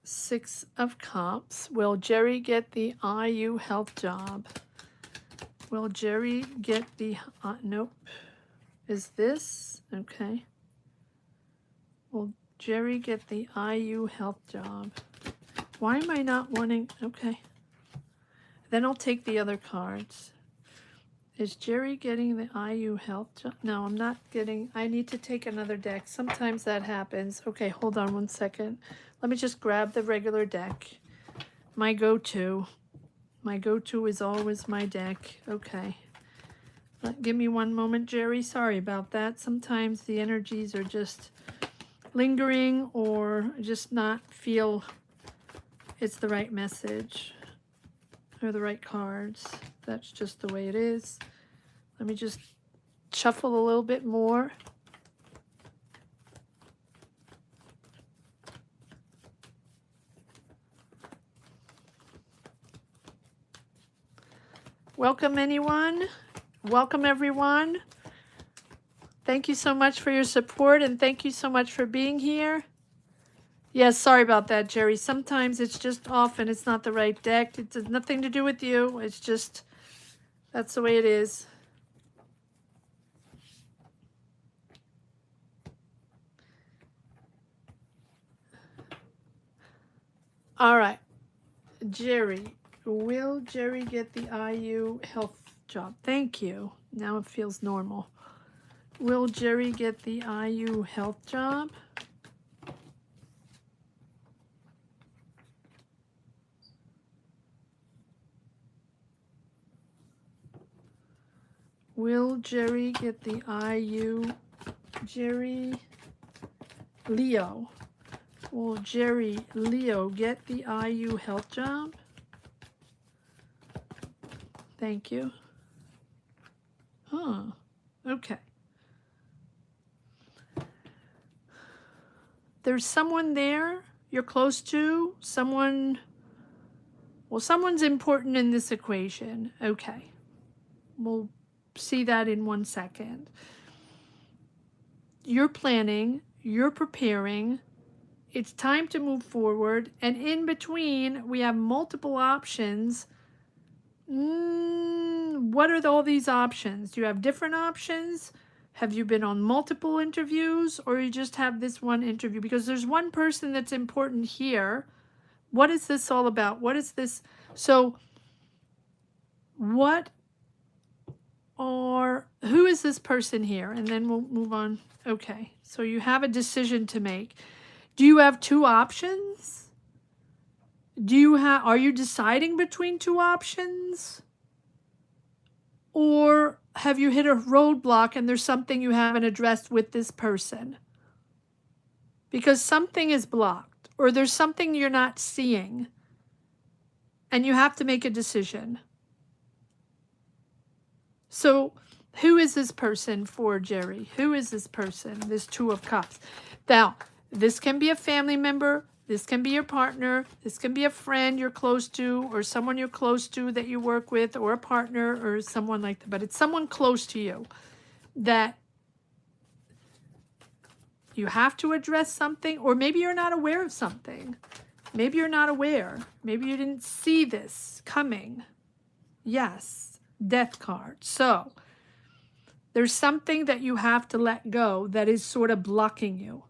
6 of Cups. Will Jerry get the IU health job? Will Jerry get the, nope. Is this, okay. Will Jerry get the IU health job? Why am I not wanting, okay. Then I'll take the other cards. Is Jerry getting the IU health job? No, I'm not getting, I need to take another deck. Sometimes that happens. Okay, hold on one second. Let me just grab the regular deck. My go-to. My go-to is always my deck. Okay. Give me one moment, Jerry. Sorry about that. Sometimes the energies are just lingering or just not feel it's the right message or the right cards. That's just the way it is. Let me just shuffle a little bit more. Welcome, anyone. Welcome, everyone. Thank you so much for your support, and thank you so much for being here. Yes, sorry about that, Jerry. Sometimes it's just off and it's not the right deck. It has nothing to do with you. It's just, that's the way it is. All right. Jerry. Will Jerry get the IU health job? Thank you. Now it feels normal. Will Jerry get the IU health job? Will Jerry get the IU? Jerry Leo. Will Jerry Leo get the IU health job? Thank you. Huh. Okay. There's someone there you're close to? Someone, well, someone's important in this equation. Okay. We'll see that in 1 second. You're planning, you're preparing, it's time to move forward, and in between, we have multiple options. What are all these options? Do you have different options? Have you been on multiple interviews, or you just have this one interview? Because there's one person that's important here. What is this all about? What is this? So who is this person here? And then we'll move on. Okay, so you have a decision to make. Do you have 2 options? Are you deciding between 2 options? Or have you hit a roadblock and there's something you haven't addressed with this person? Because something is blocked, or there's something you're not seeing, and you have to make a decision. So who is this person for Jerry? Who is this person? This 2 of Cups. Now, This can be a family member. This can be your partner. This can be a friend you're close to, or someone you're close to that you work with, or a partner, or someone like that. But it's someone close to you that you have to address something, or maybe you're not aware of something. Maybe you're not aware. Maybe you didn't see this coming. Yes, death card. So there's something that you have to let go that is sort of blocking you.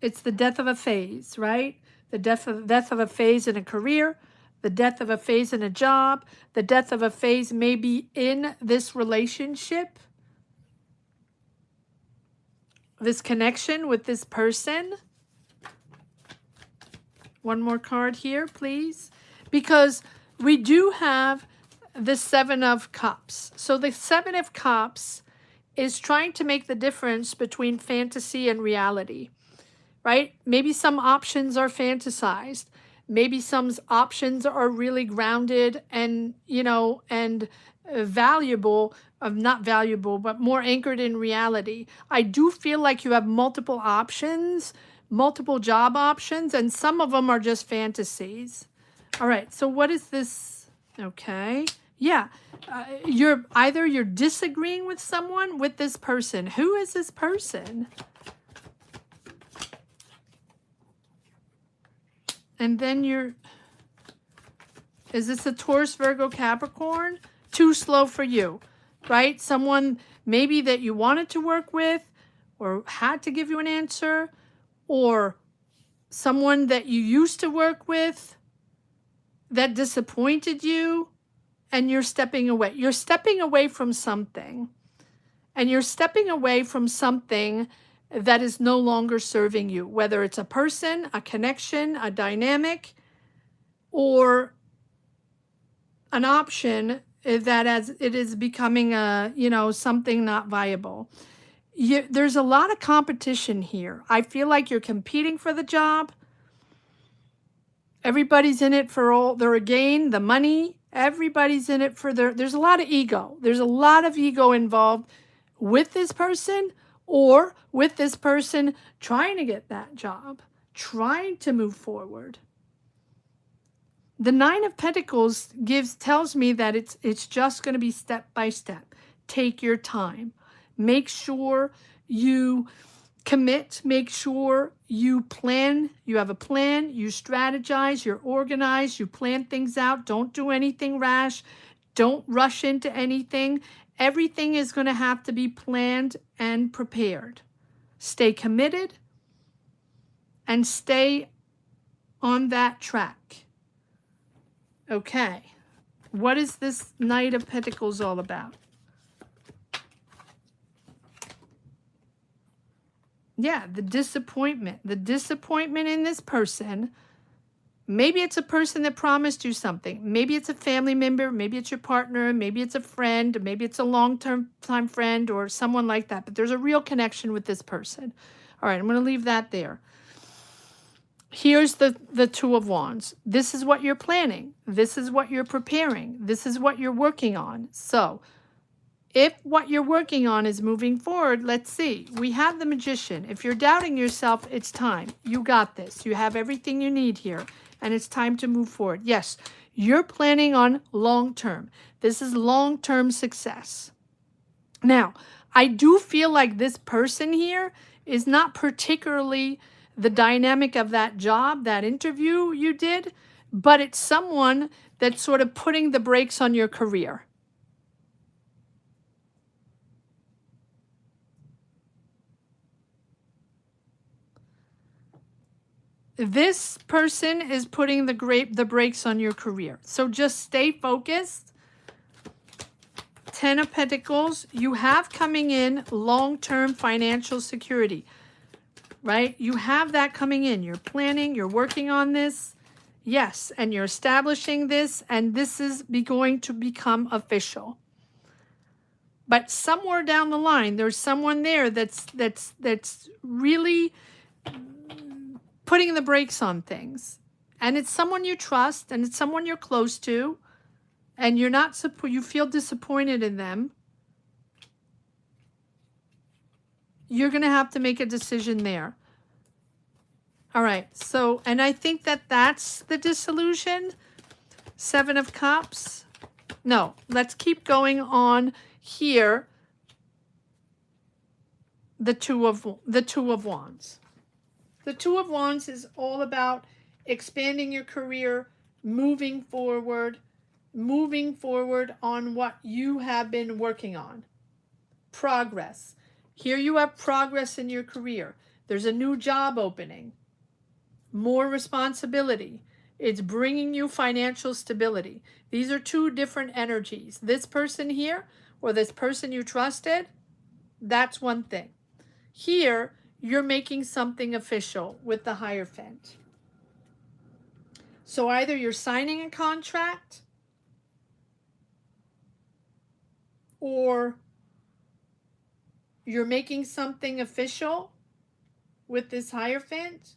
It's the death of a phase, right? The death of a phase in a career, the death of a phase in a job, the death of a phase maybe in this relationship, this connection with this person. One more card here, please. Because we do have the Seven of Cups. So the Seven of Cups is trying to make the difference between fantasy and reality. Right? Maybe some options are fantasized. Maybe some options are really grounded and, you know, and valuable, not valuable, but more anchored in reality. I do feel like you have multiple options, multiple job options, and some of them are just fantasies. All right, so what is this? Okay. Yeah, you're disagreeing with someone, with this person. Who is this person? And then is this a Taurus, Virgo, Capricorn? Too slow for you, right? Someone maybe that you wanted to work with or had to give you an answer, or someone that you used to work with that disappointed you, and you're stepping away. You're stepping away from something, and you're stepping away from something that is no longer serving you, whether it's a person, a connection, a dynamic, or an option that as it is becoming a, you know, something not viable. There's a lot of competition here. I feel like you're competing for the job. Everybody's in it for all their gain, the money. Everybody's in it for there's a lot of ego. There's a lot of ego involved with this person, or with this person trying to get that job, trying to move forward. The Nine of Pentacles tells me that it's just going to be step by step. Take your time. Make sure you commit. Make sure you plan. You have a plan. You strategize. You're organized. You plan things out. Don't do anything rash. Don't rush into anything. Everything is going to have to be planned and prepared. Stay committed and stay on that track. Okay. What is this Knight of Pentacles all about? Yeah, the disappointment. The disappointment in this person. Maybe it's a person that promised you something. Maybe it's a family member. Maybe it's your partner. Maybe it's a friend. Maybe it's a long-term friend or someone like that. But there's a real connection with this person. All right, I'm going to leave that there. Here's the Two of Wands. This is what you're planning. This is what you're preparing. This is what you're working on. So if what you're working on is moving forward, let's see. We have the Magician. If you're doubting yourself, it's time. You got this. You have everything you need here. And it's time to move forward. Yes, you're planning on long-term. This is long-term success. Now, I do feel like this person here is not particularly the dynamic of that job, that interview you did, but it's someone that's sort of putting the brakes on your career. This person is putting the brakes on your career. So just stay focused. Ten of Pentacles, you have coming in long-term financial security, right? You have that coming in. You're planning, you're working on this. Yes, and you're establishing this, and this is going to become official. But somewhere down the line, there's someone there that's really putting the brakes on things. And it's someone you trust, and it's someone you're close to, and you feel disappointed in them. You're going to have to make a decision there. All right. So, and I think that that's the disillusion. 7 of Cups. No, let's keep going on here. The Two of Wands. The Two of Wands is all about expanding your career, moving forward on what you have been working on. Progress. Here you have progress in your career. There's a new job opening. More responsibility. It's bringing you financial stability. These are two different energies. This person here or this person you trusted, that's one thing. Here, you're making something official with the Hierophant. So either you're signing a contract or you're making something official with this Hierophant.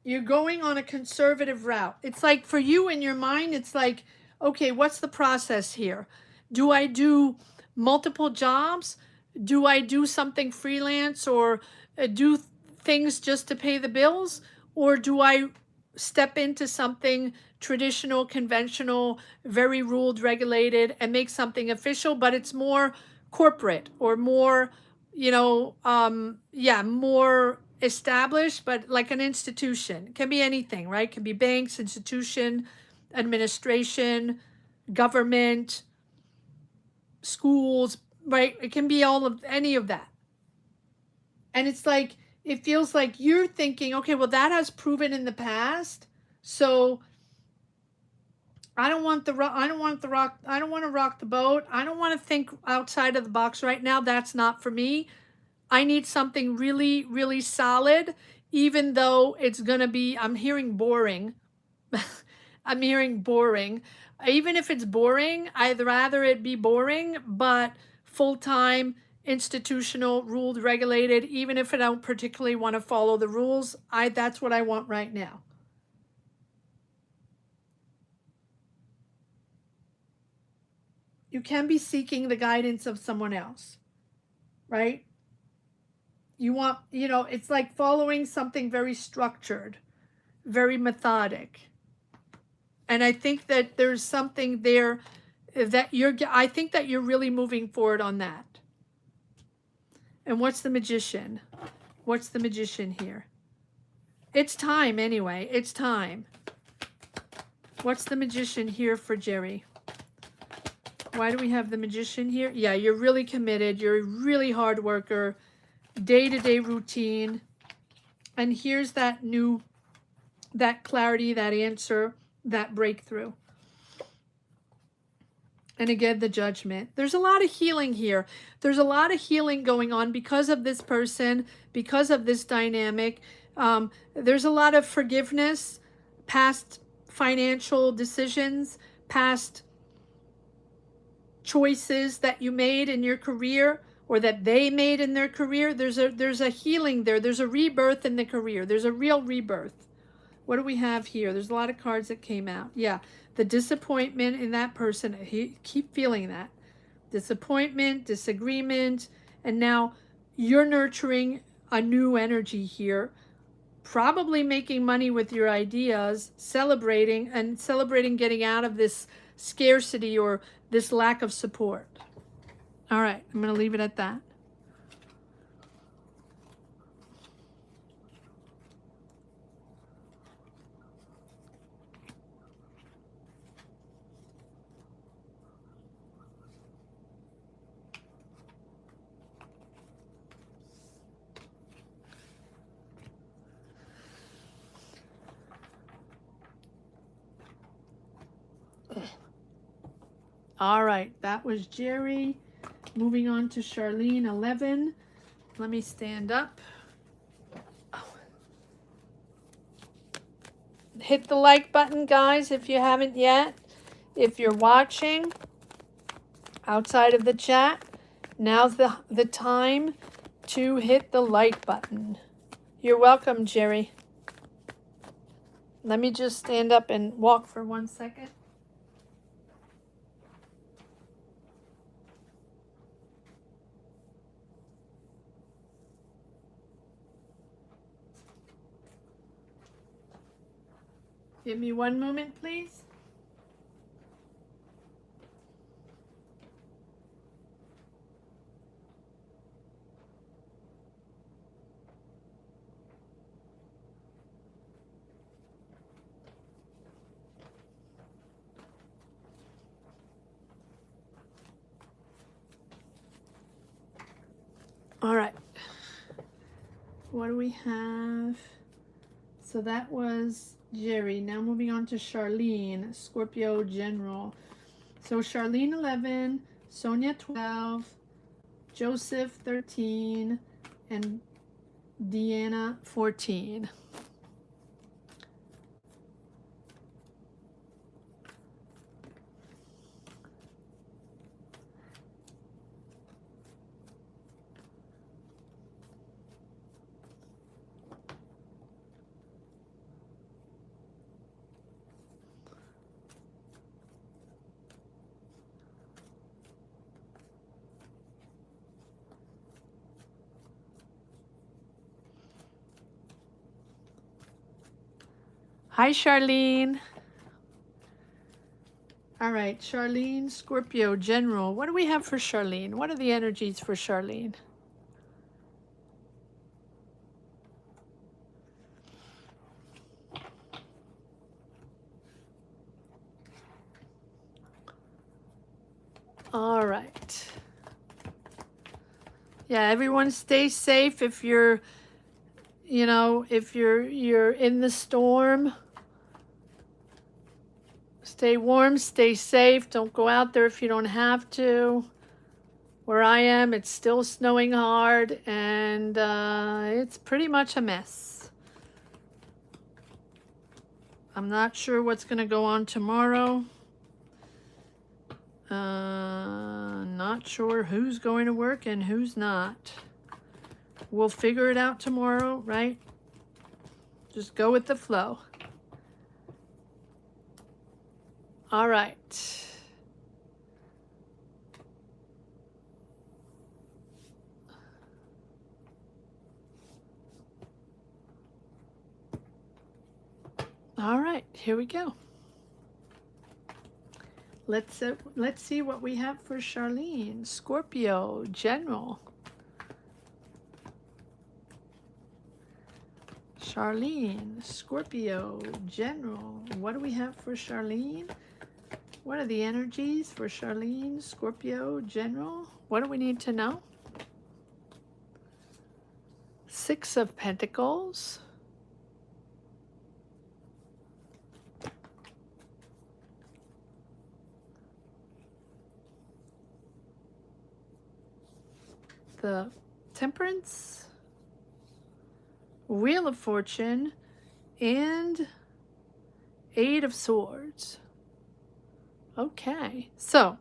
You're going on a conservative route. It's like for you in your mind, it's like, okay, what's the process here? Do I do multiple jobs? Do I do something freelance or do things just to pay the bills? Or do I step into something traditional, conventional, very ruled, regulated, and make something official, but it's more corporate or more, you know, more established, but like an institution. It can be anything, right? It can be banks, institution, administration, government, schools, right? It can be all of any of that. And it's like, it feels like you're thinking, okay, well, that has proven in the past. So I don't want to rock the boat. I don't want to think outside of the box right now. That's not for me. I need something really, really solid, even though it's going to be, I'm hearing boring. I'm hearing boring. Even if it's boring, I'd rather it be boring, but full-time, institutional, ruled, regulated, even if I don't particularly want to follow the rules, that's what I want right now. You can be seeking the guidance of someone else, right? You want, you know, it's like following something very structured, very methodic. And I think that there's something there that I think that you're really moving forward on that. And what's the Magician? What's the Magician here? It's time anyway. It's time. What's the Magician here for Jerry? Why do we have the Magician here? Yeah, you're really committed. You're a really hard worker. Day-to-day routine. And here's that clarity, that answer, that breakthrough. And again, the Judgment. There's a lot of healing here. There's a lot of healing going on because of this person, because of this dynamic. There's a lot of forgiveness, past financial decisions, past choices that you made in your career or that they made in their career. There's a healing there. There's a rebirth in the career. There's a real rebirth. What do we have here? There's a lot of cards that came out. Yeah, the disappointment in that person. I keep feeling that. Disappointment, disagreement, and now you're nurturing a new energy here. Probably making money with your ideas, celebrating getting out of this scarcity or this lack of support. All right, I'm going to leave it at that. All right, that was Jerry. Moving on to Charlene, 11. Let me stand up. Hit the like button, guys, if you haven't yet. If you're watching outside of the chat, now's the time to hit the like button. You're welcome, Jerry. Let me just stand up and walk for 1 second. Give me one moment, please. All right. What do we have? So that was Jerry. Now moving on to Charlene, Scorpio General. So Charlene 11, Sonia 12, Joseph 13, and Deanna 14. Hi, Charlene. All right, Charlene, Scorpio General. What do we have for Charlene? What are the energies for Charlene? All right. Yeah, everyone stay safe if you're, if you're in the storm. Stay warm, stay safe. Don't go out there if you don't have to. Where I am, it's still snowing hard, and it's pretty much a mess. I'm not sure what's going to go on tomorrow. Not sure who's going to work and who's not. We'll figure it out tomorrow, right? Just go with the flow. All right. All right, here we go. Let's see what we have for Charlene, Scorpio General. Charlene, Scorpio General. What do we have for Charlene? What are the energies for Charlene, Scorpio General? What do we need to know? Six of Pentacles. The Temperance, Wheel of Fortune, and Eight of Swords. Okay, so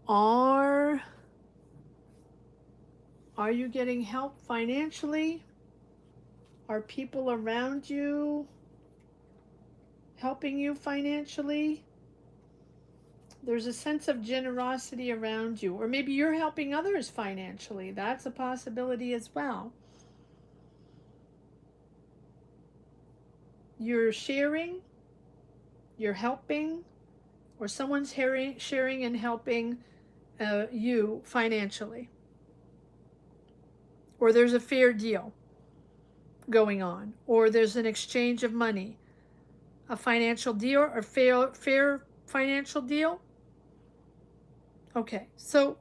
are you getting help financially? Are people around you helping you financially? There's a sense of generosity around you, or maybe you're helping others financially. That's a possibility as well. You're sharing, you're helping, or someone's sharing and helping you financially. Or there's a fair deal going on, or there's an exchange of money, a financial deal, or fair financial deal. Okay, so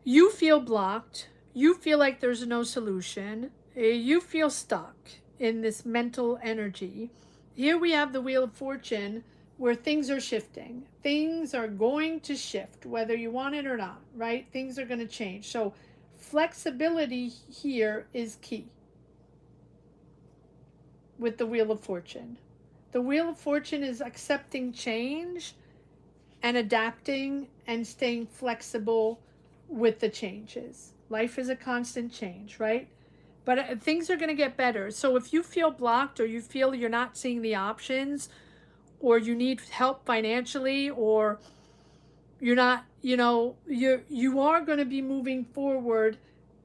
you feel blocked, you feel like there's no solution, you feel stuck in this mental energy. Here we have the Wheel of Fortune, where things are shifting. Things are going to shift, whether you want it or not, right? Things are going to change. So flexibility here is key with the Wheel of Fortune. The Wheel of Fortune is accepting change and adapting and staying flexible with the changes. Life is a constant change, right? But things are going to get better. So if you feel blocked, or you feel you're not seeing the options, or you need help financially, or you're not, you are going to be moving forward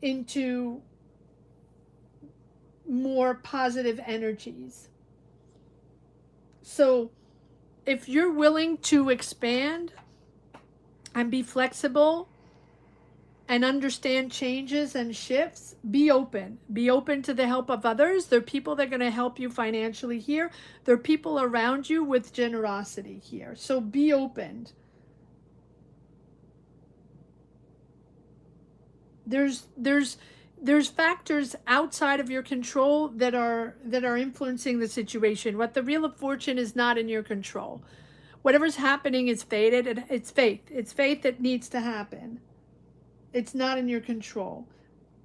into more positive energies. So if you're willing to expand and be flexible and understand changes and shifts, be open. Be open to the help of others. There are people that are going to help you financially here. There are people around you with generosity here. So be open. There's factors outside of your control that are influencing the situation. What the Wheel of Fortune is not in your control. Whatever's happening is fated, and it's faith. It's faith that needs to happen. It's not in your control.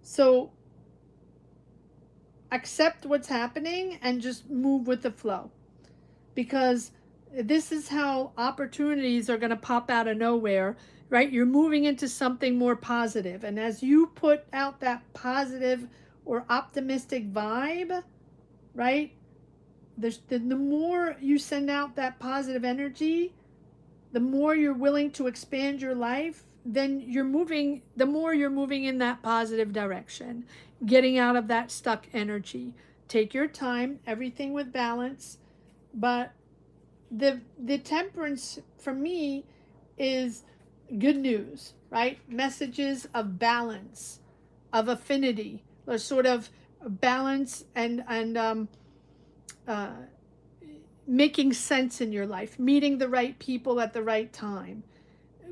So accept what's happening and just move with the flow, because this is how opportunities are going to pop out of nowhere, right? You're moving into something more positive, and as you put out that positive or optimistic vibe, right, the more you send out that positive energy, the more you're willing to expand your life, then the more you're moving in that positive direction, getting out of that stuck energy. Take your time, everything with balance. But the temperance for me is good news, right? Messages of balance, of affinity, or sort of balance and making sense in your life, meeting the right people at the right time,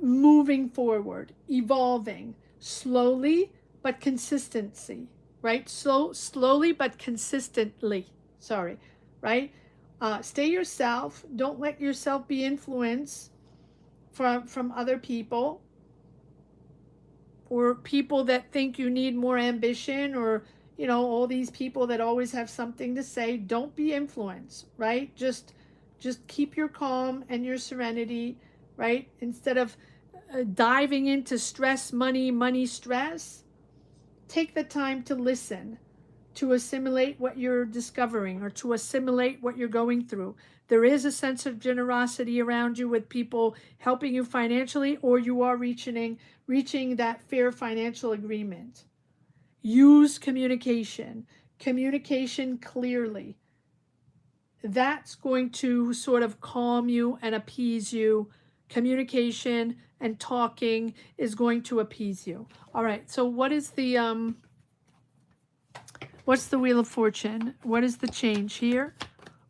moving forward, evolving slowly but consistency, right? Slowly but consistently. Sorry, right? Stay yourself. Don't let yourself be influenced from other people, or people that think you need more ambition, or all these people that always have something to say. Don't be influenced, right? Just keep your calm and your serenity, right? Instead of diving into stress, money, stress, take the time to listen, to assimilate what you're discovering, or to assimilate what you're going through. There is a sense of generosity around you with people helping you financially, or you are reaching that fair financial agreement. Use communication clearly. That's going to sort of calm you and appease you. Communication and talking is going to appease you. All right, so what is the what's the Wheel of Fortune? What is the change here?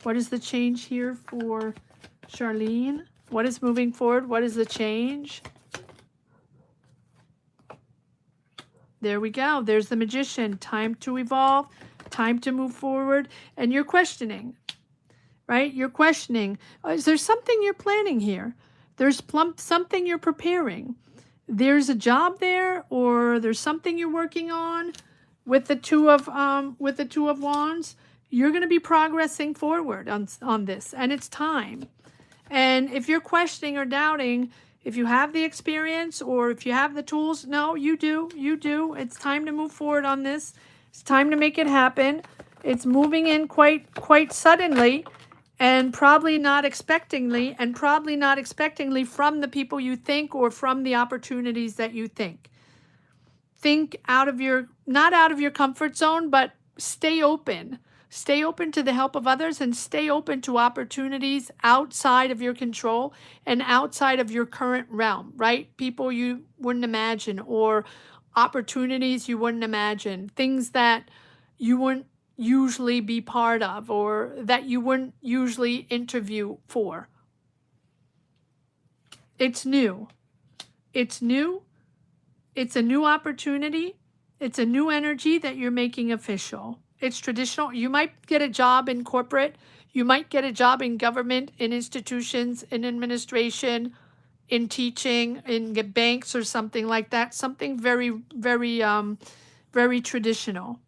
What is the change here for Charlene? What is moving forward? What is the change? There we go. There's the Magician. Time to evolve, time to move forward. And you're questioning, right? You're questioning. Is there something you're planning here? There's something you're preparing. There's a job there, or there's something you're working on. With the Two of Wands, you're going to be progressing forward on this, and it's time. And if you're questioning or doubting, if you have the experience or if you have the tools, no, you do. It's time to move forward on this. It's time to make it happen. It's moving in quite suddenly, and probably not expectingly, from the people you think, or from the opportunities that you think. Think not out of your comfort zone, but stay open. Stay open to the help of others, and stay open to opportunities outside of your control and outside of your current realm, right? People you wouldn't imagine, or opportunities you wouldn't imagine, things that you wouldn't usually be part of, or that you wouldn't usually interview for. It's new. It's new. It's a new opportunity. It's a new energy that you're making official. It's traditional. You might get a job in corporate. You might get a job in government, in institutions, in administration, in teaching, in banks, or something like that. Something very, very, very traditional.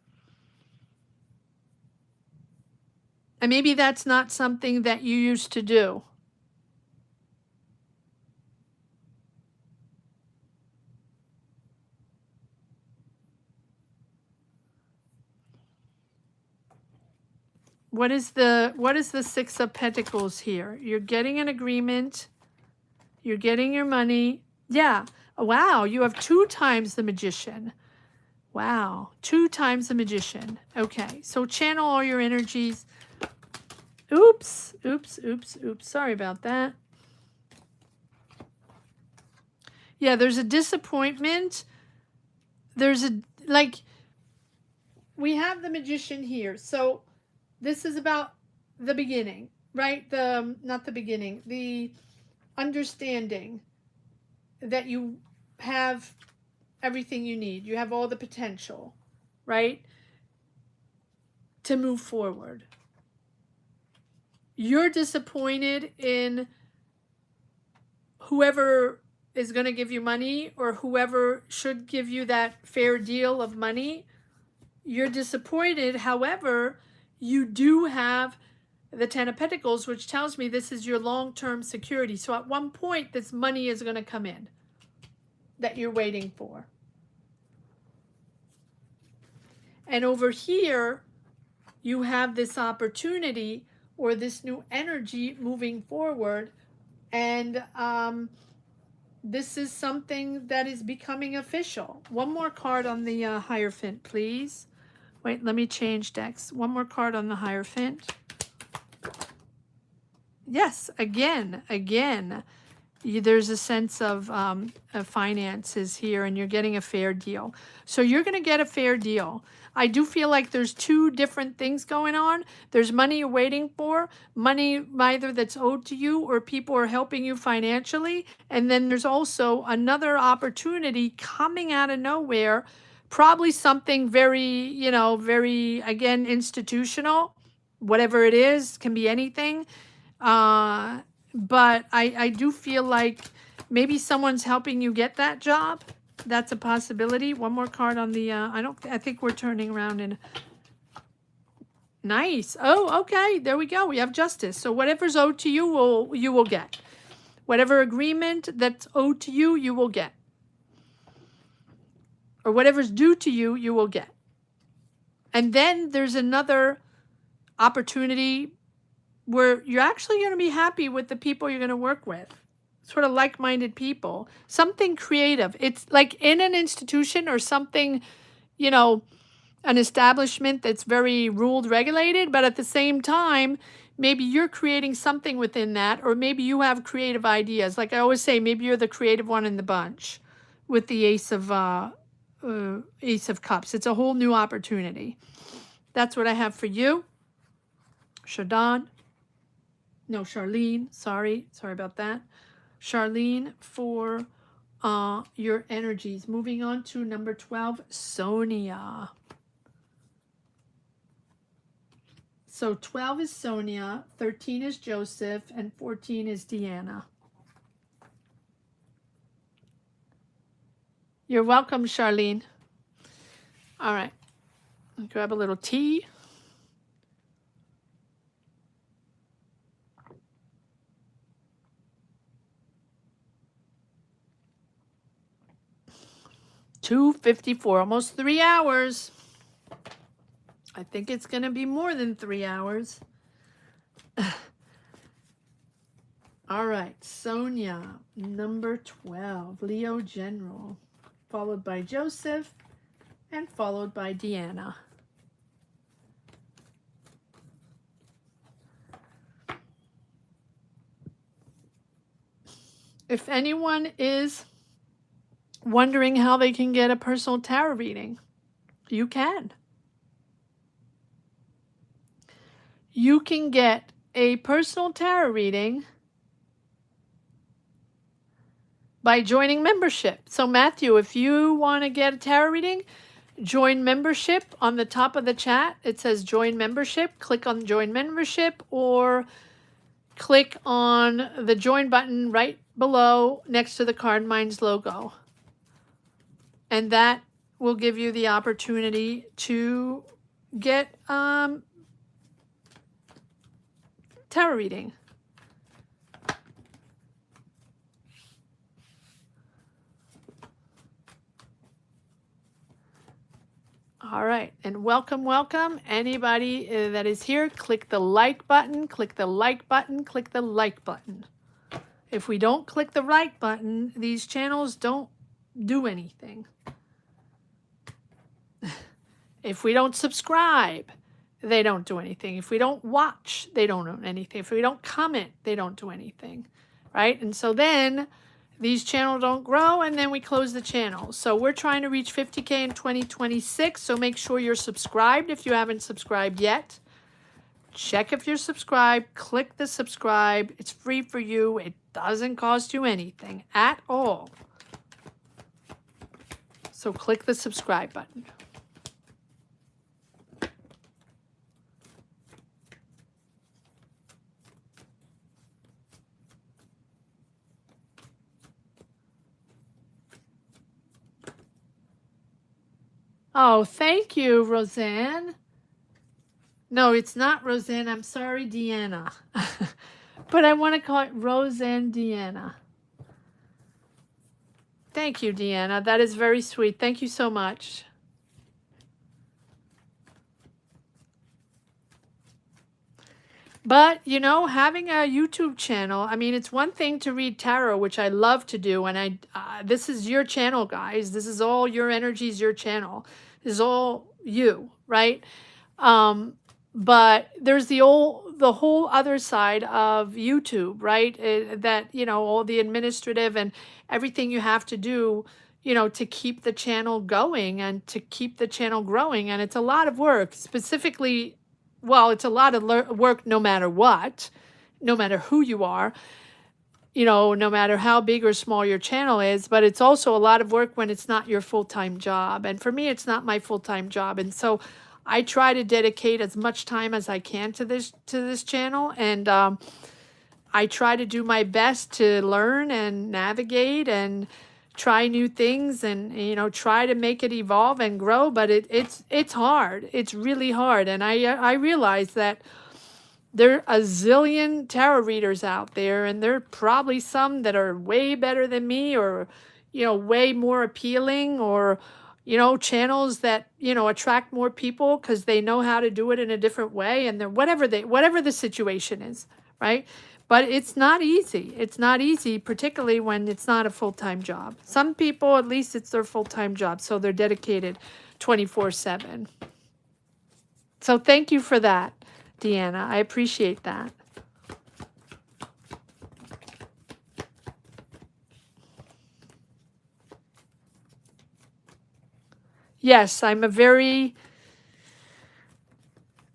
And maybe that's not something that you used to do. What is the Six of Pentacles here? You're getting an agreement. You're getting your money. Yeah. Wow, you have 2 times the Magician. Wow. 2 times the magician. Okay. So channel all your energies. Oops. Oops. Oops. Oops. Sorry about that. Yeah, there's a disappointment. There's a, like, we have the magician here. So this is about the beginning, right? Not the beginning, the understanding that you have everything you need. You have all the potential, right? To move forward. You're disappointed in whoever is going to give you money or whoever should give you that fair deal of money. You're disappointed. However, you do have the 10 of Pentacles, which tells me this is your long-term security. So at one point, this money is going to come in that you're waiting for. And over here, you have this opportunity or this new energy moving forward. And this is something that is becoming official. One more card on the Hierophant, please. Wait, let me change decks. One more card on the Hierophant. Yes, again. There's a sense of finances here, and you're getting a fair deal. So you're going to get a fair deal. I do feel like there's 2 different things going on. There's money you're waiting for, money either that's owed to you or people are helping you financially. And then there's also another opportunity coming out of nowhere, probably something very, very, again, institutional. Whatever it is, can be anything. But I do feel like maybe someone's helping you get that job. That's a possibility. One more card on the, I think we're turning around in. Nice. Oh, okay. There we go. We have Justice. So whatever's owed to you, you will get. Whatever agreement that's owed to you, you will get. Or whatever's due to you, you will get. And then there's another opportunity where you're actually going to be happy with the people you're going to work with. Sort of like-minded people. Something creative. It's like in an institution or something, an establishment that's very ruled, regulated, but at the same time, maybe you're creating something within that, or maybe you have creative ideas. Like I always say, maybe you're the creative one in the bunch with the Ace of Cups. It's a whole new opportunity. That's what I have for you. Charlene, sorry about that. Charlene, for your energies. Moving on to number 12, Sonia. So 12 is Sonia, 13 is Joseph, and 14 is Deanna. You're welcome, Charlene. All right. I'll grab a little tea. $2:54, almost 3 hours. I think it's going to be more than 3 hours. All right, Sonia, number 12, Leo General, followed by Joseph, and followed by Deanna. If anyone is wondering how they can get a personal tarot reading, you can. You can get a personal tarot reading by joining membership. So Matthew, if you want to get a tarot reading, join membership. On the top of the chat, it says join membership. Click on join membership or click on the join button right below next to the CARDMINDS logo. And that will give you the opportunity to get tarot reading. All right, and welcome. Anybody that is here, click the like button, click the like button, click the like button. If we don't click the like button, these channels don't do anything. If we don't subscribe, they don't do anything. If we don't watch, they don't do anything. If we don't comment, they don't do anything, right? And so then these channels don't grow, and then we close the channel. So we're trying to reach 50K in 2026, so make sure you're subscribed if you haven't subscribed yet. Check if you're subscribed, click the subscribe. It's free for you. It doesn't cost you anything at all. So click the subscribe button. Oh, thank you, Roseanne. No, it's not Roseanne. I'm sorry, Deanna. But I want to call it Roseanne Deanna. Thank you, Deanna. That is very sweet. Thank you so much. But, you know, having a YouTube channel, I mean, it's one thing to read tarot, which I love to do. And this is your channel, guys. This is all your energies, your channel. This is all you, right? But there's the whole other side of YouTube, right? That, you know, all the administrative and everything you have to do, you know, to keep the channel going and to keep the channel growing. And it's a lot of work, specifically. Well, it's a lot of work no matter what, no matter who you are, you know, no matter how big or small your channel is, but it's also a lot of work when it's not your full-time job. And for me, it's not my full-time job. And so I try to dedicate as much time as I can to this channel. And I try to do my best to learn and navigate and try new things and, you know, try to make it evolve and grow, but it's hard. It's really hard. And I realize that there are a zillion tarot readers out there, and there are probably some that are way better than me, or, you know, way more appealing, or, you know, channels that, you know, attract more people because they know how to do it in a different way, and they're whatever the situation is, right? But it's not easy. It's not easy, particularly when it's not a full-time job. Some people, at least it's their full-time job, so they're dedicated 24/7. So thank you for that, Deanna. I appreciate that. Yes, I'm a very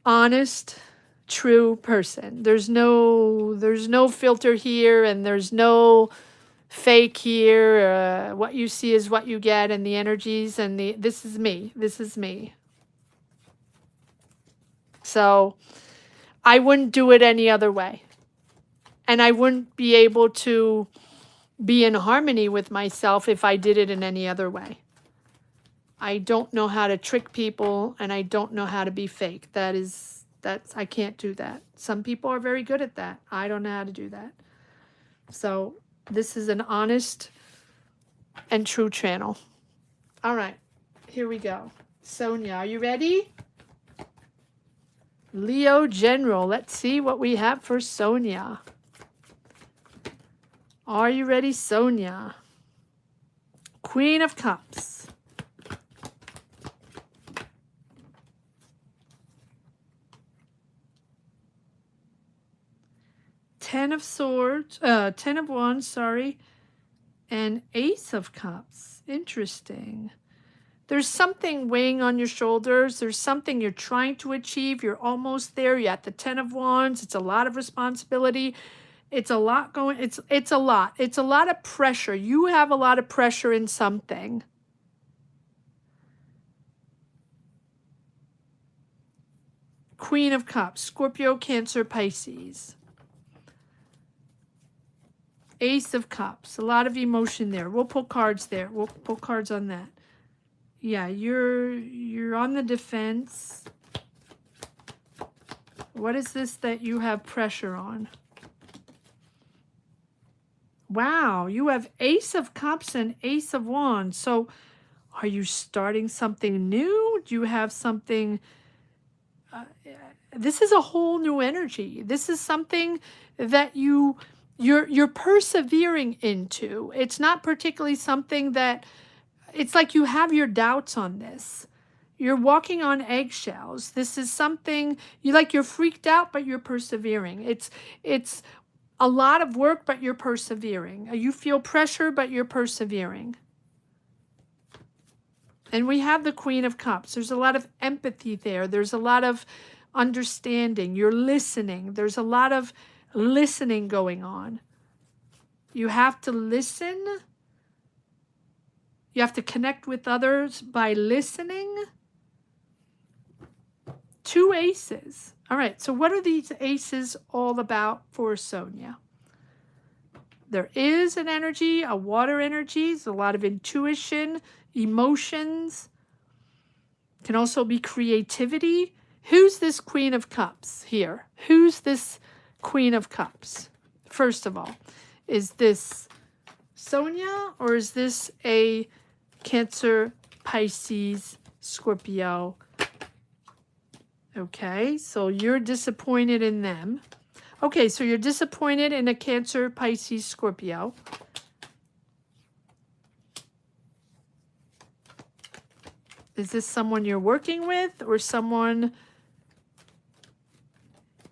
honest, true person. There's no filter here, and there's no fake here. What you see is what you get, and the energies, and this is me. This is me. So I wouldn't do it any other way. And I wouldn't be able to be in harmony with myself if I did it in any other way. I don't know how to trick people, and I don't know how to be fake. I can't do that. Some people are very good at that. I don't know how to do that. So this is an honest and true channel. All right, here we go. Sonia, are you ready? Leo General. Let's see what we have for Sonia. Are you ready, Sonia? Queen of Cups. Ten of Swords, 10 of Wands, sorry, and Ace of Cups. Interesting. There's something weighing on your shoulders. There's something you're trying to achieve. You're almost there. You're at the 10 of Wands. It's a lot of responsibility. It's a lot going. It's a lot. It's a lot of pressure. You have a lot of pressure in something. Queen of Cups, Scorpio, Cancer, Pisces. Ace of Cups, a lot of emotion there. We'll pull cards there. We'll pull cards on that. Yeah, you're on the defense. What is this that you have pressure on? Wow, you have Ace of Cups and Ace of Wands. So are you starting something new? Do you have something... this is a whole new energy. This is something that you're persevering into. It's not particularly something that... It's like you have your doubts on this. You're walking on eggshells. This is something you're freaked out, but you're persevering. It's a lot of work, but you're persevering. You feel pressure, but you're persevering. And we have the Queen of Cups. There's a lot of empathy there. There's a lot of understanding. You're listening. There's a lot of listening going on. You have to listen. You have to connect with others by listening. 2 aces. All right, so what are these aces all about for Sonia? There is an energy, a water energy. There's a lot of intuition, emotions. Can also be creativity. Who's this Queen of Cups here? Who's this Queen of Cups? First of all, is this Sonia or is this a Cancer, Pisces, Scorpio? Okay, so you're disappointed in them. Okay, so you're disappointed in a Cancer, Pisces, Scorpio. Is this someone you're working with or someone,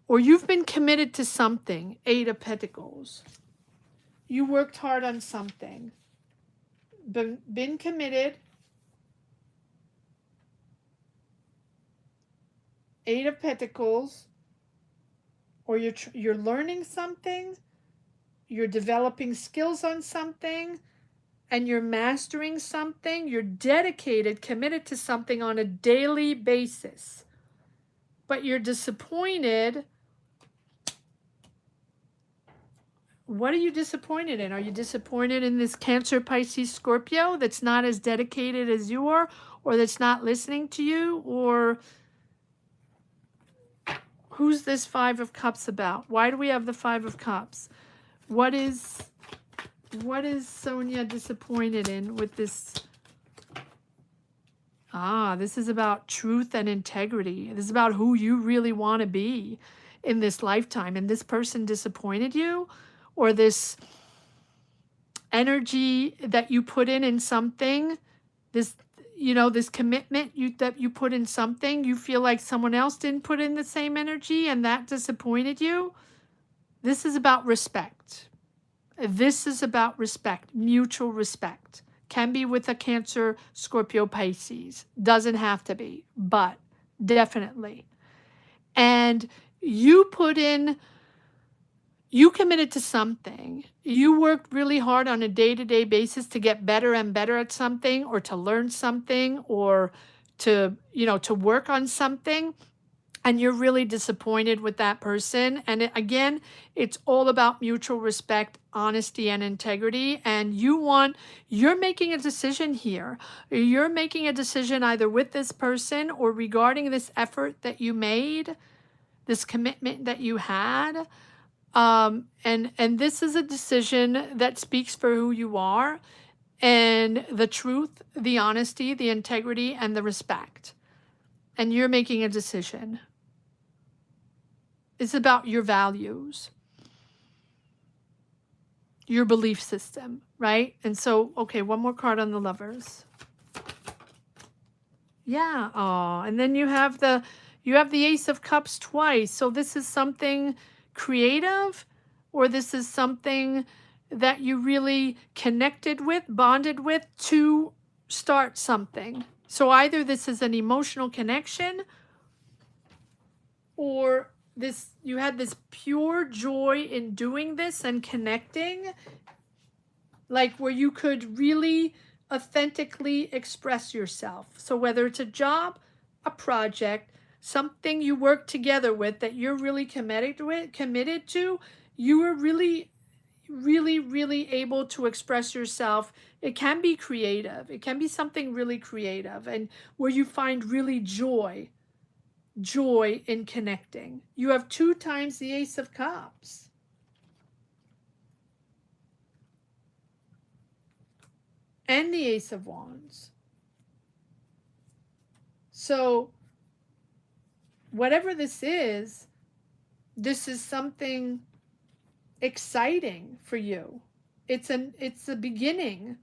or you've been committed to something? 8 of Pentacles. You worked hard on something. Been committed. 8 of Pentacles. Or you're learning something. You're developing skills on something. And you're mastering something. You're dedicated, committed to something on a daily basis. But you're disappointed. What are you disappointed in? Are you disappointed in this Cancer, Pisces, Scorpio that's not as dedicated as you are, or that's not listening to you? Or who's this 5 of Cups about? Why do we have the 5 of Cups? What is Sonia disappointed in with this? This is about truth and integrity. This is about who you really want to be in this lifetime. And this person disappointed you, or this energy that you put in something, this, this commitment that you put in something, you feel like someone else didn't put in the same energy and that disappointed you. This is about respect. This is about respect, mutual respect. Can be with a Cancer, Scorpio, Pisces. Doesn't have to be, but definitely. And you committed to something. You worked really hard on a day-to-day basis to get better and better at something, or to learn something, or to work on something. And you're really disappointed with that person. And again, it's all about mutual respect, honesty, and integrity. And you're making a decision here. You're making a decision either with this person or regarding this effort that you made, this commitment that you had. And this is a decision that speaks for who you are, and the truth, the honesty, the integrity, and the respect. And you're making a decision. It's about your values, your belief system, right? And so, okay, one more card on the Lovers. Yeah, and then you have the Ace of Cups twice. So this is something creative, or this is something that you really connected with, bonded with to start something. So either this is an emotional connection, or you had this pure joy in doing this and connecting, like where you could really authentically express yourself. So whether it's a job, a project, something you work together with that you're really committed to, you are really, really, really able to express yourself. It can be creative. It can be something really creative, and where you find really joy in connecting. You have 2 times the Ace of Cups. And the Ace of Wands. So whatever this is something exciting for you. It's the beginning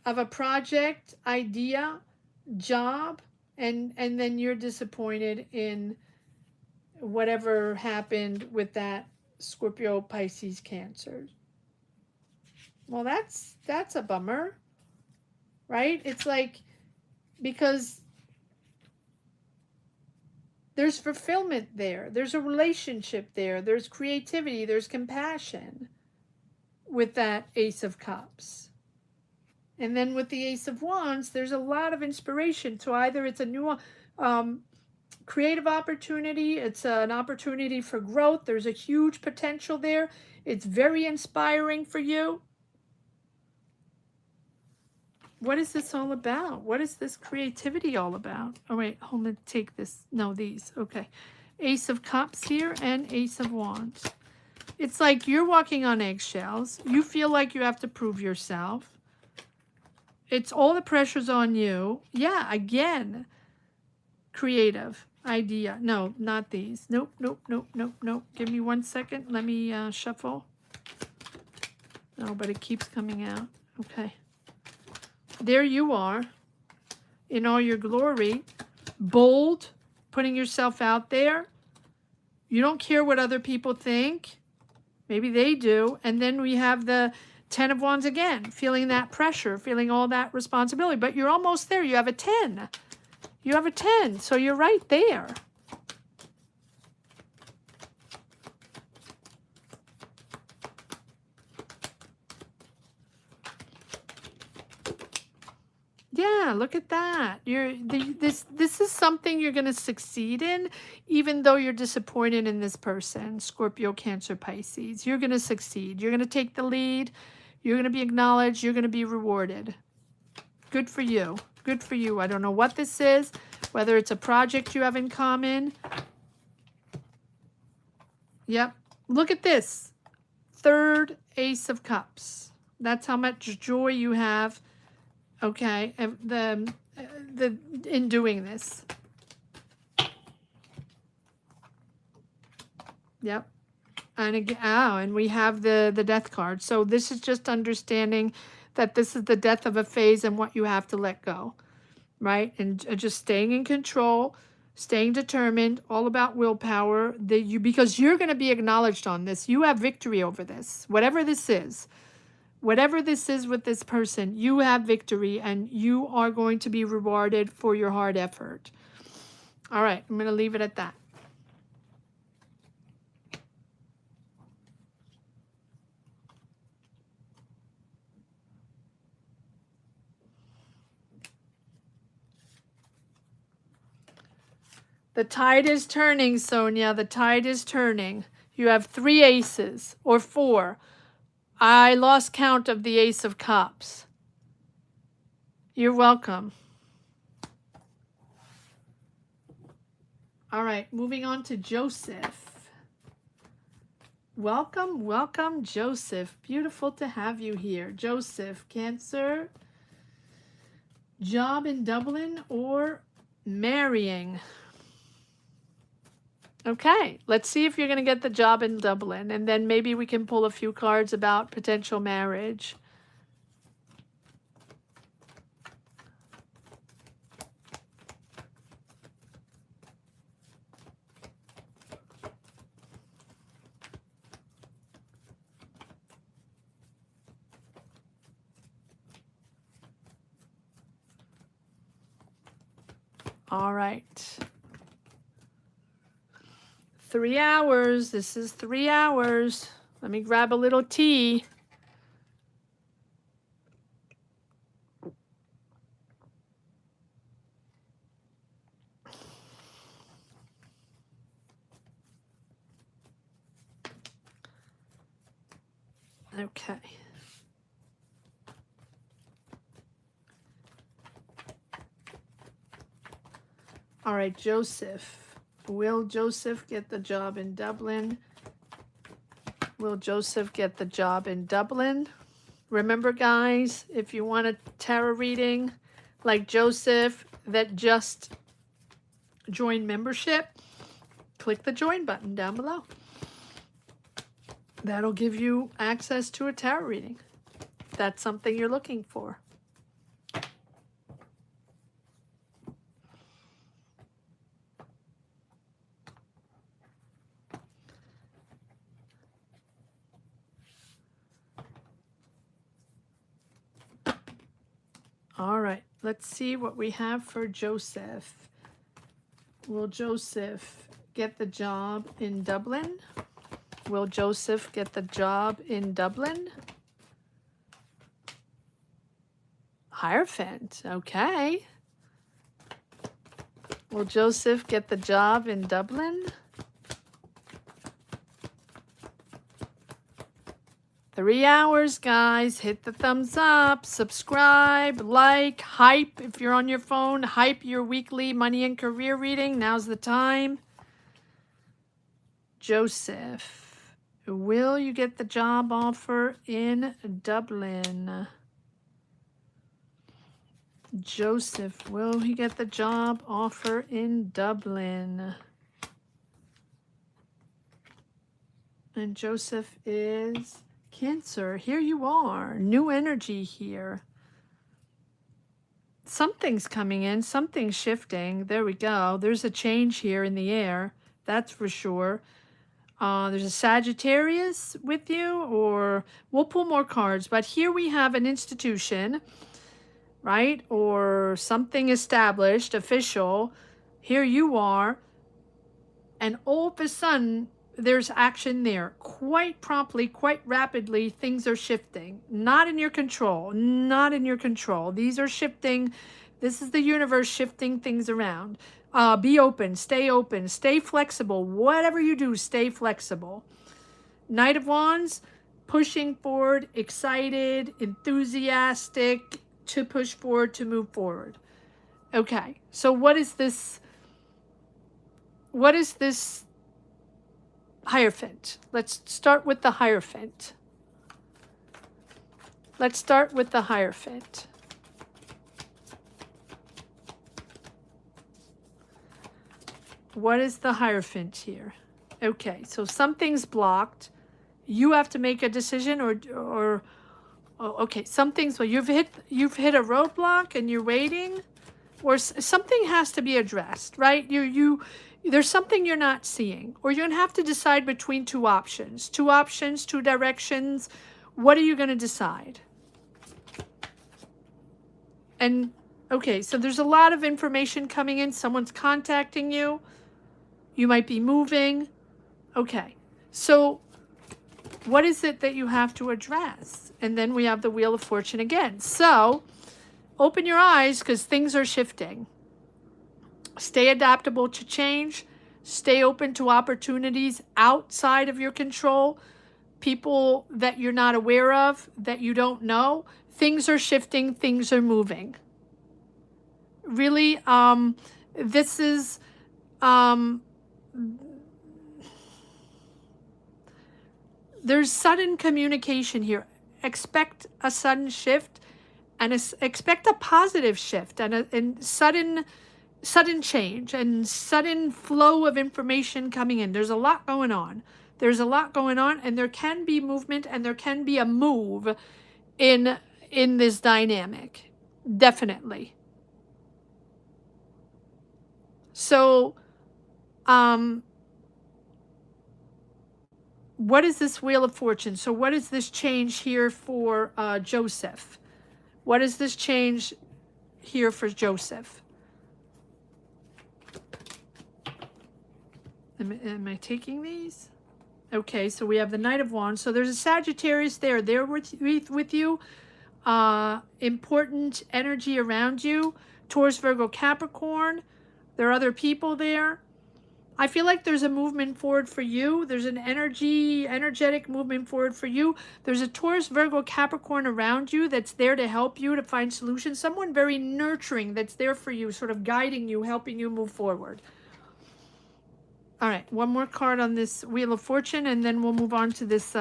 of a project, idea, job, and then you're disappointed in whatever happened with that Scorpio, Pisces, Cancer. Well, that's a bummer, right? It's like, because there's fulfillment there, there's a relationship there, there's creativity, there's compassion with that Ace of Cups. And then with the Ace of Wands, there's a lot of inspiration. So either it's a new creative opportunity, it's an opportunity for growth, there's a huge potential there, it's very inspiring for you. What is this all about? What is this creativity all about? Oh, wait, hold on, take this. No, these. Okay. Ace of Cups here and Ace of Wands. It's like you're walking on eggshells. You feel like you have to prove yourself. It's all the pressure's on you. Yeah, again, creative idea. No, not these. Nope, nope, nope, nope, nope. Give me 1 second. Let me shuffle. No, but it keeps coming out. Okay. There you are, in all your glory, bold, putting yourself out there. You don't care what other people think. Maybe they do. And then we have the 10 of Wands again, feeling that pressure, feeling all that responsibility. But you're almost there. You have a 10. You have a 10, so you're right there. Yeah, look at that. This is something you're going to succeed in, even though you're disappointed in this person, Scorpio, Cancer, Pisces. You're going to succeed. You're going to take the lead. You're going to be acknowledged. You're going to be rewarded. Good for you. Good for you. I don't know what this is, whether it's a project you have in common. Yep. Look at this. Third Ace of Cups. That's how much joy you have. Okay, in doing this. Yep. And again, and we have the death card. So this is just understanding that this is the death of a phase and what you have to let go, right? And just staying in control, staying determined, all about willpower. Because you're going to be acknowledged on this. You have victory over this, whatever this is. Whatever this is with this person, you have victory and you are going to be rewarded for your hard effort. All right, I'm going to leave it at that. The tide is turning, Sonia. The tide is turning. You have 3 aces or 4. I lost count of the Ace of Cups. You're welcome. All right, moving on to Joseph. Welcome, welcome, Joseph. Beautiful to have you here. Joseph, Cancer, job in Dublin or marrying? Okay, let's see if you're going to get the job in Dublin, and then maybe we can pull a few cards about potential marriage. All right. 3 hours. This is 3 hours. Let me grab a little tea. Okay. All right, Joseph. Will Joseph get the job in Dublin? Will Joseph get the job in Dublin? Remember, guys, if you want a tarot reading like Joseph that just joined membership, click the join button down below. That'll give you access to a tarot reading. That's something you're looking for. All right, let's see what we have for Joseph. Will Joseph get the job in Dublin? Will Joseph get the job in Dublin? Hierophant, okay. Will Joseph get the job in Dublin? 3 hours, guys. Hit the thumbs up, subscribe, like, hype. If you're on your phone, hype your weekly money and career reading. Now's the time. Joseph, will you get the job offer in Dublin? Joseph, will he get the job offer in Dublin? And Joseph is Cancer. Here you are. New energy here. Something's coming in. Something's shifting. There we go. There's a change here in the air. That's for sure. There's a Sagittarius with you, or we'll pull more cards. But here we have an institution, right? Or something established, official. Here you are. And all of a sudden, there's action there. Quite promptly, quite rapidly, things are shifting. Not in your control. Not in your control. These are shifting. This is the universe shifting things around. Be open, stay flexible. Whatever you do, stay flexible. Knight of Wands, pushing forward, excited, enthusiastic, to push forward, to move forward. Okay, so what is this? What is this Hierophant? Let's start with the Hierophant. Let's start with the Hierophant. What is the Hierophant here? Okay, so something's blocked. You have to make a decision, or okay, something's, well, you've hit a roadblock and you're waiting, or something has to be addressed, right? There's something you're not seeing, or you're gonna have to decide between two options, two directions. What are you gonna decide? And okay, so there's a lot of information coming in. Someone's contacting you. You might be moving. Okay, so what is it that you have to address? And then we have the Wheel of Fortune again. So open your eyes, because things are shifting. Stay adaptable to change. Stay open to opportunities outside of your control. People that you're not aware of, that you don't know. Things are shifting. Things are moving. Really, this is... there's sudden communication here. Expect a sudden shift, and expect a positive shift, and sudden change, and sudden flow of information coming in. There's a lot going on. There's a lot going on, and there can be movement, and there can be a move in this dynamic. Definitely. So, what is this Wheel of Fortune? So what is this change here for Joseph? What is this change here for Joseph? Am I taking these? Okay, so we have the Knight of Wands. So there's a Sagittarius there. They're with you. Important energy around you. Taurus, Virgo, Capricorn. There are other people there. I feel like there's a movement forward for you. There's an energetic movement forward for you. There's a Taurus, Virgo, Capricorn around you that's there to help you to find solutions. Someone very nurturing that's there for you, sort of guiding you, helping you move forward. All right, one more card on this Wheel of Fortune, and then we'll move on to this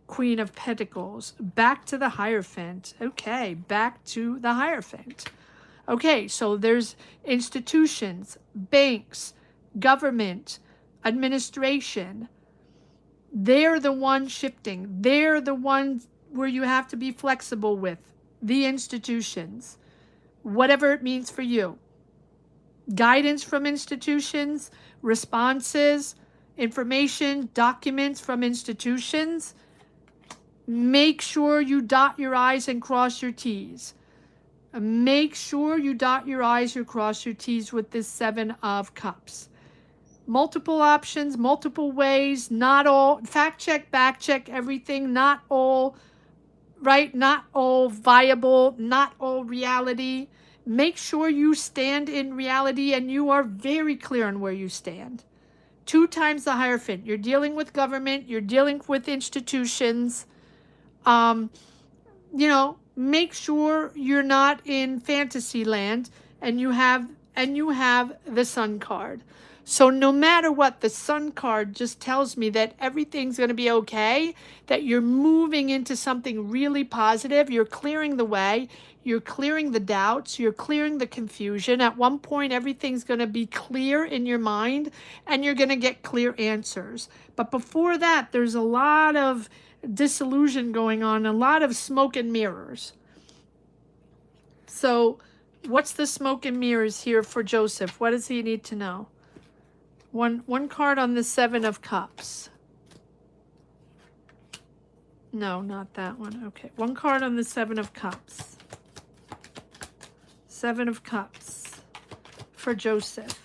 Queen of Pentacles. Back to the Hierophant. Okay, back to the Hierophant. Okay, so there's institutions, banks, government, administration. They're the ones shifting. They're the ones where you have to be flexible with. The institutions, whatever it means for you. Guidance from institutions, responses, information, documents from institutions. Make sure you dot your I's and cross your T's. Make sure you dot your I's, you cross your T's with this Seven of Cups. Multiple options, multiple ways, not all, fact check, back check everything, not all, right? Not all viable, not all reality. Make sure you stand in reality and you are very clear on where you stand. 2 times the Hierophant. You're dealing with government, you're dealing with institutions. You know, make sure you're not in fantasy land, and you have the Sun card. So no matter what, the Sun card just tells me that everything's going to be okay, that you're moving into something really positive. You're clearing the way, you're clearing the doubts, you're clearing the confusion. At one point, everything's going to be clear in your mind, and you're going to get clear answers. But before that, there's a lot of disillusion going on, a lot of smoke and mirrors. So what's the smoke and mirrors here for Joseph? What does he need to know? One card on the Seven of Cups. No, not that one. Okay, one card on the Seven of Cups. Seven of Cups for Joseph.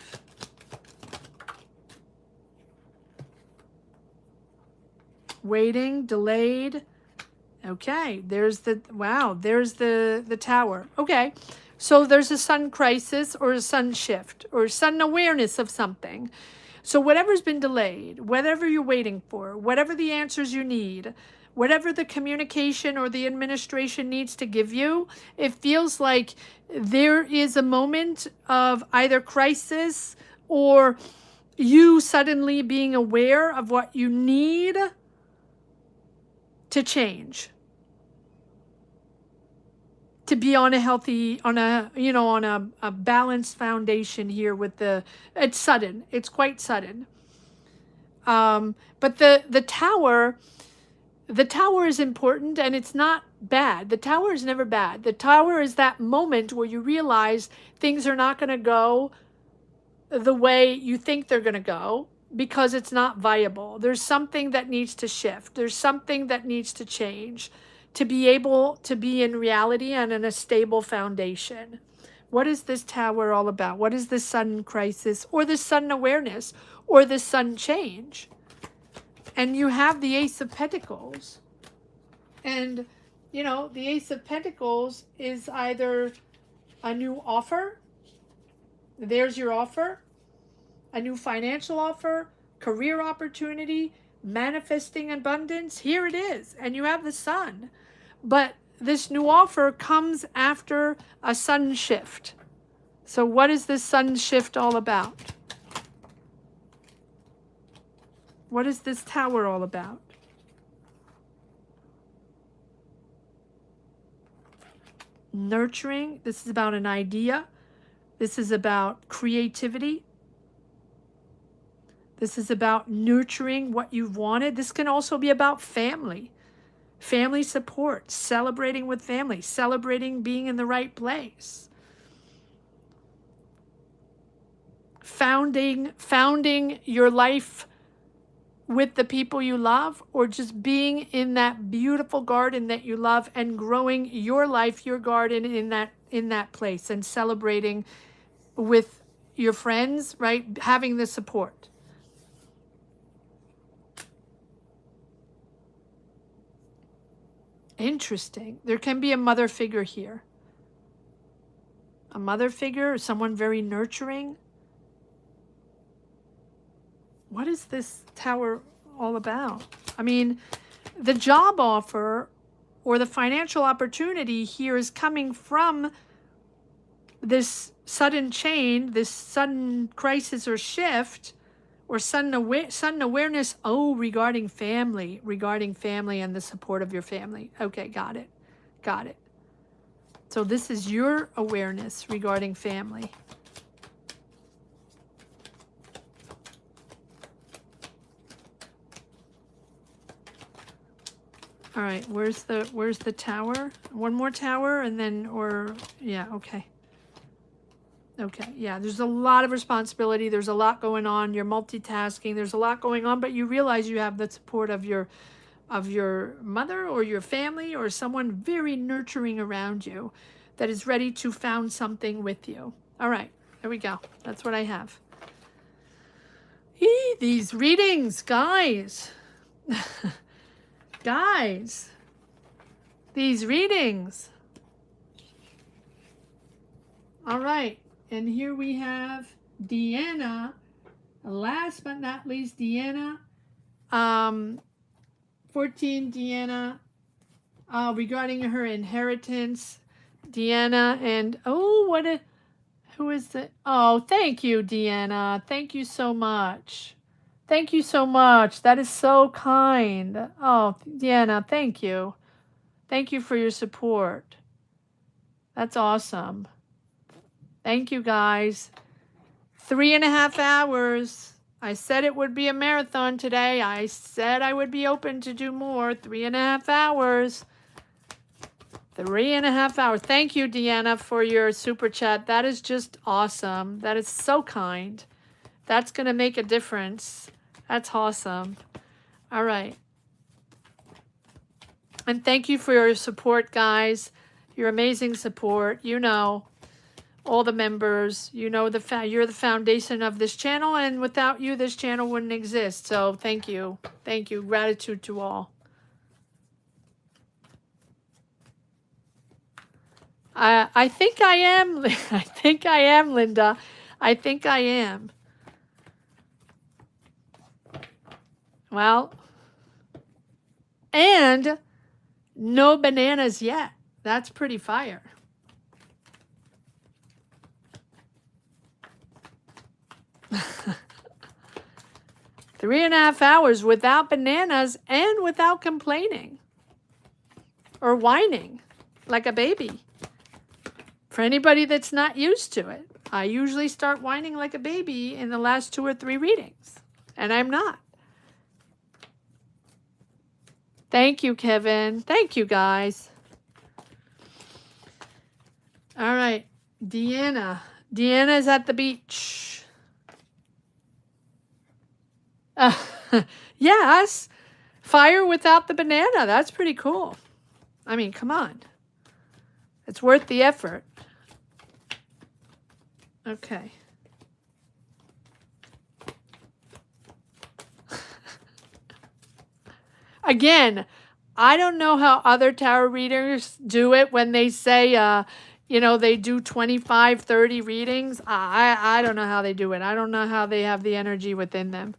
Waiting, delayed. Okay, there's the, wow, there's the Tower. Okay, so there's a sun crisis or a sun shift or sun awareness of something. So whatever's been delayed, whatever you're waiting for, whatever the answers you need, whatever the communication or the administration needs to give you, it feels like there is a moment of either crisis or you suddenly being aware of what you need to change, to be on a healthy, on a, you know, on a balanced foundation here with the, it's sudden, it's quite sudden. But the Tower is important, and it's not bad. The Tower is never bad. The Tower is that moment where you realize things are not going to go the way you think they're going to go, because it's not viable. There's something that needs to shift. There's something that needs to change to be able to be in reality and in a stable foundation. What is this Tower all about? What is the sun crisis or the sun awareness or the sun change? And you have the Ace of Pentacles. And, you know, the Ace of Pentacles is either a new offer. There's your offer. A new financial offer, career opportunity, manifesting abundance. Here it is. And you have the Sun. But this new offer comes after a sun shift. So what is this sun shift all about? What is this Tower all about? Nurturing. This is about an idea. This is about creativity. This is about nurturing what you've wanted. This can also be about family. Family support, celebrating with family, celebrating being in the right place. Founding your life with the people you love, or just being in that beautiful garden that you love and growing your life, your garden in that place, and celebrating with your friends, right? Having the support. Interesting. There can be a mother figure here. A mother figure or someone very nurturing. What is this Tower all about? I mean, the job offer or the financial opportunity here is coming from this sudden change, this sudden crisis or shift, or sudden awareness, regarding family and the support of your family. Okay, got it. So this is your awareness regarding family. All right, where's the Tower? One more Tower, and then, yeah, okay. Okay, yeah, there's a lot of responsibility. There's a lot going on. You're multitasking. There's a lot going on, but you realize you have the support of your mother or your family or someone very nurturing around you. that is ready to found something with you. All right, there we go. That's what I have. These readings, guys. Guys, these readings. All right, and here we have Deanna. Last but not least, Deanna. 14, Deanna. Regarding her inheritance, Deanna, and oh, who is it? Oh, thank you, Deanna. Thank you so much. Thank you so much. That is so kind. Oh, Deanna, thank you. Thank you for your support. That's awesome. Thank you, guys. 3.5 hours. I said it would be a marathon today. I said I would be open to do more. 3.5 hours. 3.5 hours. Thank you, Deanna, for your super chat. That is just awesome. That is so kind. That's going to make a difference. That's awesome. All right. And thank you for your support, guys. Your amazing support. You know, all the members, you know, you're the foundation of this channel, and without you, this channel wouldn't exist. So thank you. Thank you. Gratitude to all. I think I am. I think I am, Linda. I think I am. Well, and no bananas yet. That's pretty fire. Three and a half hours without bananas and without complaining or whining like a baby. For anybody that's not used to it, I usually start whining like a baby in the last 2 or 3 readings, and I'm not. Thank you, Kevin. Thank you, guys. All right, Deanna. Deanna's at the beach. Yes, fire without the banana. That's pretty cool. I mean, come on. It's worth the effort. Okay. Again, I don't know how other tarot readers do it when they say, you know, they do 25, 30 readings. I don't know how they do it. I don't know how they have the energy within them.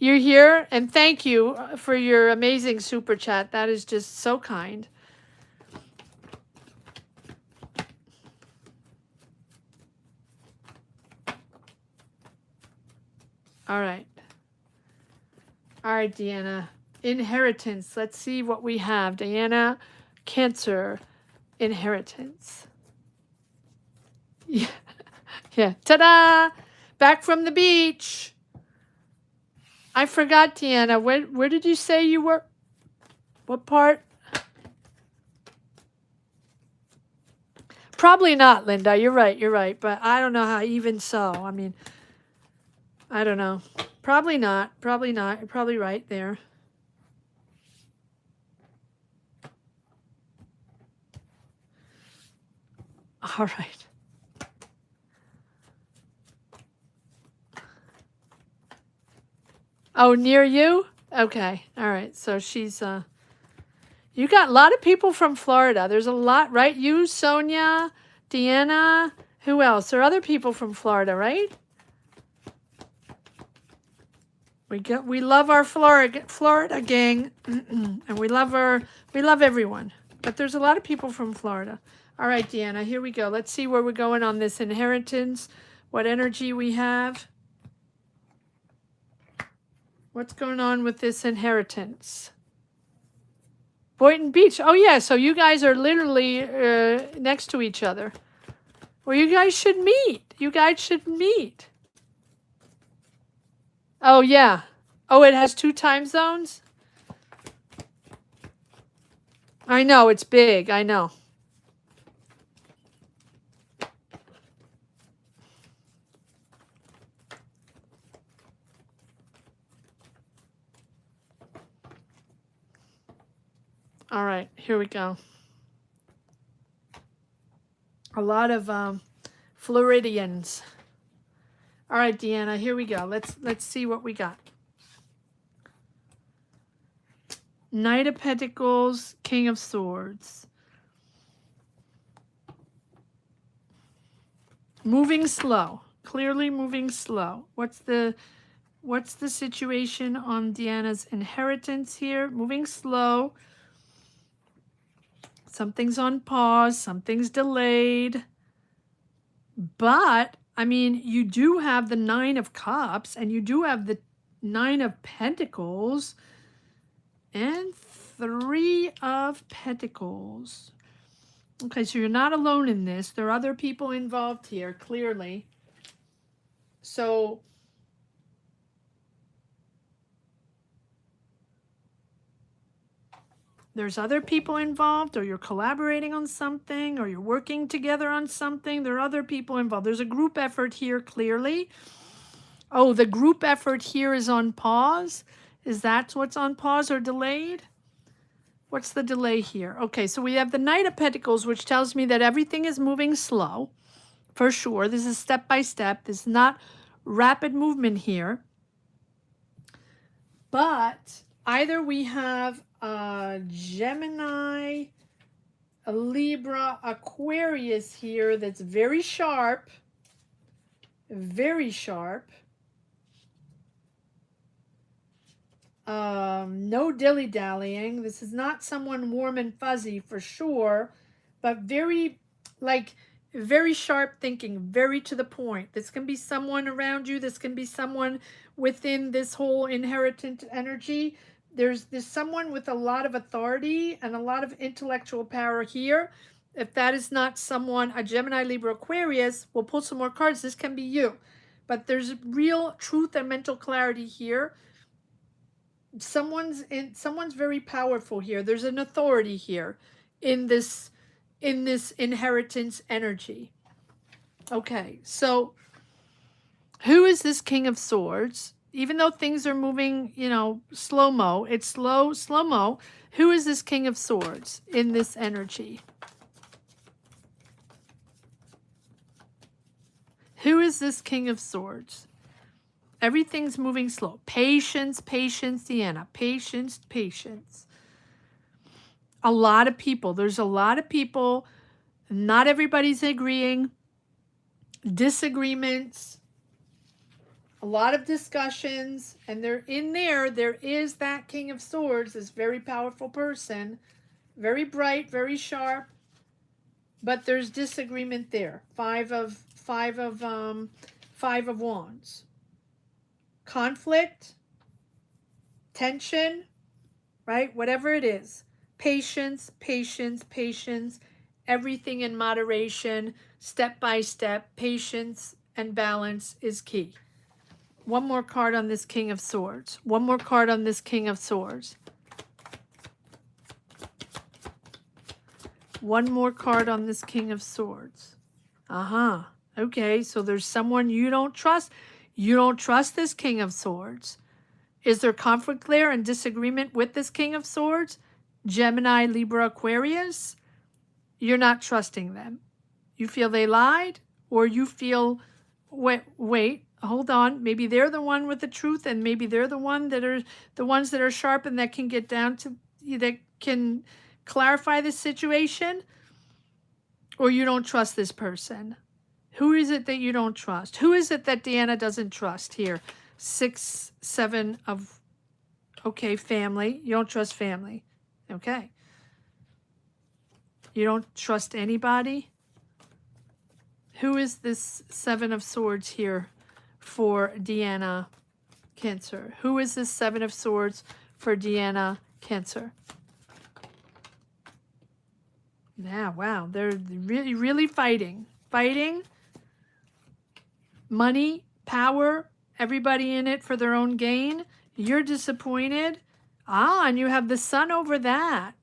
You're here, and thank you for your amazing super chat. That is just so kind. All right. All right, Deanna. Inheritance. Let's see what we have. Deanna, Cancer, inheritance. Yeah. Yeah. Ta-da! Back from the beach. I forgot, Deanna. Where did you say you were? What part? Probably not, Linda. You're right. You're right. But I don't know how, even so. I mean, I don't know. Probably not. Probably not. You're probably right there. All right. Oh, near you? Okay. All right. So she's, you got a lot of people from Florida. There's a lot, right? You, Sonia, Deanna, who else? There are other people from Florida, right? We love our Florida gang, and we love everyone. But there's a lot of people from Florida. All right, Deanna, here we go. Let's see where we're going on this inheritance, what energy we have. What's going on with this inheritance? Boynton Beach. Oh, yeah, so you guys are literally next to each other. Well, you guys should meet. You guys should meet. Oh, yeah. Oh, it has 2 time zones? I know, it's big. I know. All right, here we go. A lot of Floridians. All right, Deanna, here we go. Let's see what we got. Knight of Pentacles, King of Swords. Moving slow. Clearly moving slow. What's the situation on Deanna's inheritance here? Moving slow. Something's on pause, something's delayed. But, I mean, you do have the Nine of Cups, and you do have the Nine of Pentacles, and Three of Pentacles. Okay, so you're not alone in this. There are other people involved here, clearly. So, there's other people involved, or you're collaborating on something, or you're working together on something. There are other people involved. There's a group effort here, clearly. Oh, the group effort here is on pause. Is that what's on pause or delayed? What's the delay here? Okay, so we have the Knight of Pentacles, which tells me that everything is moving slow, for sure. This is step by step. This is not rapid movement here. But either we have a Gemini, a Libra, Aquarius here that's very sharp, very sharp. No dilly-dallying. This is not someone warm and fuzzy for sure, but very, like, very sharp thinking, very to the point. This can be someone around you. This can be someone within this whole inheritant energy. There's someone with a lot of authority and a lot of intellectual power here. If that is not someone, a Gemini, Libra, Aquarius, we'll pull some more cards. This can be you. But there's real truth and mental clarity here. Someone's very powerful here. There's an authority here in this inheritance energy. Okay, so who is this King of Swords? Even though things are moving, you know, slow-mo, it's slow-mo. Who is this King of Swords in this energy? Who is this King of Swords? Everything's moving slow. Patience, patience, Deanna. Patience, patience. A lot of people. There's a lot of people. Not everybody's agreeing. Disagreements. A lot of discussions. And there is that King of Swords, this very powerful person. Very bright, very sharp. But there's disagreement there. Five of Wands. Conflict, tension, right? Whatever it is. Patience, patience, patience. Everything in moderation, step by step. Patience and balance is key. One more card on this King of Swords. One more card on this King of Swords. One more card on this King of Swords. Okay, so there's someone you don't trust. You don't trust this King of Swords. Is there conflict there and disagreement with this King of Swords? Gemini, Libra, Aquarius? You're not trusting them. You feel they lied? Or you feel, wait, hold on. Maybe they're the one with the truth, and maybe they're the ones that are sharp and that can get down to, that can clarify the situation? Or you don't trust this person? Who is it that you don't trust? Who is it that Deanna doesn't trust here? 6, 7 of, okay, family. You don't trust family. Okay. You don't trust anybody? Who is this 7 of Swords here for Deanna, Cancer? Who is this 7 of Swords for Deanna, Cancer? Yeah, wow. They're really, really fighting. Fighting. Money, power, everybody in it for their own gain. You're disappointed. And you have the Sun over that.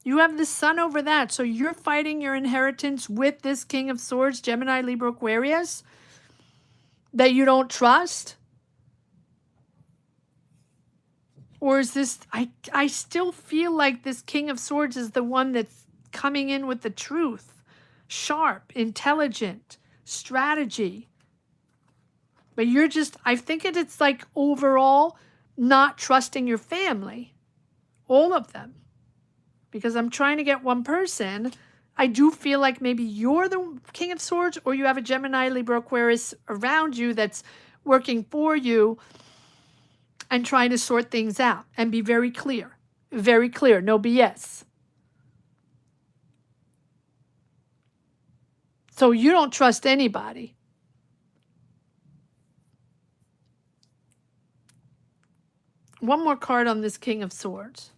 You have the Sun over that. So you're fighting your inheritance with this King of Swords, Gemini, Libra, Aquarius, that you don't trust. Or is this, I still feel like this King of Swords is the one that's coming in with the truth. sharp, intelligent, strategy. But you're just, I think it's like overall not trusting your family, all of them. Because I'm trying to get one person. I do feel like maybe you're the King of Swords, or you have a Gemini, Libra, Aquarius around you that's working for you and trying to sort things out and be very clear. Very clear, no BS. So you don't trust anybody. One more card on this King of Swords.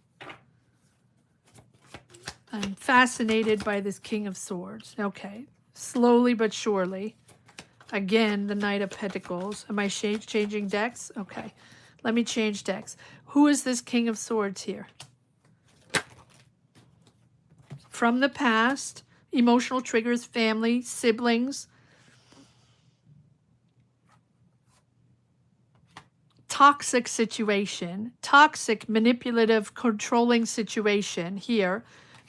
I'm fascinated by this King of Swords. Okay, slowly but surely. Again, the Knight of Pentacles. Am I changing decks? Okay, let me change decks. Who is this King of Swords here? From the past, emotional triggers, family, siblings. Toxic situation, toxic, manipulative, controlling situation here,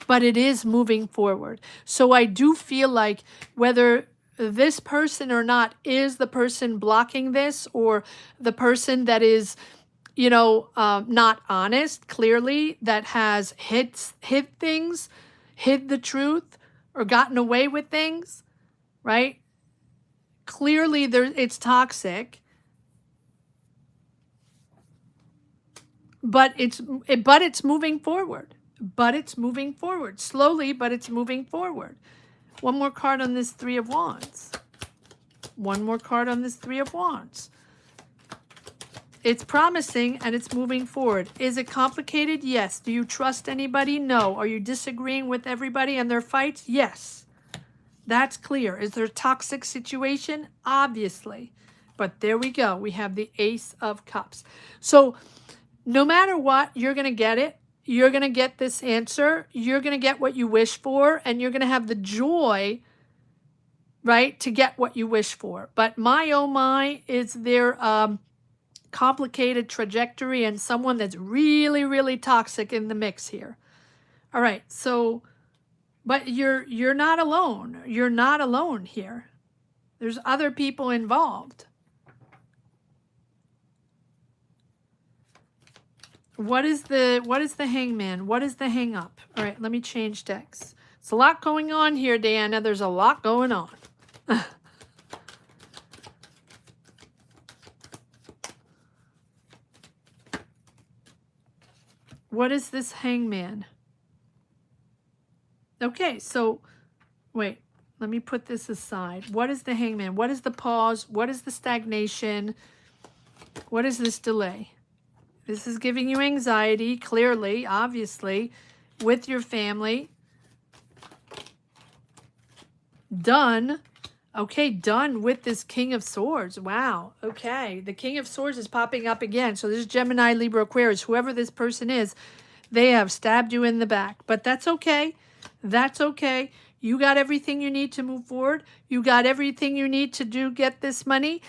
but it is moving forward. So I do feel like whether this person or not is the person blocking this, or the person that is, you know, not honest, clearly, that has hid things, hid the truth, or gotten away with things, right? Clearly, it's toxic. But it's moving forward. But it's moving forward. Slowly, but it's moving forward. One more card on this Three of Wands. One more card on this Three of Wands. It's promising and it's moving forward. Is it complicated? Yes. Do you trust anybody? No. Are you disagreeing with everybody and their fights? Yes. That's clear. Is there a toxic situation? Obviously. But there we go. We have the Ace of Cups. So no matter what, you're going to get it. You're going to get this answer. You're going to get what you wish for, and you're going to have the joy, right, to get what you wish for. But my, oh my, is there complicated trajectory and someone that's really, really toxic in the mix here. All right, so, but you're not alone. You're not alone here. There's other people involved. What is the Hangman? What is the hang up? All right, let me change decks. It's a lot going on here, Diana. There's a lot going on. What is this Hangman? Okay, so wait, let me put this aside. What is the Hangman? What is the pause? What is the stagnation? What is this delay? This is giving you anxiety, clearly, obviously, with your family. Done. Okay, done with this King of Swords. Wow. Okay, the King of Swords is popping up again. So this is Gemini, Libra, Aquarius. Whoever this person is, they have stabbed you in the back. But that's okay. That's okay. You got everything you need to move forward. You got everything you need to get this money.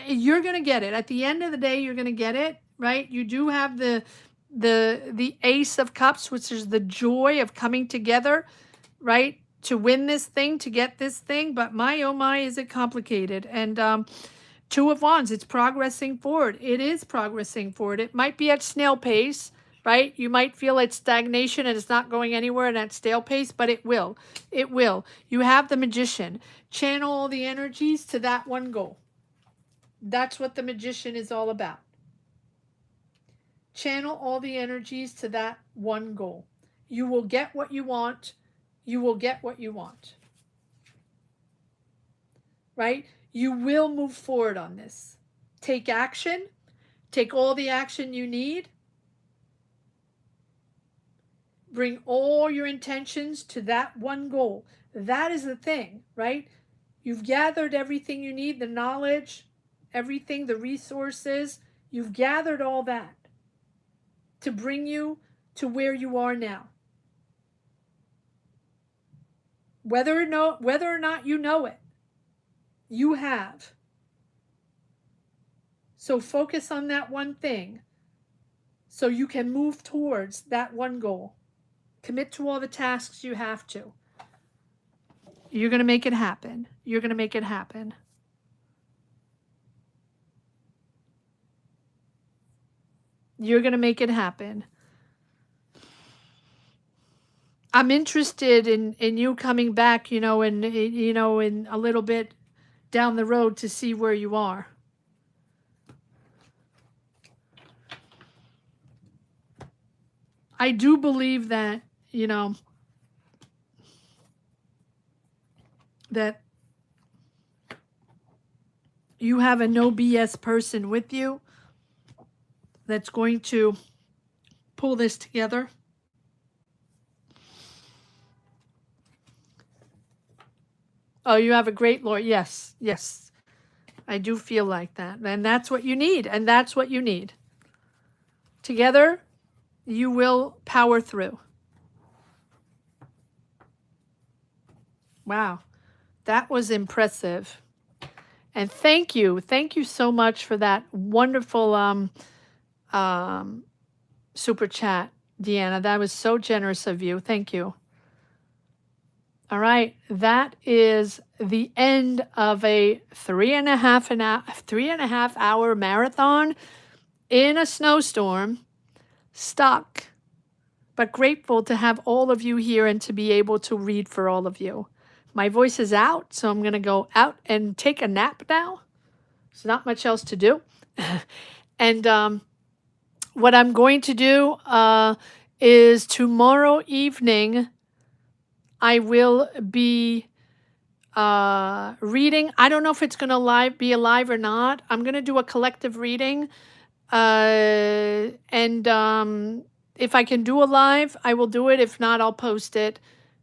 You're going to get it. At the end of the day, you're going to get it. Right? You do have the Ace of Cups, which is the joy of coming together, right? To win this thing, to get this thing. But my, oh my, is it complicated. And Two of Wands, it's progressing forward. It is progressing forward. It might be at snail pace, right? You might feel it's stagnation and it's not going anywhere and at stale pace, but it will. It will. You have the Magician. Channel all the energies to that one goal. That's what the Magician is all about. Channel all the energies to that one goal. You will get what you want. You will get what you want. Right? You will move forward on this. Take action. Take all the action you need. Bring all your intentions to that one goal. That is the thing, right? You've gathered everything you need, the knowledge, everything, the resources. You've gathered all that to bring you to where you are now. Whether or not you know it, you have. So focus on that one thing so you can move towards that one goal. Commit to all the tasks you have to. You're going to make it happen. You're going to make it happen. You're going to make it happen. I'm interested in you coming back, in a little bit down the road to see where you are. I do believe that, that you have a no BS person with you that's going to pull this together. Oh, you have a great lawyer. Yes, yes. I do feel like that. And that's what you need. And that's what you need. Together, you will power through. Wow. That was impressive. And thank you. Thank you so much for that wonderful super chat, Deanna. That was so generous of you. Thank you. All right, that is the end of a 3.5 hour marathon in a snowstorm, stuck, but grateful to have all of you here and to be able to read for all of you. My voice is out, so I'm going to go out and take a nap now. There's not much else to do. And what I'm going to do is tomorrow evening, I will be reading. I don't know if it's going to be alive or not. I'm going to do a collective reading. And if I can do a live, I will do it. If not, I'll post it.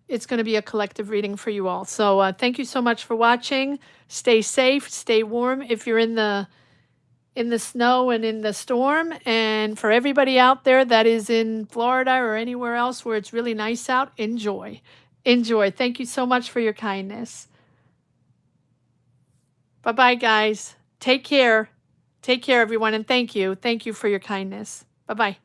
It's going to be a collective reading for you all. So thank you so much for watching. Stay safe, stay warm if you're in the snow and in the storm. And for everybody out there that is in Florida or anywhere else where it's really nice out, enjoy. Enjoy. Thank you so much for your kindness. Bye-bye, guys. Take care. Take care, everyone. And thank you. Thank you for your kindness. Bye-bye.